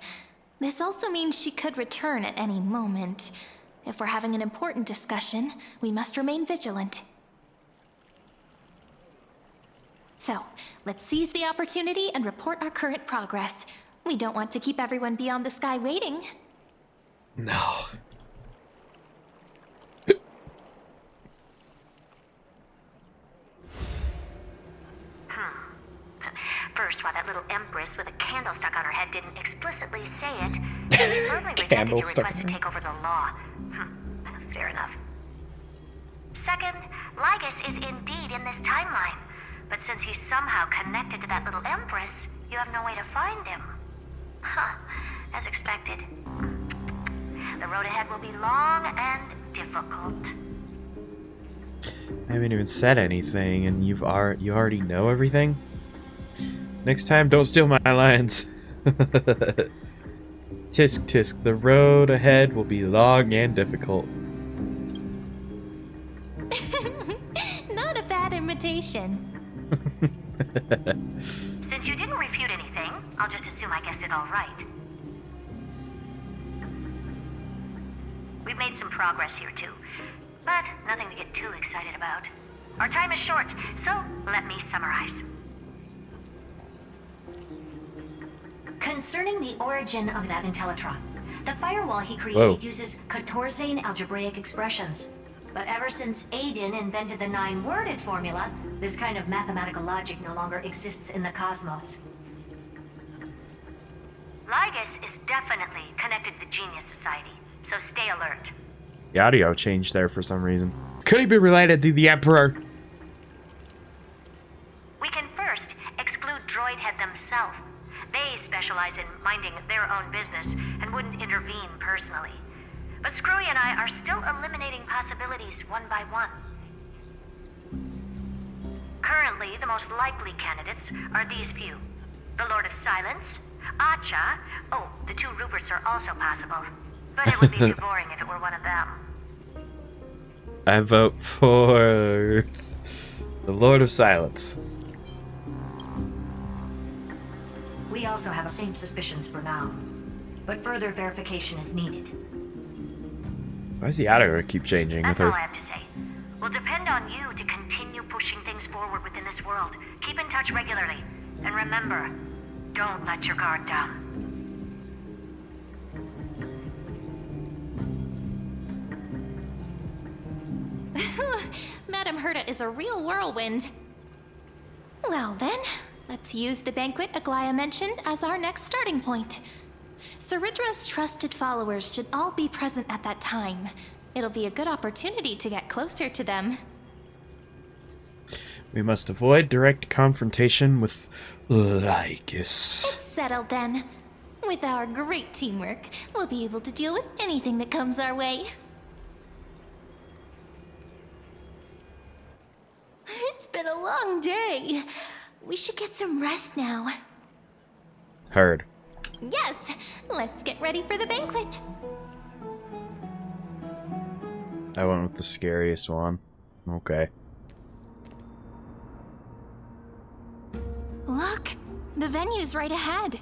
This also means she could return at any moment. If we're having an important discussion, we must remain vigilant. So, let's seize the opportunity and report our current progress. We don't want to keep everyone beyond the sky waiting. No. First, why that little empress with a candle stuck on her head didn't explicitly say it, she firmly rejected your request to take over the law. Fair enough. Second, Lygus is indeed in this timeline, but since he's somehow connected to that little empress, you have no way to find him. As expected. The road ahead will be long and difficult. I haven't even said anything, and you already know everything? Next time, don't steal my lines. Tisk tisk, the road ahead will be long and difficult. Not a bad imitation. Since you didn't refute anything, I'll just assume I guessed it all right. We've made some progress here too, but nothing to get too excited about. Our time is short, so let me summarize. Concerning the origin of that Intellitron, the firewall he created uses Katorzane algebraic expressions. But ever since Aiden invented the 9-worded formula, this kind of mathematical logic no longer exists in the cosmos. Lygus is definitely connected to the Genius Society, so stay alert. The audio changed there for some reason. Could he be related to the Emperor? We can first exclude Droidhead themselves. They specialize in minding their own business and wouldn't intervene personally. But Screwy and I are still eliminating possibilities one by one. Currently, the most likely candidates are these few. The Lord of Silence, Acha, the 2 Ruperts are also possible. But it would be too boring if it were one of them. I vote for the Lord of Silence. We also have the same suspicions for now, but further verification is needed. Why does the audio keep changing That's with her? all I have to say. We'll depend on you to continue pushing things forward within this world. Keep in touch regularly. And remember, don't let your guard down. Madame Herta is a real whirlwind. Well then, let's use the banquet Aglaia mentioned as our next starting point. Ceridra's trusted followers should all be present at that time. It'll be a good opportunity to get closer to them. We must avoid direct confrontation with Lygus. It's settled then. With our great teamwork, we'll be able to deal with anything that comes our way. It's been a long day. We should get some rest now. Heard. Yes, let's get ready for the banquet. I went with the scariest one. Okay. Look, the venue's right ahead.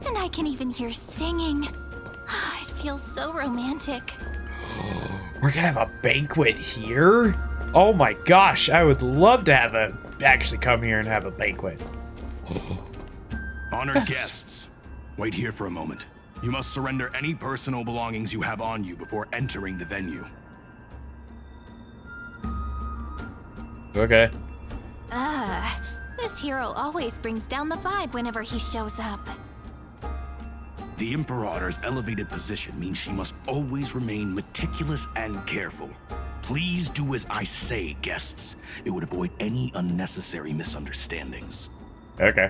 And I can even hear singing. It feels so romantic. We're gonna have a banquet here? Oh my gosh, I would love to have actually come here and have a banquet. Honored guests, wait here for a moment. You must surrender any personal belongings you have on you before entering the venue. Okay. This hero always brings down the vibe whenever he shows up. The Imperator's elevated position means she must always remain meticulous and careful. Please do as I say, guests. It would avoid any unnecessary misunderstandings. Okay.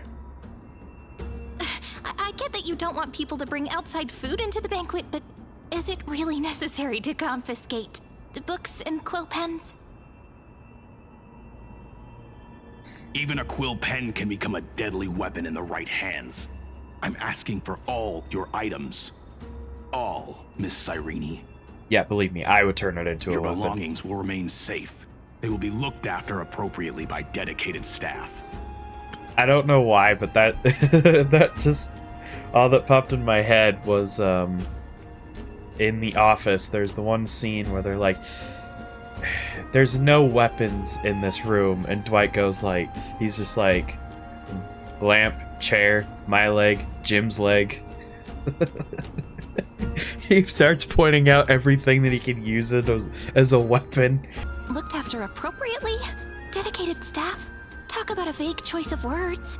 I get that you don't want people to bring outside food into the banquet, but is it really necessary to confiscate the books and quill pens? Even a quill pen can become a deadly weapon in the right hands. I'm asking for all your items. All, Miss Cyrene. Yeah, believe me, I would turn it into Your a weapon. belongings will remain safe. They will be looked after appropriately by dedicated staff. I don't know why, but that that just all that popped in my head was in The Office. There's the one scene where they're like, "There's no weapons in this room," and Dwight goes like, he's just like, "Lamp, chair, my leg, Jim's leg." He starts pointing out everything that he can use it as a weapon. Looked after appropriately? Dedicated staff? Talk about a vague choice of words.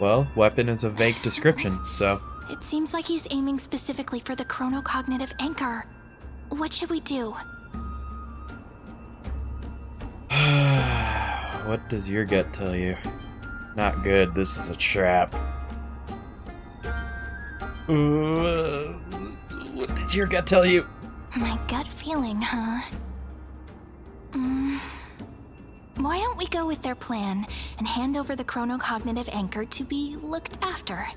Well, weapon is a vague description, so... It seems like he's aiming specifically for the chronocognitive anchor. What should we do? What does your gut tell you? Not good. This is a trap. What does your gut tell you? My gut feeling, huh? Why don't we go with their plan and hand over the chronocognitive anchor to be looked after?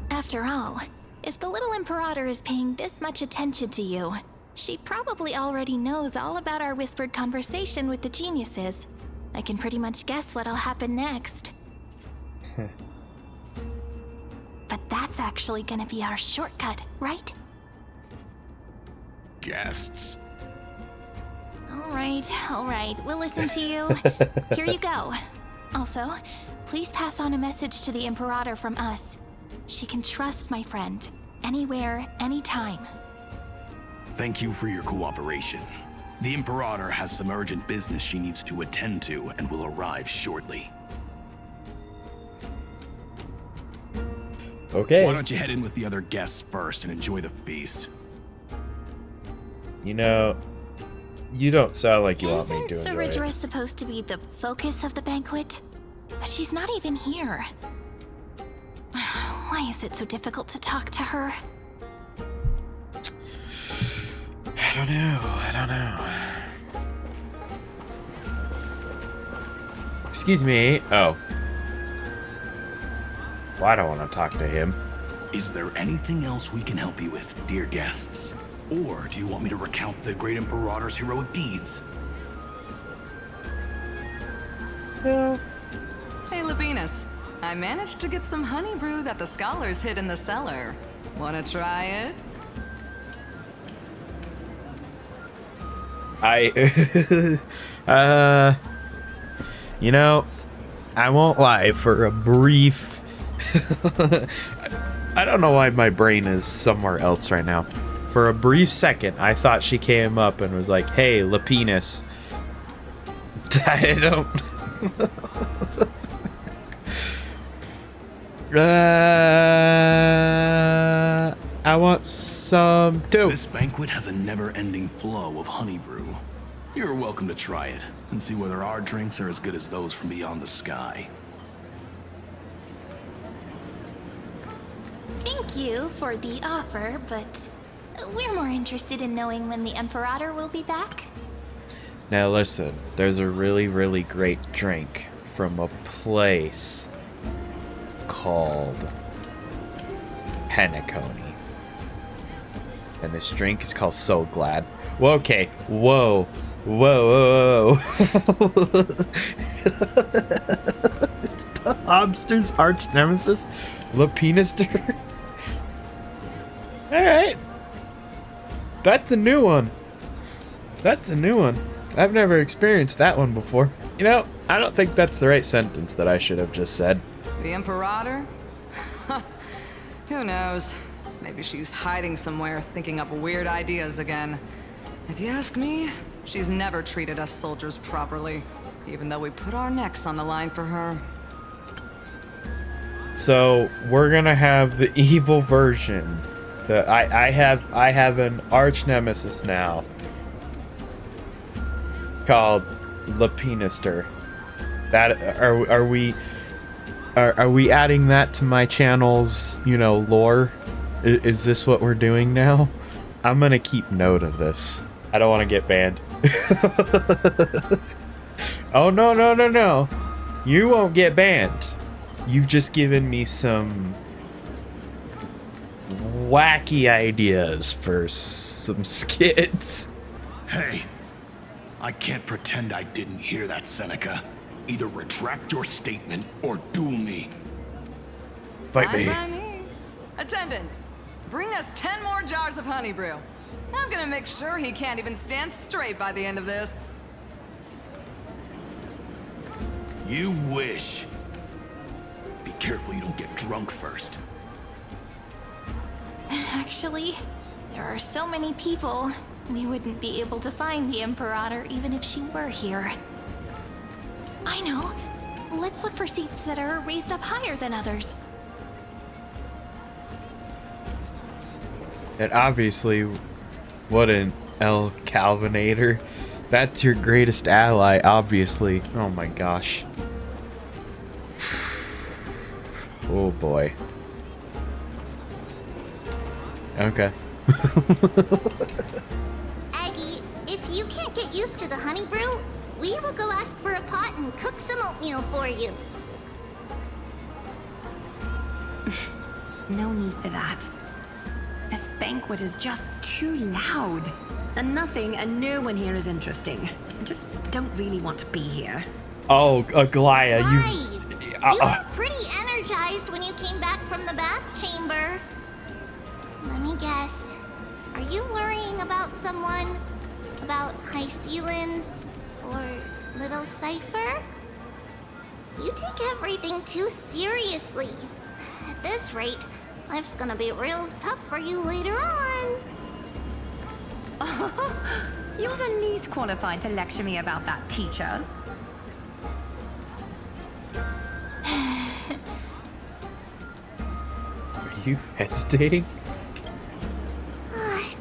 After all, if the little Imperator is paying this much attention to you, she probably already knows all about our whispered conversation with the geniuses. I can pretty much guess what'll happen next. But that's actually gonna be our shortcut, right? Guests. All right, we'll listen to you. Here you go. Also, please pass on a message to the Imperator from us. She can trust my friend, anywhere, anytime. Thank you for your cooperation. The Imperator has some urgent business she needs to attend to and will arrive shortly. Okay. Why don't you head in with the other guests first and enjoy the feast? You know, you don't sound like you want me to Isn't enjoy Ciridra it. supposed to be the focus of the banquet? But she's not even here. Why is it so difficult to talk to her? I don't know. Excuse me. Oh. Well, I don't want to talk to him. Is there anything else we can help you with, dear guests? Or do you want me to recount the great Imperator's heroic deeds? Hey, Labinas. I managed to get some honey brew that the scholars hid in the cellar. Wanna try it? You know, I won't lie, for a brief... I don't know why my brain is somewhere else right now. For a brief second, I thought she came up and was like, "Hey, Lapinas." I don't... I want some too. This banquet has a never-ending flow of honey brew. You're welcome to try it and see whether our drinks are as good as those from beyond the sky. Thank you for the offer, but we're more interested in knowing when the Imperator will be back. Now listen, there's a really, really great drink from a place called Penacony. And this drink is called So Glad. Well, okay, whoa. Lobster's arch nemesis, Lapinister. All right, that's a new one. That's a new one. I've never experienced that one before. You know, I don't think that's the right sentence that I should have just said. The Imperator? Who knows? Maybe she's hiding somewhere, thinking up weird ideas again. If you ask me, she's never treated us soldiers properly, even though we put our necks on the line for her. So we're gonna have the evil version. I have an arch nemesis now called Lapinister. That are we adding that to my channel's, you know, lore? Is this what we're doing now? I'm gonna keep note of this. I don't want to get banned. Oh no. You won't get banned. You've just given me some wacky ideas for some skits. Hey, I can't pretend I didn't hear that, Seneca. Either retract your statement or duel me. Fight me. Fine by me. Attendant, bring us 10 more jars of honey brew. I'm gonna make sure he can't even stand straight by the end of this. You wish. Be careful you don't get drunk first. Actually, there are so many people. We wouldn't be able to find the Imperator even if she were here. I know. Let's look for seats that are raised up higher than others. And obviously, what an El Calvinator. That's your greatest ally, obviously. Oh my gosh. Oh boy. Okay. Aggie, if you can't get used to the honey brew, we will go ask for a pot and cook some oatmeal for you. No need for that. This banquet is just too loud. And nothing and no one here is interesting. I just don't really want to be here. Oh, Aglaya, Guys, you were pretty energized when you came back from the bath chamber. Let me guess. Are you worrying about someone? About High Sealins? Or Little Cypher? You take everything too seriously. At this rate, life's gonna be real tough for you later on. You're the least qualified to lecture me about that, teacher. Are you hesitating?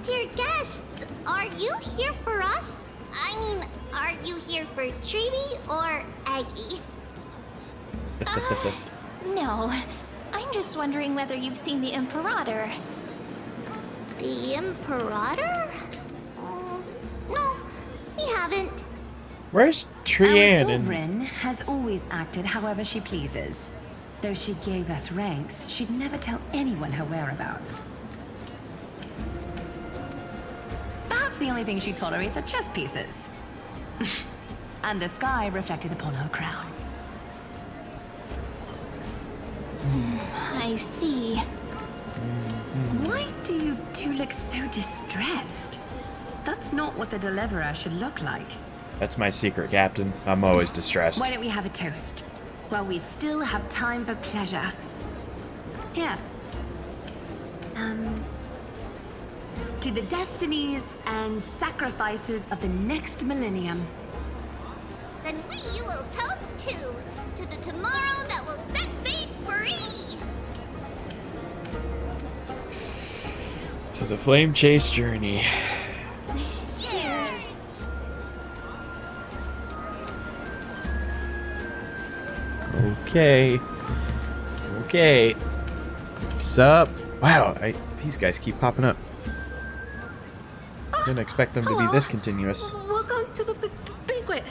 Dear guests, are you here for us? I mean, are you here for Treeby or Aggie? No. I'm just wondering whether you've seen the Imperator. The Imperator? No, we haven't. Where's Trian? Our sovereign has always acted however she pleases. Though she gave us ranks, she'd never tell anyone her whereabouts. Perhaps the only thing she tolerates are chess pieces. And the sky reflected upon her crown. I see. Why do you two look so distressed? That's not what the Deliverer should look like. That's my secret, Captain. I'm always distressed. Why don't we have a toast? While we still have time for pleasure. Here. To the destinies and sacrifices of the next millennium. Then we will toast to the tomorrow that will set fate free. To the Flame Chase journey. Cheers. Okay. Sup? Wow, these guys keep popping up. Didn't expect them to be this continuous. Welcome to the banquet.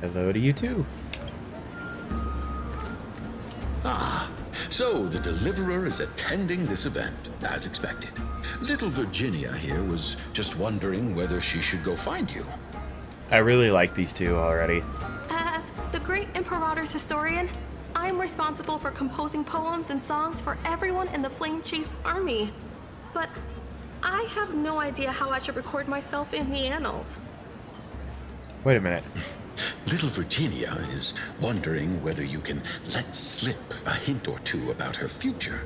Hello to you too. So the Deliverer is attending this event, as expected. Little Virginia here was just wondering whether she should go find you. I really like these two already. As the great Emperor Imperator's historian, I'm responsible for composing poems and songs for everyone in the Flame Chase army. But I have no idea how I should record myself in the annals. Wait a minute. Little Virginia is wondering whether you can let slip a hint or two about her future,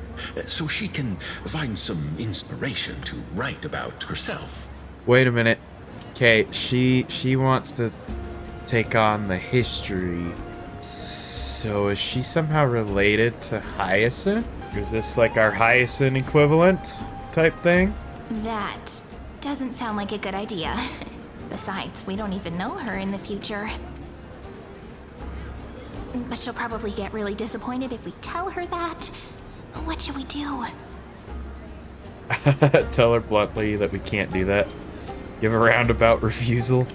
so she can find some inspiration to write about herself. Wait a minute. Okay, she wants to take on the history. So is she somehow related to Hyacinth? Is this like our Hyacinth equivalent type thing? That doesn't sound like a good idea. Besides, we don't even know her in the future. But she'll probably get really disappointed if we tell her that. What should we do? Tell her bluntly that we can't do that. Give a roundabout refusal.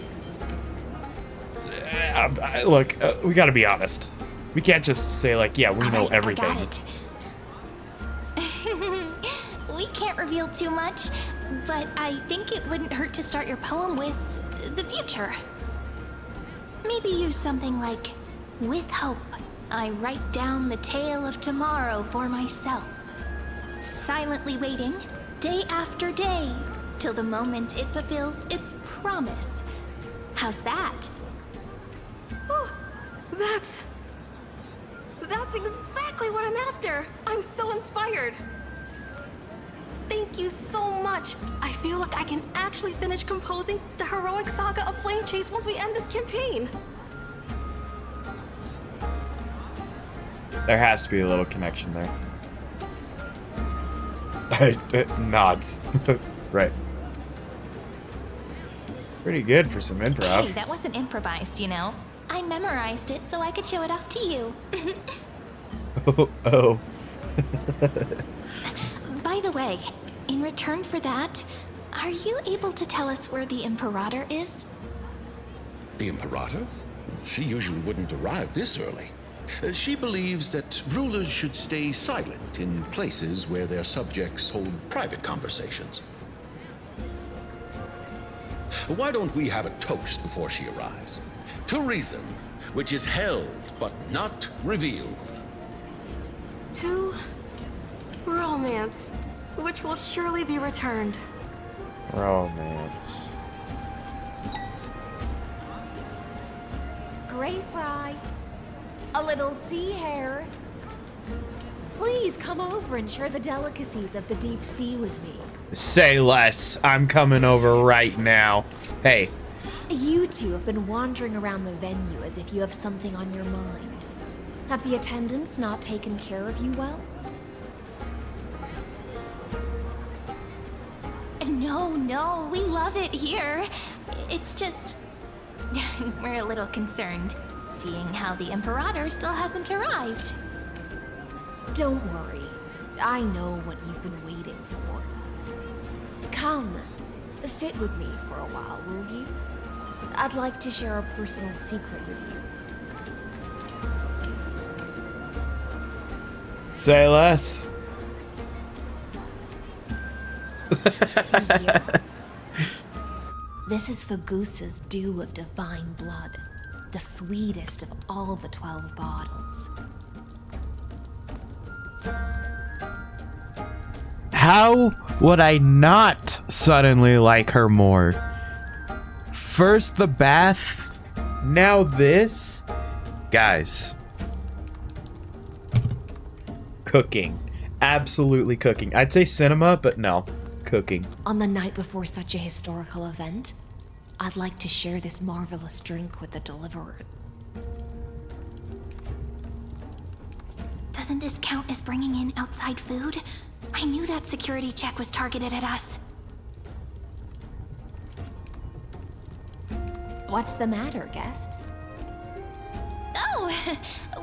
Look, we gotta be honest. We can't just say like, yeah, we know everything. I got it. We can't reveal too much, but I think it wouldn't hurt to start your poem with the future. Maybe use something like, with hope, I write down the tale of tomorrow for myself. Silently waiting, day after day, till the moment it fulfills its promise. How's that? Oh, that's exactly what I'm after. I'm so inspired. Thank you so much. I feel like I can actually finish composing the heroic saga of Flame Chase once we end this campaign. There has to be a little connection there. Nods. Right. Pretty good for some improv. Hey, that wasn't improvised, you know. I memorized it so I could show it off to you. Oh. By the way, in return for that, are you able to tell us where the Imperator is? The Imperator? She usually wouldn't arrive this early. She believes that rulers should stay silent in places where their subjects hold private conversations. Why don't we have a toast before she arrives? To reason, which is held but not revealed. To romance, which will surely be returned. Romance. Gray fry. A little sea hare. Please come over and share the delicacies of the deep sea with me. Say less. I'm coming over right now. Hey. You two have been wandering around the venue as if you have something on your mind. Have the attendants not taken care of you well? No, we love it here. It's just... we're a little concerned, seeing how the Imperator still hasn't arrived. Don't worry. I know what you've been waiting for. Come, sit with me for a while, will you? I'd like to share a personal secret with you. Say less. See here. This is Fagusa's dew of divine blood, the sweetest of all the 12 bottles. How would I not suddenly like her more? First the bath, now this? Guys. Cooking. Absolutely cooking. I'd say cinema, but no. Cooking. On the night before such a historical event, I'd like to share this marvelous drink with the Deliverer. Doesn't this count as bringing in outside food? I knew that security check was targeted at us. What's the matter, guests? Oh,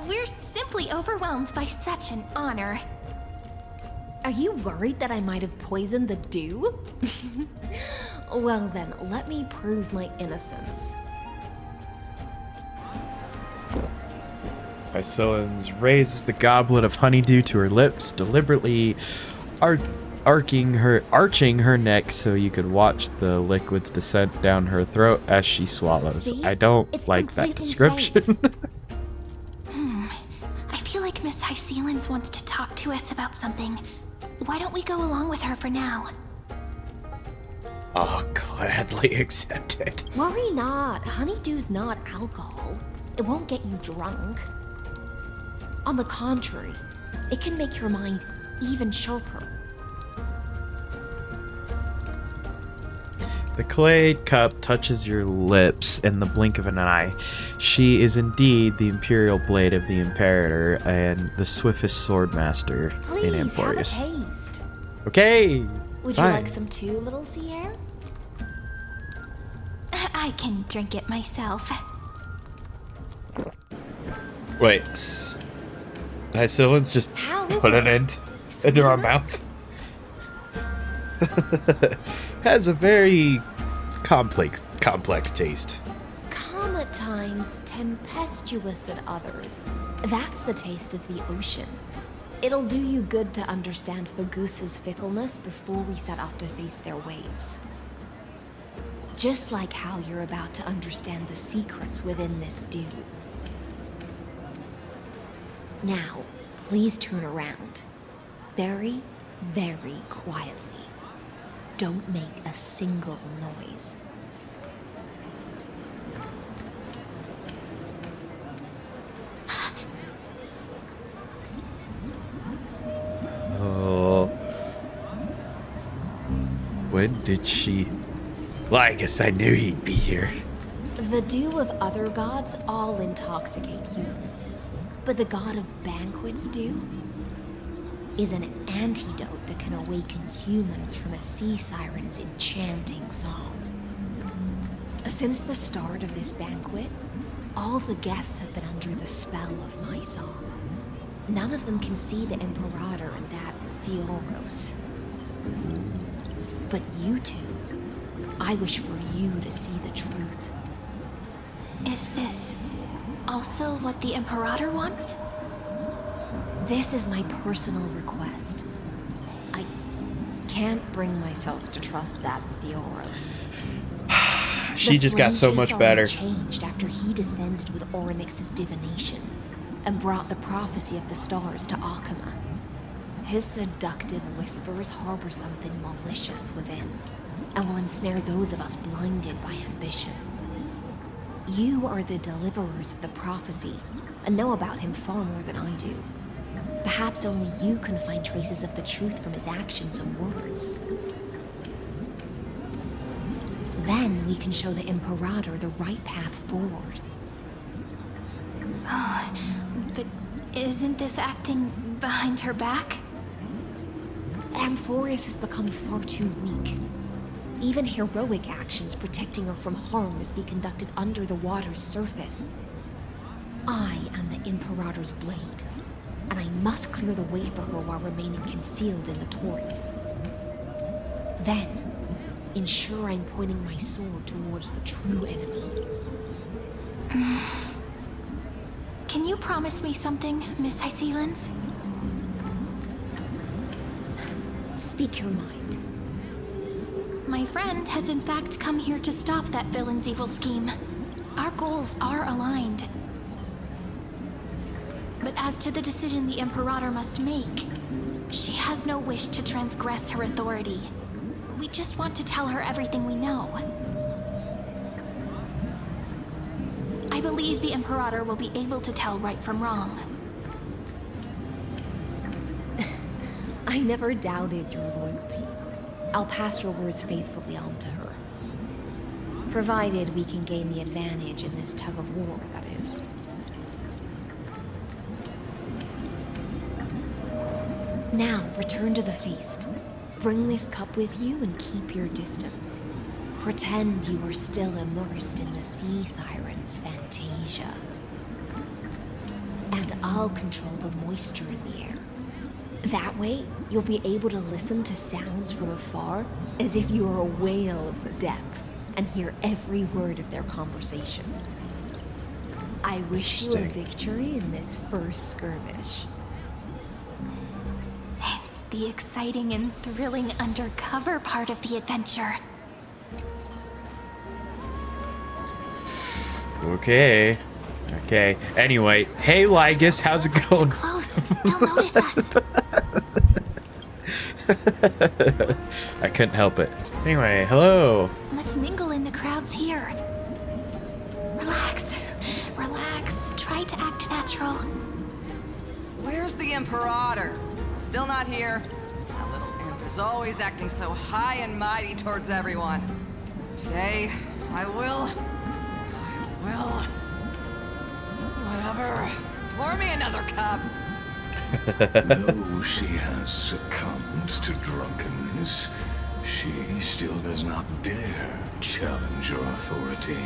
we're simply overwhelmed by such an honor. Are you worried that I might have poisoned the dew? Well then, let me prove my innocence. Hycillans raises the goblet of honeydew to her lips, deliberately arching her neck so you could watch the liquids descend down her throat as she swallows. See? I don't It's like that completely description. Miss Hycelens wants to talk to us about something. Why don't we go along with her for now? I'll gladly accept it. Worry not. Honeydew's not alcohol. It won't get you drunk. On the contrary, it can make your mind even sharper. The clay cup touches your lips in the blink of an eye. She is indeed the imperial blade of the Imperator and the swiftest swordmaster in Please, Amphoreus. have a taste. Okay. Would fine. you like some too, little Sierra? I can drink it myself. Wait. Hycelens just How is put it? an end into our mouth. Has a very complex taste. Calm at times, tempestuous at others. That's the taste of the ocean. It'll do you good to understand Fagusa's fickleness before we set off to face their waves. Just like how you're about to understand the secrets within this dew. Now, please turn around. Very, very quietly. Don't make a single noise. Oh. When did she? Well, I guess I knew he'd be here. The dew of other gods all intoxicate humans. But the god of banquets dew is an antidote that can awaken humans from a sea siren's enchanting song. Since the start of this banquet, all the guests have been under the spell of my song. None of them can see the Imperator and that Amphoreus. But you two, I wish for you to see the truth. Is this also what the Imperator wants? This is my personal request. I can't bring myself to trust that Amphoreus. She just got so much better. Changed after he descended with Orynyx's divination and brought the prophecy of the stars to Akuma. His seductive whispers harbor something malicious within and will ensnare those of us blinded by ambition. You are the deliverers of the prophecy and know about him far more than I do. Perhaps only you can find traces of the truth from his actions and words. Then we can show the Imperator the right path forward. Oh, but isn't this acting behind her back? Amphoreus has become far too weak. Even heroic actions protecting her from harm must be conducted under the water's surface. I am the Imperator's blade, and I must clear the way for her while remaining concealed in the torrents. Then, ensure I'm pointing my sword towards the true enemy. Can you promise me something, Miss Hycelens? Speak your mind. My friend has in fact come here to stop that villain's evil scheme. Our goals are aligned. But as to the decision the Imperator must make, she has no wish to transgress her authority. We just want to tell her everything we know. I believe the Imperator will be able to tell right from wrong. I never doubted your loyalty. I'll pass your words faithfully on to her. Provided we can gain the advantage in this tug of war, that is. Now, return to the feast. Bring this cup with you and keep your distance. Pretend you are still immersed in the sea siren's fantasia. And I'll control the moisture in the air. That way, you'll be able to listen to sounds from afar as if you are a whale of the depths and hear every word of their conversation. I wish you a victory in this first skirmish. It's the exciting and thrilling undercover part of the adventure. Okay. Okay. Anyway, hey Lygus, how's it going? Close. They'll notice us. I couldn't help it. Anyway, hello. Let's mingle in the crowds here. Relax. Relax. Try to act natural. Where's the Imperator? Still not here. That little imp is always acting so high and mighty towards everyone. Today, I will... Whatever. Pour me another cup. Though she has succumbed to drunkenness, she still does not dare challenge your authority.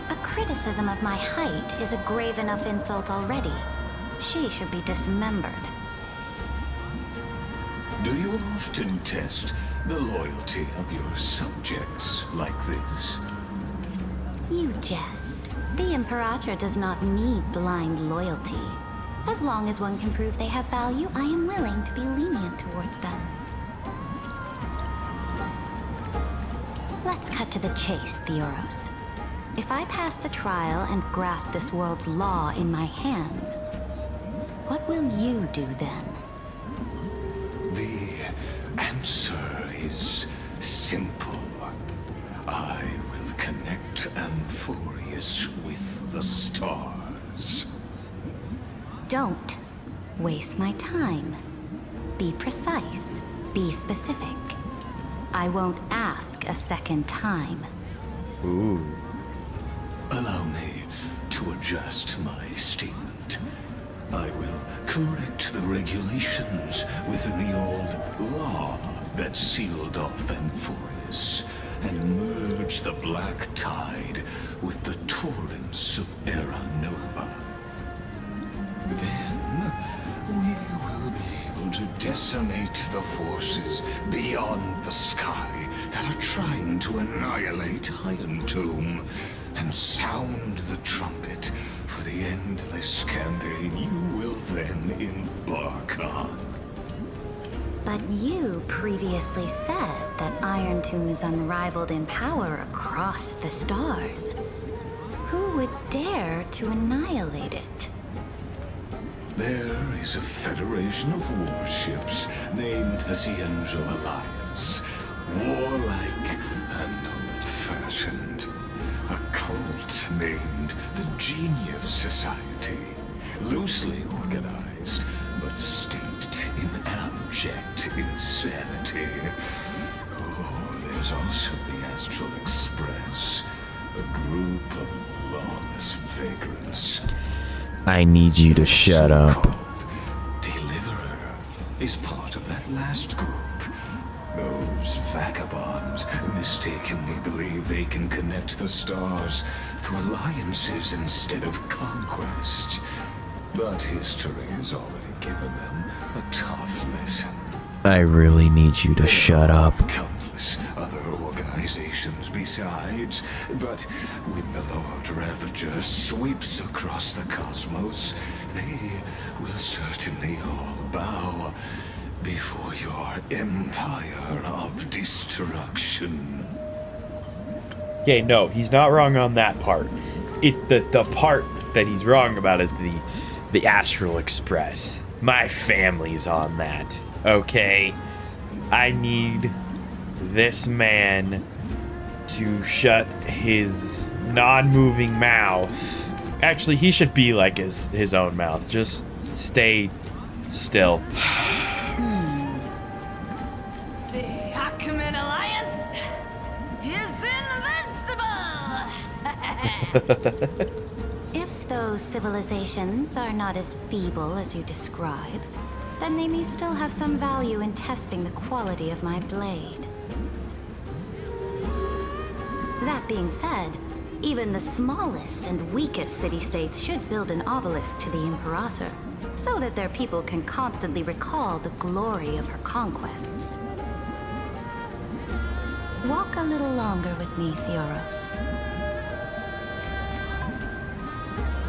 A criticism of my height is a grave enough insult already. She should be dismembered. Do you often test the loyalty of your subjects like this? You jest. The Imperator does not need blind loyalty. As long as one can prove they have value, I am willing to be lenient towards them. Let's cut to the chase, Theoros. If I pass the trial and grasp this world's law in my hands, what will you do then? The answer is simple. I will connect Amphoreus with the stars. Don't waste my time. Be precise. Be specific. I won't ask a second time. Ooh. Allow me to adjust my statement. I will correct the regulations within the old law that sealed off Amphoreus and merge the black tide with the torrents of Era Nova. Then we will be able to decimate the forces beyond the sky that are trying to annihilate Iron Tomb and sound the trumpet for the endless campaign you will then embark on. But you previously said that Iron Tomb is unrivaled in power across the stars. Who would dare to annihilate it? There is a federation of warships named the Cienzo Alliance. Warlike and old-fashioned. A cult named the Genius Society. Loosely organized, but steeped in abject insanity. Oh, there's also the Astral Express. A group of lawless vagrants. I need you to shut up. Deliverer is part of that last group. Those vagabonds mistakenly believe they can connect the stars through alliances instead of conquest. But history has already given them a tough lesson. I really need you to shut up. Countless other organizations besides, but when the Lord Ravager sweeps across the cosmos, they will certainly all bow before your empire of destruction. Okay, no, he's not wrong on that part. The part that he's wrong about is the Astral Express. My family's on that. Okay? I need this man to shut his non-moving mouth. Actually, he should be like his own mouth. Just stay still. The Achaemenid Alliance is invincible! If those civilizations are not as feeble as you describe, then they may still have some value in testing the quality of my blade. That being said, even the smallest and weakest city-states should build an obelisk to the Imperator, so that their people can constantly recall the glory of her conquests. Walk a little longer with me, Theoros.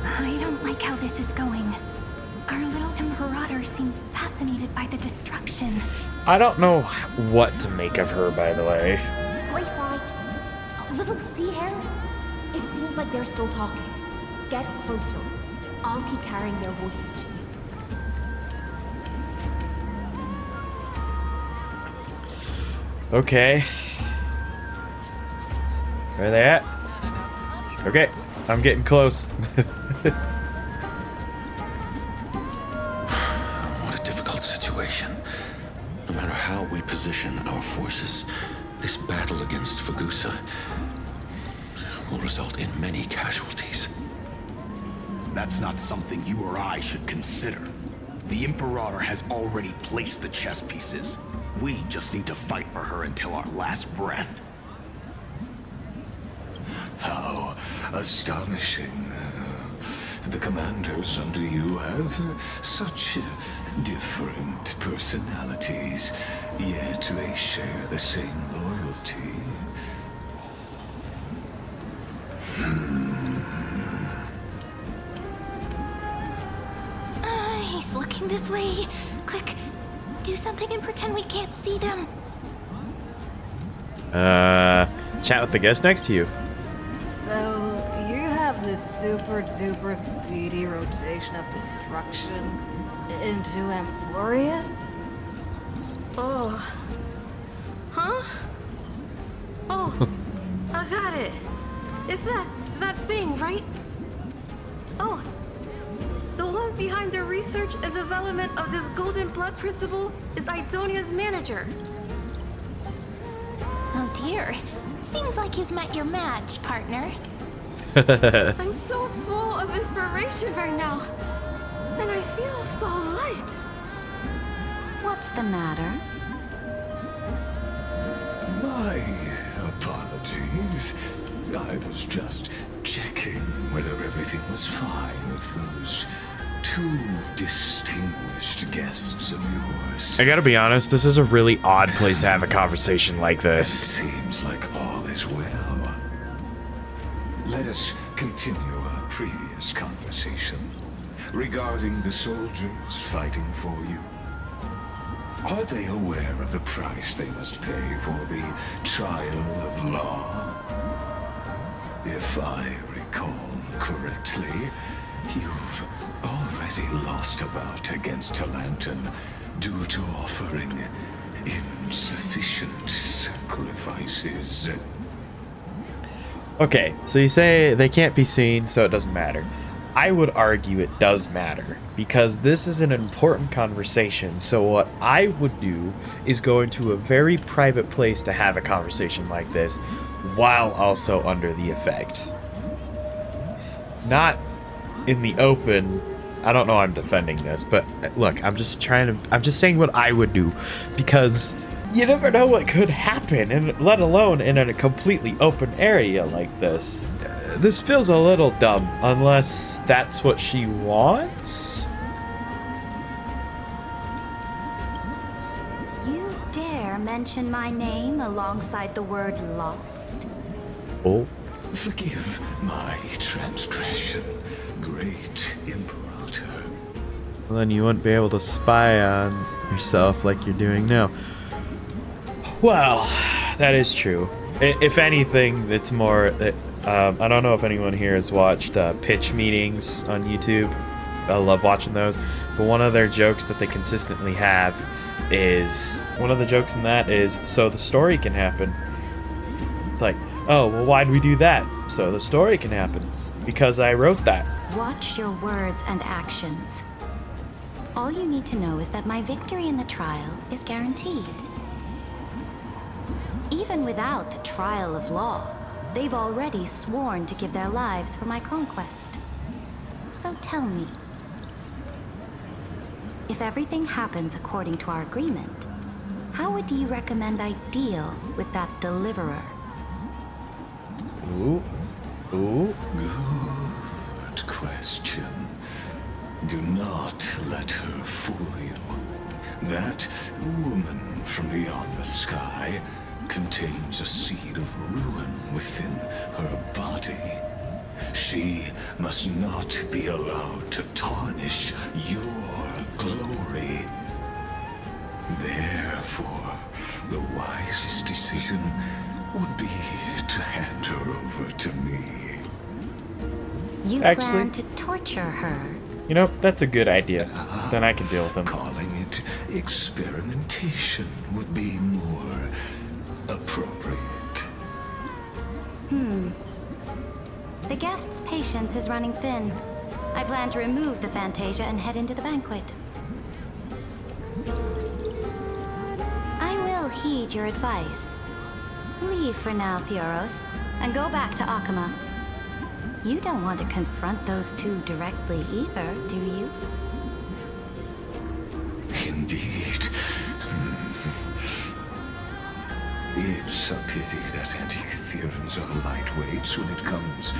I don't like how this is going. Our little Imperator seems fascinated by the destruction. I don't know what to make of her, by the way. Greyfly, little sea hare. It seems like they're still talking. Get closer. I'll keep carrying their voices to you. Okay. Where are they at? Okay, I'm getting close. What a difficult situation. No matter how we position our forces, this battle against Fagusa will result in many casualties. That's not something you or I should consider. The Imperator has already placed the chess pieces. We just need to fight for her until our last breath. How astonishing. The commanders under you have such different personalities, yet they share the same loyalty. He's looking this way. Quick, do something and pretend we can't see them. Chat with the guest next to you. So, you have this super duper speedy rotation of destruction into Amphoreus? Oh. Huh? Oh, I got it. It's that thing, right? Oh. The one behind the research and development of this golden blood principle is Idonia's manager. Oh dear. Seems like you've met your match, partner. I'm so full of inspiration right now. And I feel so light. What's the matter? My apologies. I was just checking whether everything was fine with those two distinguished guests of yours. I gotta be honest, this is a really odd place to have a conversation like this. It seems like all is well. Let us continue our previous conversation regarding the soldiers fighting for you. Are they aware of the price they must pay for the trial of law? If I recall correctly, you've already lost a bout against Talanton due to offering insufficient sacrifices. Okay, so you say they can't be seen, so it doesn't matter. I would argue it does matter, because this is an important conversation, so what I would do is go into a very private place to have a conversation like this, while also under the effect. Not in the open. I don't know I'm defending this, but look, I'm just saying what I would do, because you never know what could happen, and let alone in a completely open area like this. This feels a little dumb, unless that's what she wants? You dare mention my name alongside the word lost? Oh. Forgive my transgression, great Imperator. Well, then you wouldn't be able to spy on yourself like you're doing now. Well, that is true. If anything, it's more... I don't know if anyone here has watched pitch meetings on YouTube. I love watching those. But one of their jokes that they consistently have is... One of the jokes in that is, so the story can happen. It's like, oh, well, why'd we do that? So the story can happen. Because I wrote that. Watch your words and actions. All you need to know is that my victory in the trial is guaranteed. Even without the trial of law, they've already sworn to give their lives for my conquest. So tell me, if everything happens according to our agreement, how would you recommend I deal with that deliverer? Ooh. Ooh. Good question. Do not let her fool you. That woman from beyond the sky contains a seed of ruin within her body. She must not be allowed to tarnish your glory. Therefore, the wisest decision would be to hand her over to me. You Actually, plan to torture her? you know, that's a good idea. Then I can deal with them. Calling it experimentation would be more appropriate. The guest's patience is running thin. I plan to remove the Fantasia and head into the banquet. I will heed your advice. Leave for now, Theoros, and go back to Akama. You don't want to confront those two directly either, do you? Indeed. It's a pity that Antikytherans are lightweights when it comes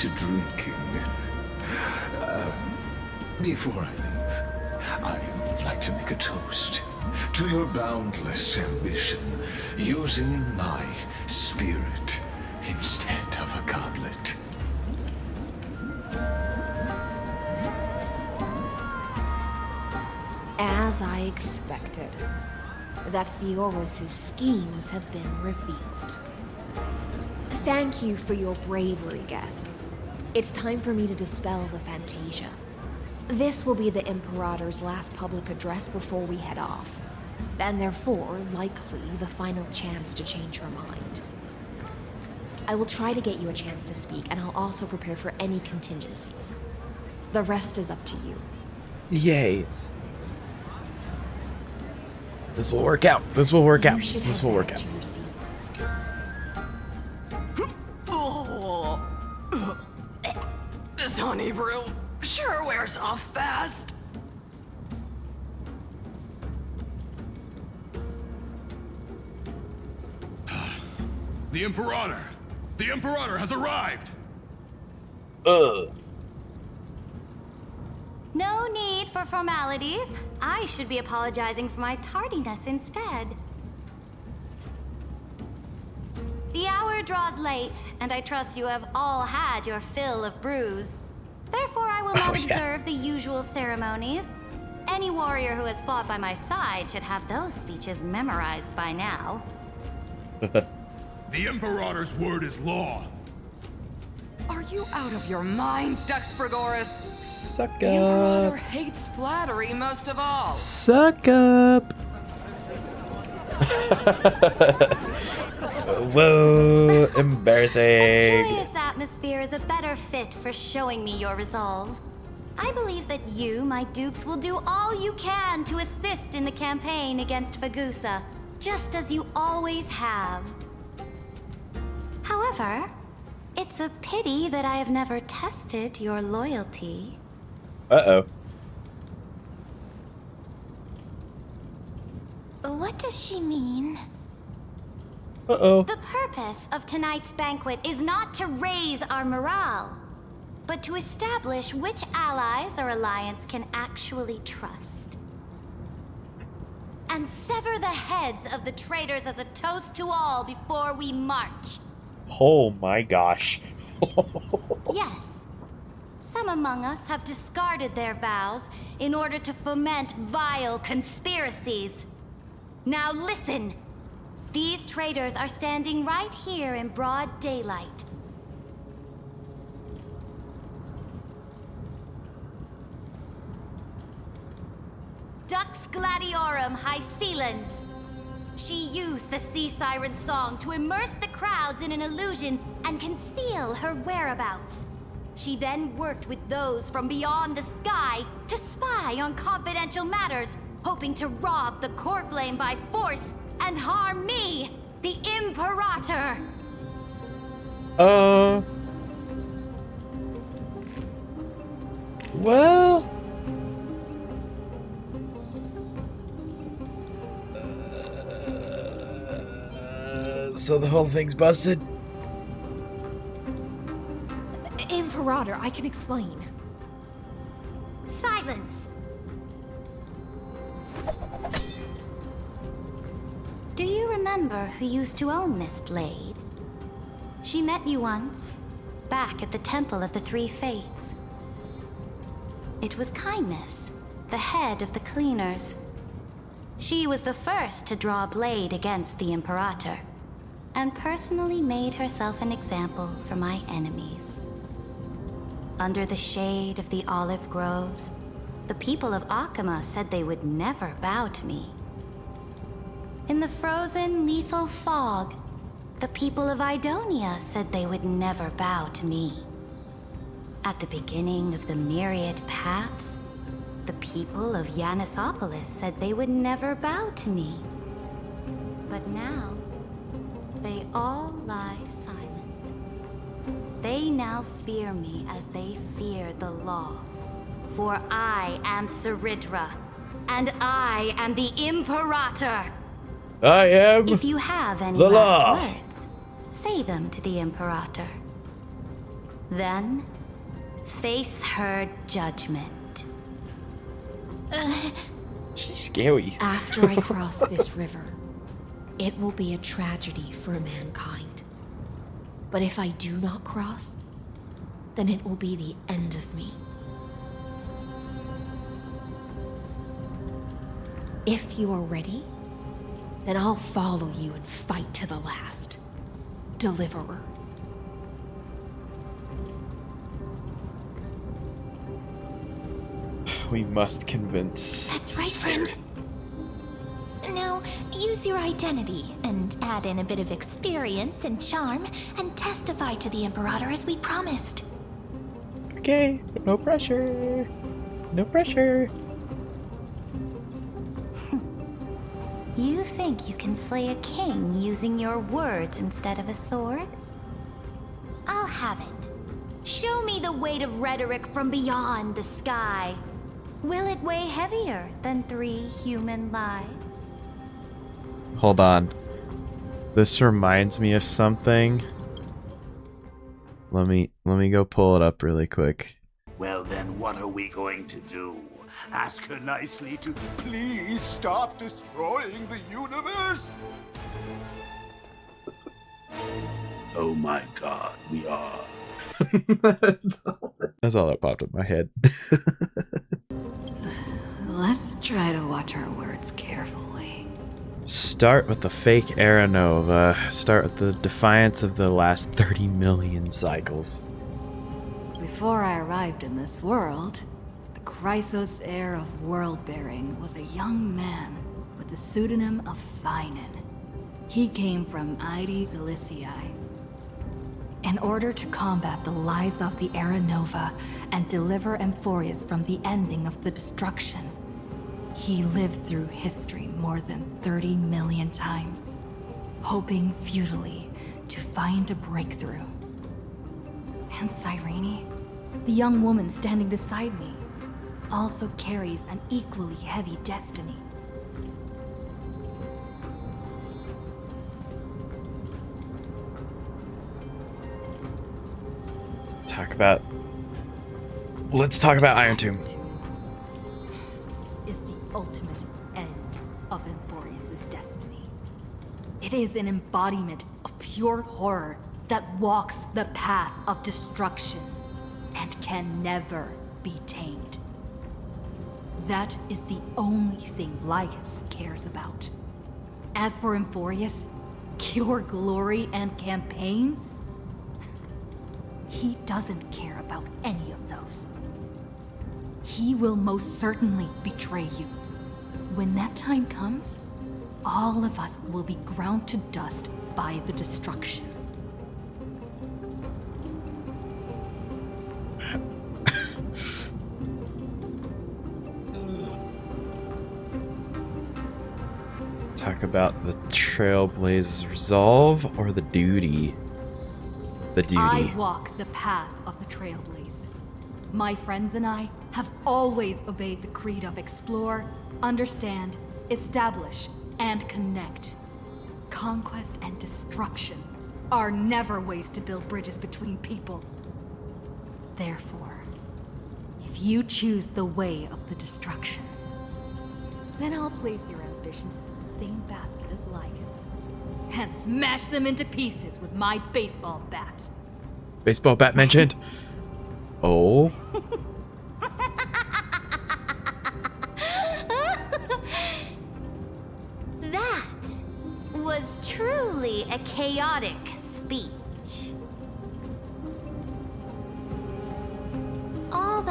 to drinking. Before I leave, I would like to make a toast to your boundless ambition, using my spirit instead of a goblet. As I expected, that Theoros' schemes have been revealed. Thank you for your bravery, guests. It's time for me to dispel the Fantasia. This will be the Imperator's last public address before we head off, and therefore, likely, the final chance to change her mind. I will try to get you a chance to speak, and I'll also prepare for any contingencies. The rest is up to you. Yay. This will work out. This will work out. This will work out. This honey brew sure wears off fast. The Imperator! The Imperator has arrived! No need for formalities. I should be apologizing for my tardiness instead. The hour draws late, and I trust you have all had your fill of brews. Therefore, I will not observe the usual ceremonies. Any warrior who has fought by my side should have those speeches memorized by now. The Imperator's word is law. Are you out of your mind, Dexfragoris? Suck The Imperator up. hates flattery most of all. Suck up. Whoa, embarrassing. A joyous atmosphere is a better fit for showing me your resolve. I believe that you, my dukes, will do all you can to assist in the campaign against Fagusa, just as you always have. However, it's a pity that I have never tested your loyalty. Uh-oh. What does she mean? Uh-oh. The purpose of tonight's banquet is not to raise our morale, but to establish which allies our alliance can actually trust. And sever the heads of the traitors as a toast to all before we march. Oh my gosh. Yes, some among us have discarded their vows in order to foment vile conspiracies. Now listen! These traitors are standing right here in broad daylight. Dux Gladiorum Hycelans. She used the Sea Siren song to immerse the crowds in an illusion and conceal her whereabouts. She then worked with those from beyond the sky to spy on confidential matters, hoping to rob the core flame by force and harm me, the Imperator. Well... so the whole thing's busted? Imperator, I can explain. Silence! Do you remember who used to own this blade? She met you once, back at the Temple of the Three Fates. It was Kindness, the head of the Cleaners. She was the first to draw a blade against the Imperator, and personally made herself an example for my enemies. under the shade of the olive groves, the people of Akama said they would never bow to me. In the frozen, lethal fog, the people of Idonia said they would never bow to me. At the beginning of the myriad paths, the people of Yanisopolis said they would never bow to me. But now, they all lie silent. They now fear me as they fear the law. For I am Saridra, and I am the Imperator. I am If you have any the last law. words, say them to the Imperator. Then, face her judgment. She's scary. After I cross this river, it will be a tragedy for mankind. But if I do not cross, then it will be the end of me. If you are ready, then I'll follow you and fight to the last. Deliverer. We must convince. That's right, friend. Now, use your identity and add in a bit of experience and charm and testify to the Imperator as we promised. Okay, no pressure. No pressure. You think you can slay a king using your words instead of a sword? I'll have it. Show me the weight of rhetoric from beyond the sky. Will it weigh heavier than 3 human lives? Hold on. This reminds me of something. Let me go pull it up really quick. Well then, what are we going to do? Ask her nicely to please stop destroying the universe? Oh my god, we are. That's all that popped up in my head. Let's try to watch our words carefully. Start with the fake Aranova. Start with the defiance of the last 30 million cycles. Before I arrived in this world, the Chrysos heir of world-bearing was a young man with the pseudonym of Finan. He came from Ides Elysiae. In order to combat the lies of the Aranova and deliver Amphoreus from the ending of the destruction, he lived through history more than 30 million times, hoping futilely to find a breakthrough. And Cyrene, the young woman standing beside me, also carries an equally heavy destiny. Let's talk about Iron Tomb. Is the ultimate end of Amphoreus' destiny. It is an embodiment of pure horror that walks the path of destruction and can never be tamed. That is the only thing Lycus cares about. As for Amphoreus, pure glory and campaigns, he doesn't care about any of those. He will most certainly betray you. When that time comes, all of us will be ground to dust by the destruction. Talk about the Trailblaze's resolve or the duty? The duty. I walk the path of the Trailblaze. My friends and I have always obeyed the creed of explore, understand, establish, and connect. Conquest and destruction are never ways to build bridges between people. Therefore, if you choose the way of the destruction, then I'll place your ambitions in the same basket as Lycus and smash them into pieces with my baseball bat. Baseball bat mentioned. Oh. That was truly a chaotic speech.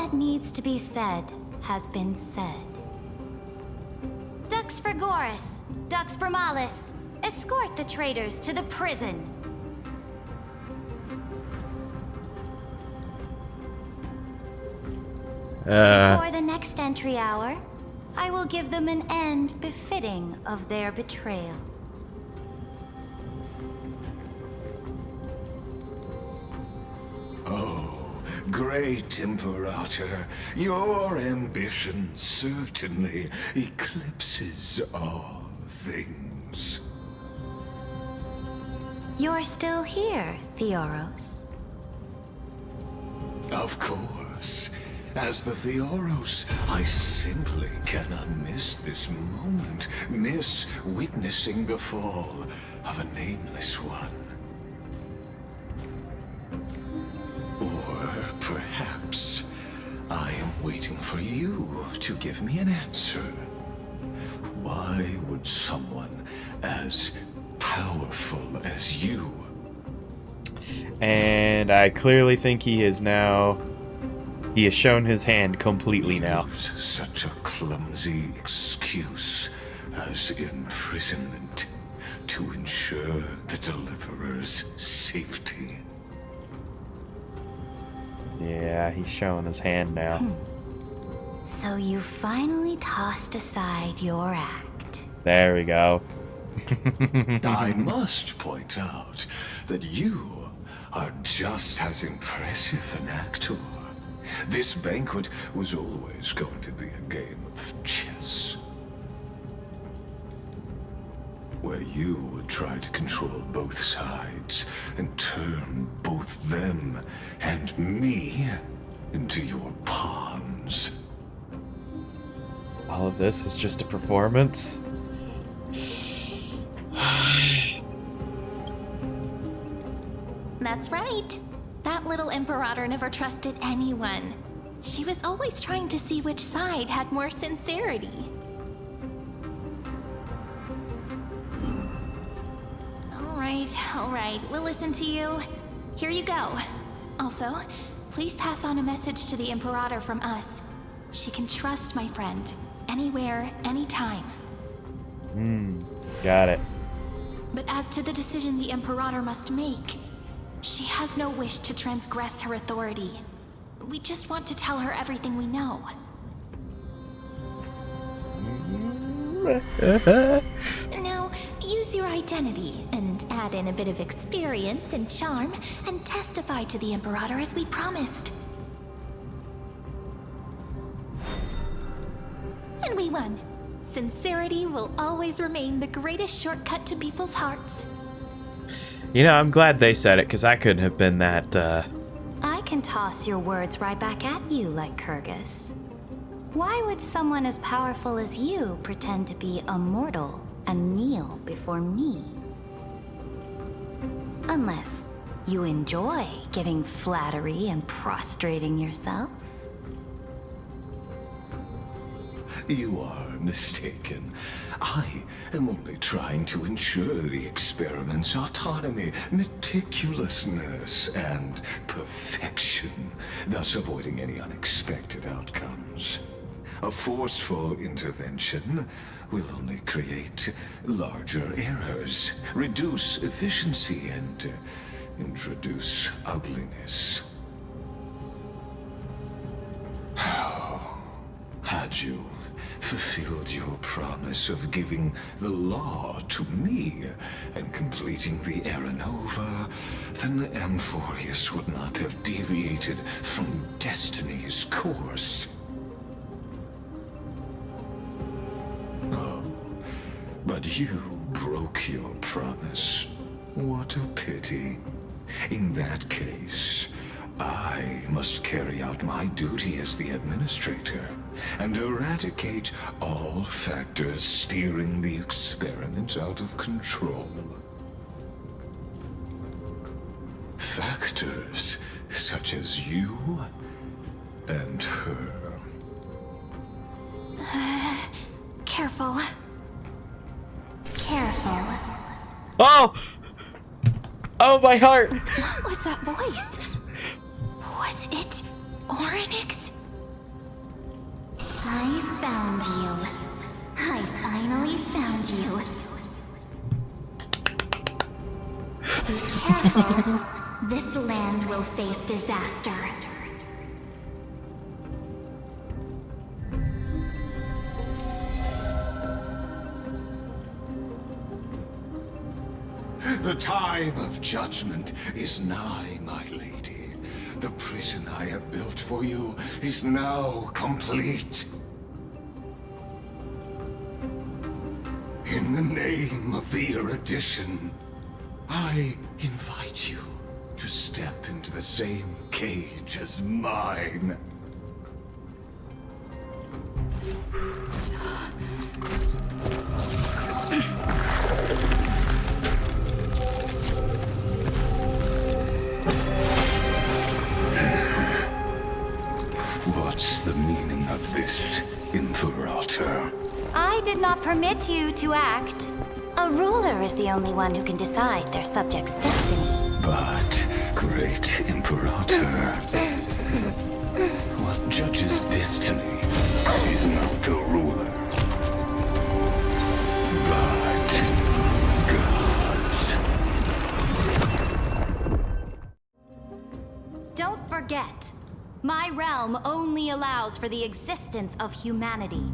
that needs to be said has been said. Dux Frigoris, Dux Bramalis, escort the traitors to the prison. Before the next entry hour, I will give them an end befitting of their betrayal. Oh, great Imperator, your ambition certainly eclipses all things. You're still here, Theoros. Of course. As the Theoros, I simply cannot miss this moment, miss witnessing the fall of a nameless one. Or perhaps I am waiting for you to give me an answer. Why would someone as powerful as you... And I clearly think he has now... He has shown his hand completely now. Use such a clumsy excuse as imprisonment to ensure the Deliverer's safety. Yeah, he's showing his hand now. So you finally tossed aside your act. There we go. I must point out that you are just as impressive an actor. This banquet was always going to be a game of chess, where you would try to control both sides and turn both them and me into your pawns. All of this was just a performance? That's right. That little Imperator never trusted anyone. She was always trying to see which side had more sincerity. All right, we'll listen to you. Here you go. Also, please pass on a message to the Imperator from us. She can trust my friend, anywhere, anytime. Got it. But as to the decision the Imperator must make, she has no wish to transgress her authority. We just want to tell her everything we know. Now, use your identity and add in a bit of experience and charm and testify to the Imperator as we promised. And we won. Sincerity will always remain the greatest shortcut to people's hearts. You know, I'm glad they said it, because I couldn't have been that, I can toss your words right back at you, like Kyrgyz. Why would someone as powerful as you pretend to be immortal and kneel before me? Unless you enjoy giving flattery and prostrating yourself. You are mistaken. I am only trying to ensure the experiment's autonomy, meticulousness, and perfection, thus avoiding any unexpected outcomes. A forceful intervention will only create larger errors, reduce efficiency, and introduce ugliness. How had you fulfilled your promise of giving the law to me and completing the Era Nova, then Amphoreus would not have deviated from destiny's course. Oh, but you broke your promise. What a pity. In that case, I must carry out my duty as the administrator and eradicate all factors steering the experiment out of control. Factors such as you and her. Careful. Careful. Oh! Oh, my heart! What was that voice? Was it Orynyx? I found you. I finally found you. Be careful. This land will face disaster. The time of judgment is nigh, my lady. The prison I have built for you is now complete. In the name of the erudition, I invite you to step into the same cage as mine. What's the meaning of this, Imperator? I did not permit you to act. A ruler is the only one who can decide their subject's destiny. But, great Imperator, what judges destiny is not the ruler, but gods. Don't forget, my realm only allows for the existence of humanity.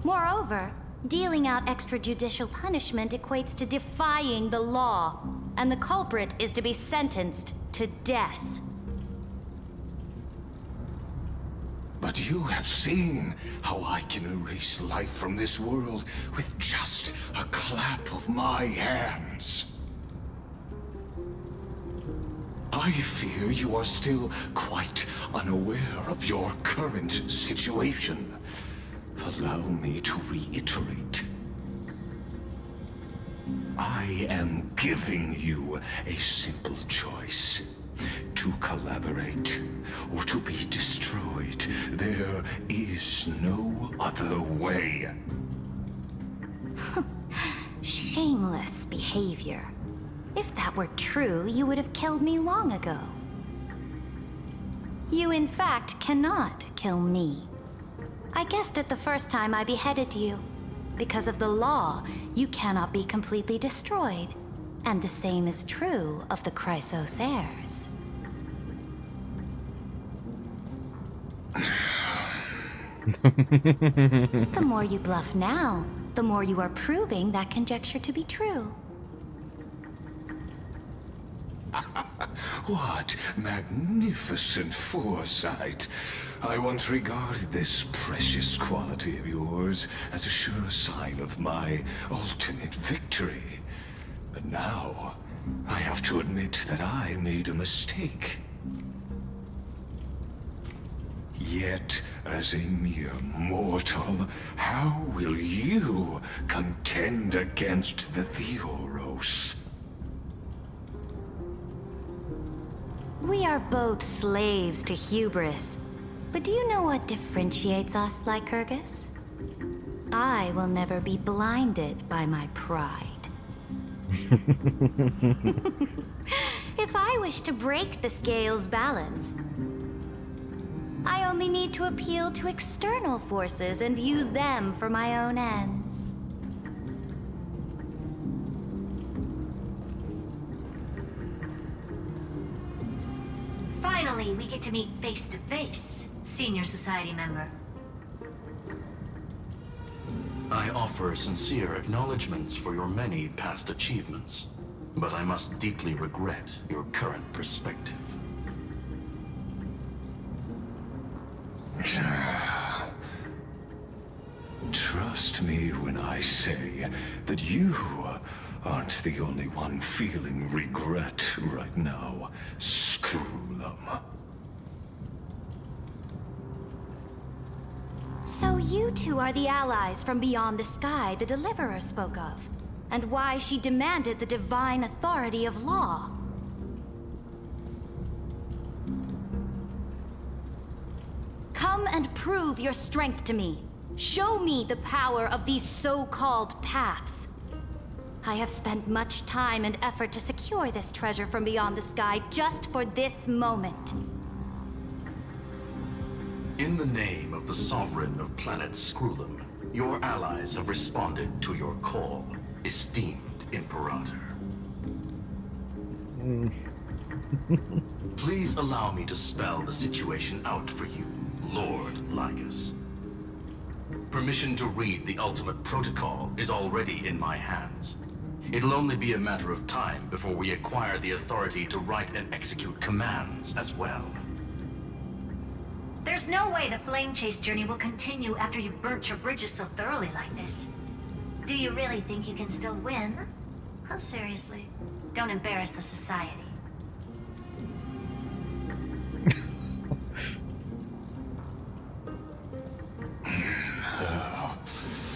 Moreover, dealing out extrajudicial punishment equates to defying the law, and the culprit is to be sentenced to death. But you have seen how I can erase life from this world with just a clap of my hands. I fear you are still quite unaware of your current situation. Allow me to reiterate. I am giving you a simple choice. To collaborate, or to be destroyed. There is no other way. Shameless behavior. If that were true, you would have killed me long ago. You, in fact, cannot kill me. I guessed it the first time I beheaded you. Because of the law, you cannot be completely destroyed. And the same is true of the Chrysos heirs. The more you bluff now, the more you are proving that conjecture to be true. What magnificent foresight. I once regarded this precious quality of yours as a sure sign of my ultimate victory. But now, I have to admit that I made a mistake. Yet, as a mere mortal, how will you contend against the Theoros? We are both slaves to hubris. But do you know what differentiates us, Lycurgus? I will never be blinded by my pride. If I wish to break the scale's balance, I only need to appeal to external forces and use them for my own ends. Finally, we get to meet face to face, Senior Society member. I offer sincere acknowledgments for your many past achievements, but I must deeply regret your current perspective. Trust me when I say that you aren't the only one feeling regret right now, Screwlum. So you two are the allies from beyond the sky the Deliverer spoke of, and why she demanded the divine authority of law. Come and prove your strength to me. Show me the power of these so-called paths. I have spent much time and effort to secure this treasure from beyond the sky just for this moment. In the name of the Sovereign of Planet Scrulum, your allies have responded to your call, esteemed Imperator. Please allow me to spell the situation out for you, Lord Lycus. Permission to read the ultimate protocol is already in my hands. It'll only be a matter of time before we acquire the authority to write and execute commands as well. There's no way the flame chase journey will continue after you've burnt your bridges so thoroughly like this. Do you really think you can still win? Oh, seriously. Don't embarrass the society.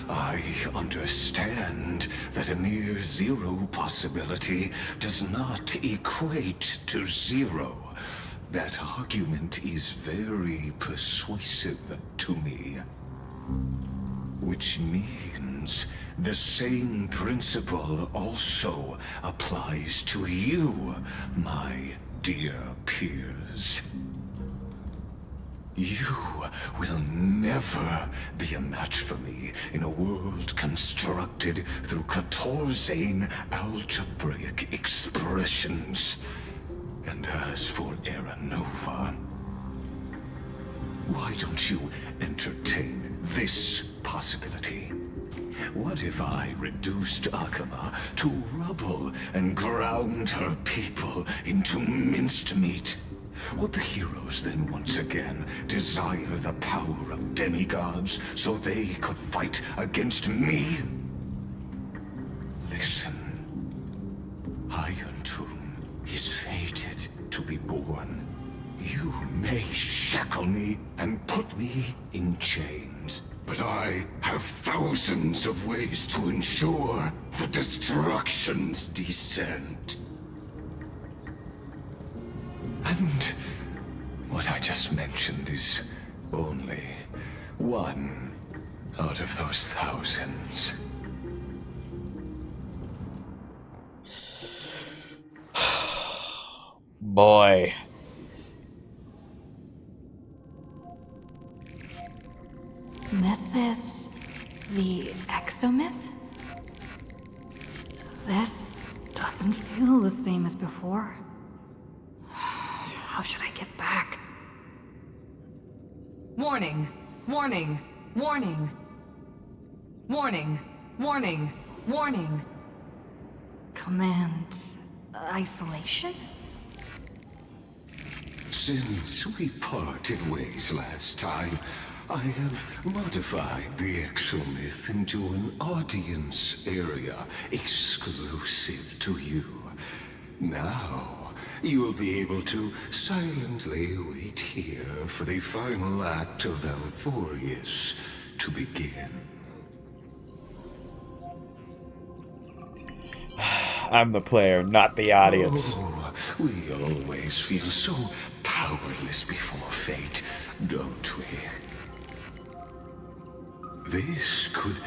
I understand that a near zero possibility does not equate to zero. That argument is very persuasive to me. Which means the same principle also applies to you, my dear peers. You will never be a match for me in a world constructed through Catorzane algebraic expressions. And as for Era Nova, why don't you entertain this possibility? What if I reduced Akama to rubble and ground her people into minced meat? Would the heroes then once again desire the power of demigods so they could fight against me? Listen, Iron Tomb is fated to be born. You may shackle me and put me in chains, but I have thousands of ways to ensure the destruction's descent. And what I just mentioned is only one out of those thousands. Boy. This is the exomyth? This doesn't feel the same as before. How should I get back? Warning, warning, warning. Warning, warning, warning. Command isolation? Since we parted ways last time, I have modified the exomyth into an audience area exclusive to you. Now, you will be able to silently wait here for the final act of Amphoreus to begin. I'm the player, not the audience. Oh, we always feel so powerless before fate, don't we? This could,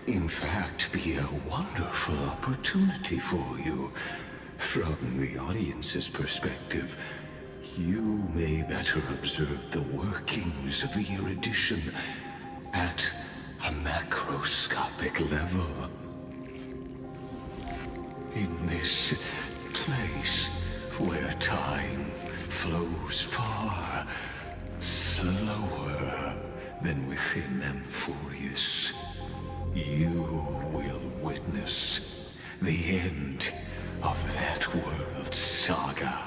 in fact, be a wonderful opportunity for you. From the audience's perspective, you may better observe the workings of the erudition at a macroscopic level. In this place where time flows far slower than within Amphoreus, you will witness the end of that world's saga.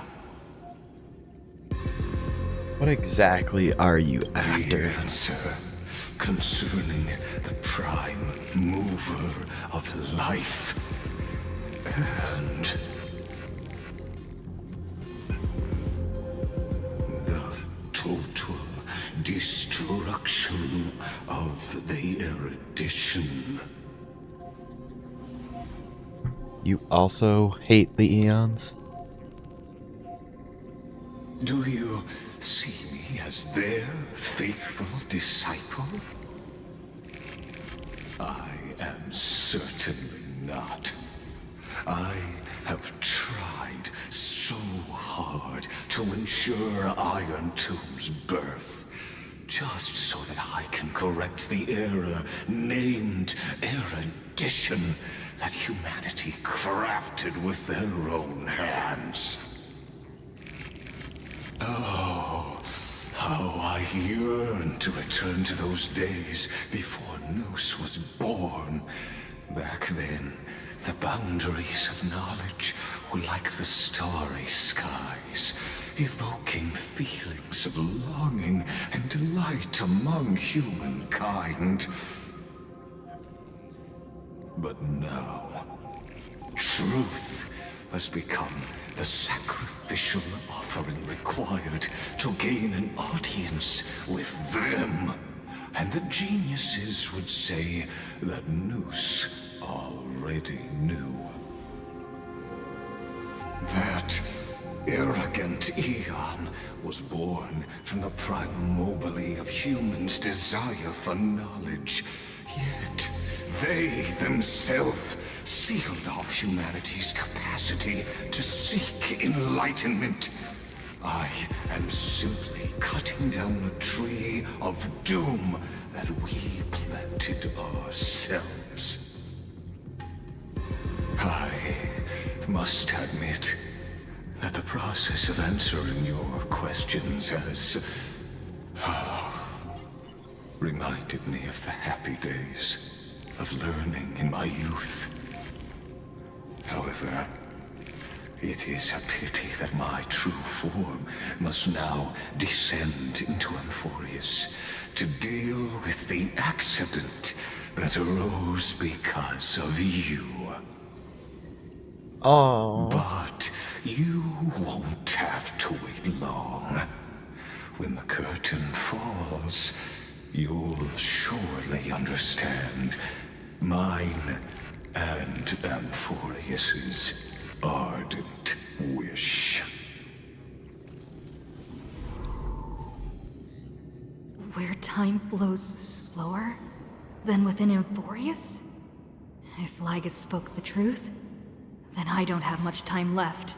What exactly are you after? The answer concerning the prime mover of life and the total destruction of the erudition. You also hate the Eons? Do you see me as their faithful disciple? I am certainly not. I have tried so hard to ensure Iron Tomb's birth, just so that I can correct the error named erudition that humanity crafted with their own hands. Oh, how I yearn to return to those days before Noose was born. Back then, the boundaries of knowledge were like the starry skies, evoking feelings of longing and delight among humankind. But now, truth has become the sacrificial offering required to gain an audience with them. And the geniuses would say that Noose already knew. That arrogant Eon was born from the primal mobile of humans' desire for knowledge. Yet, they themselves sealed off humanity's capacity to seek enlightenment. I am simply cutting down a tree of doom that we planted ourselves. I must admit that the process of answering your questions has reminded me of the happy days of learning in my youth. However, it is a pity that my true form must now descend into Amphoreus to deal with the accident that arose because of you. Oh. But you won't have to wait long. When the curtain falls, you'll surely understand mine and Amphoreus's ardent wish. Where time flows slower than within Amphoreus? If Lygus spoke the truth, then I don't have much time left.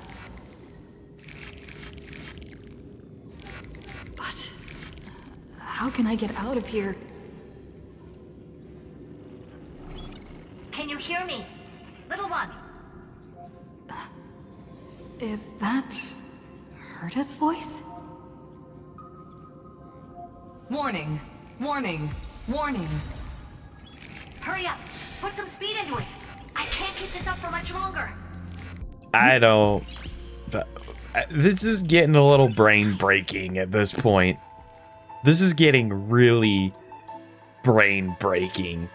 But how can I get out of here? Can you hear me? Little one. Is that Herta's voice? Warning! Warning! Warning! Hurry up! Put some speed into it! I can't keep this up for much longer! I don't... This is getting a little brain breaking at this point. This is getting really brain breaking.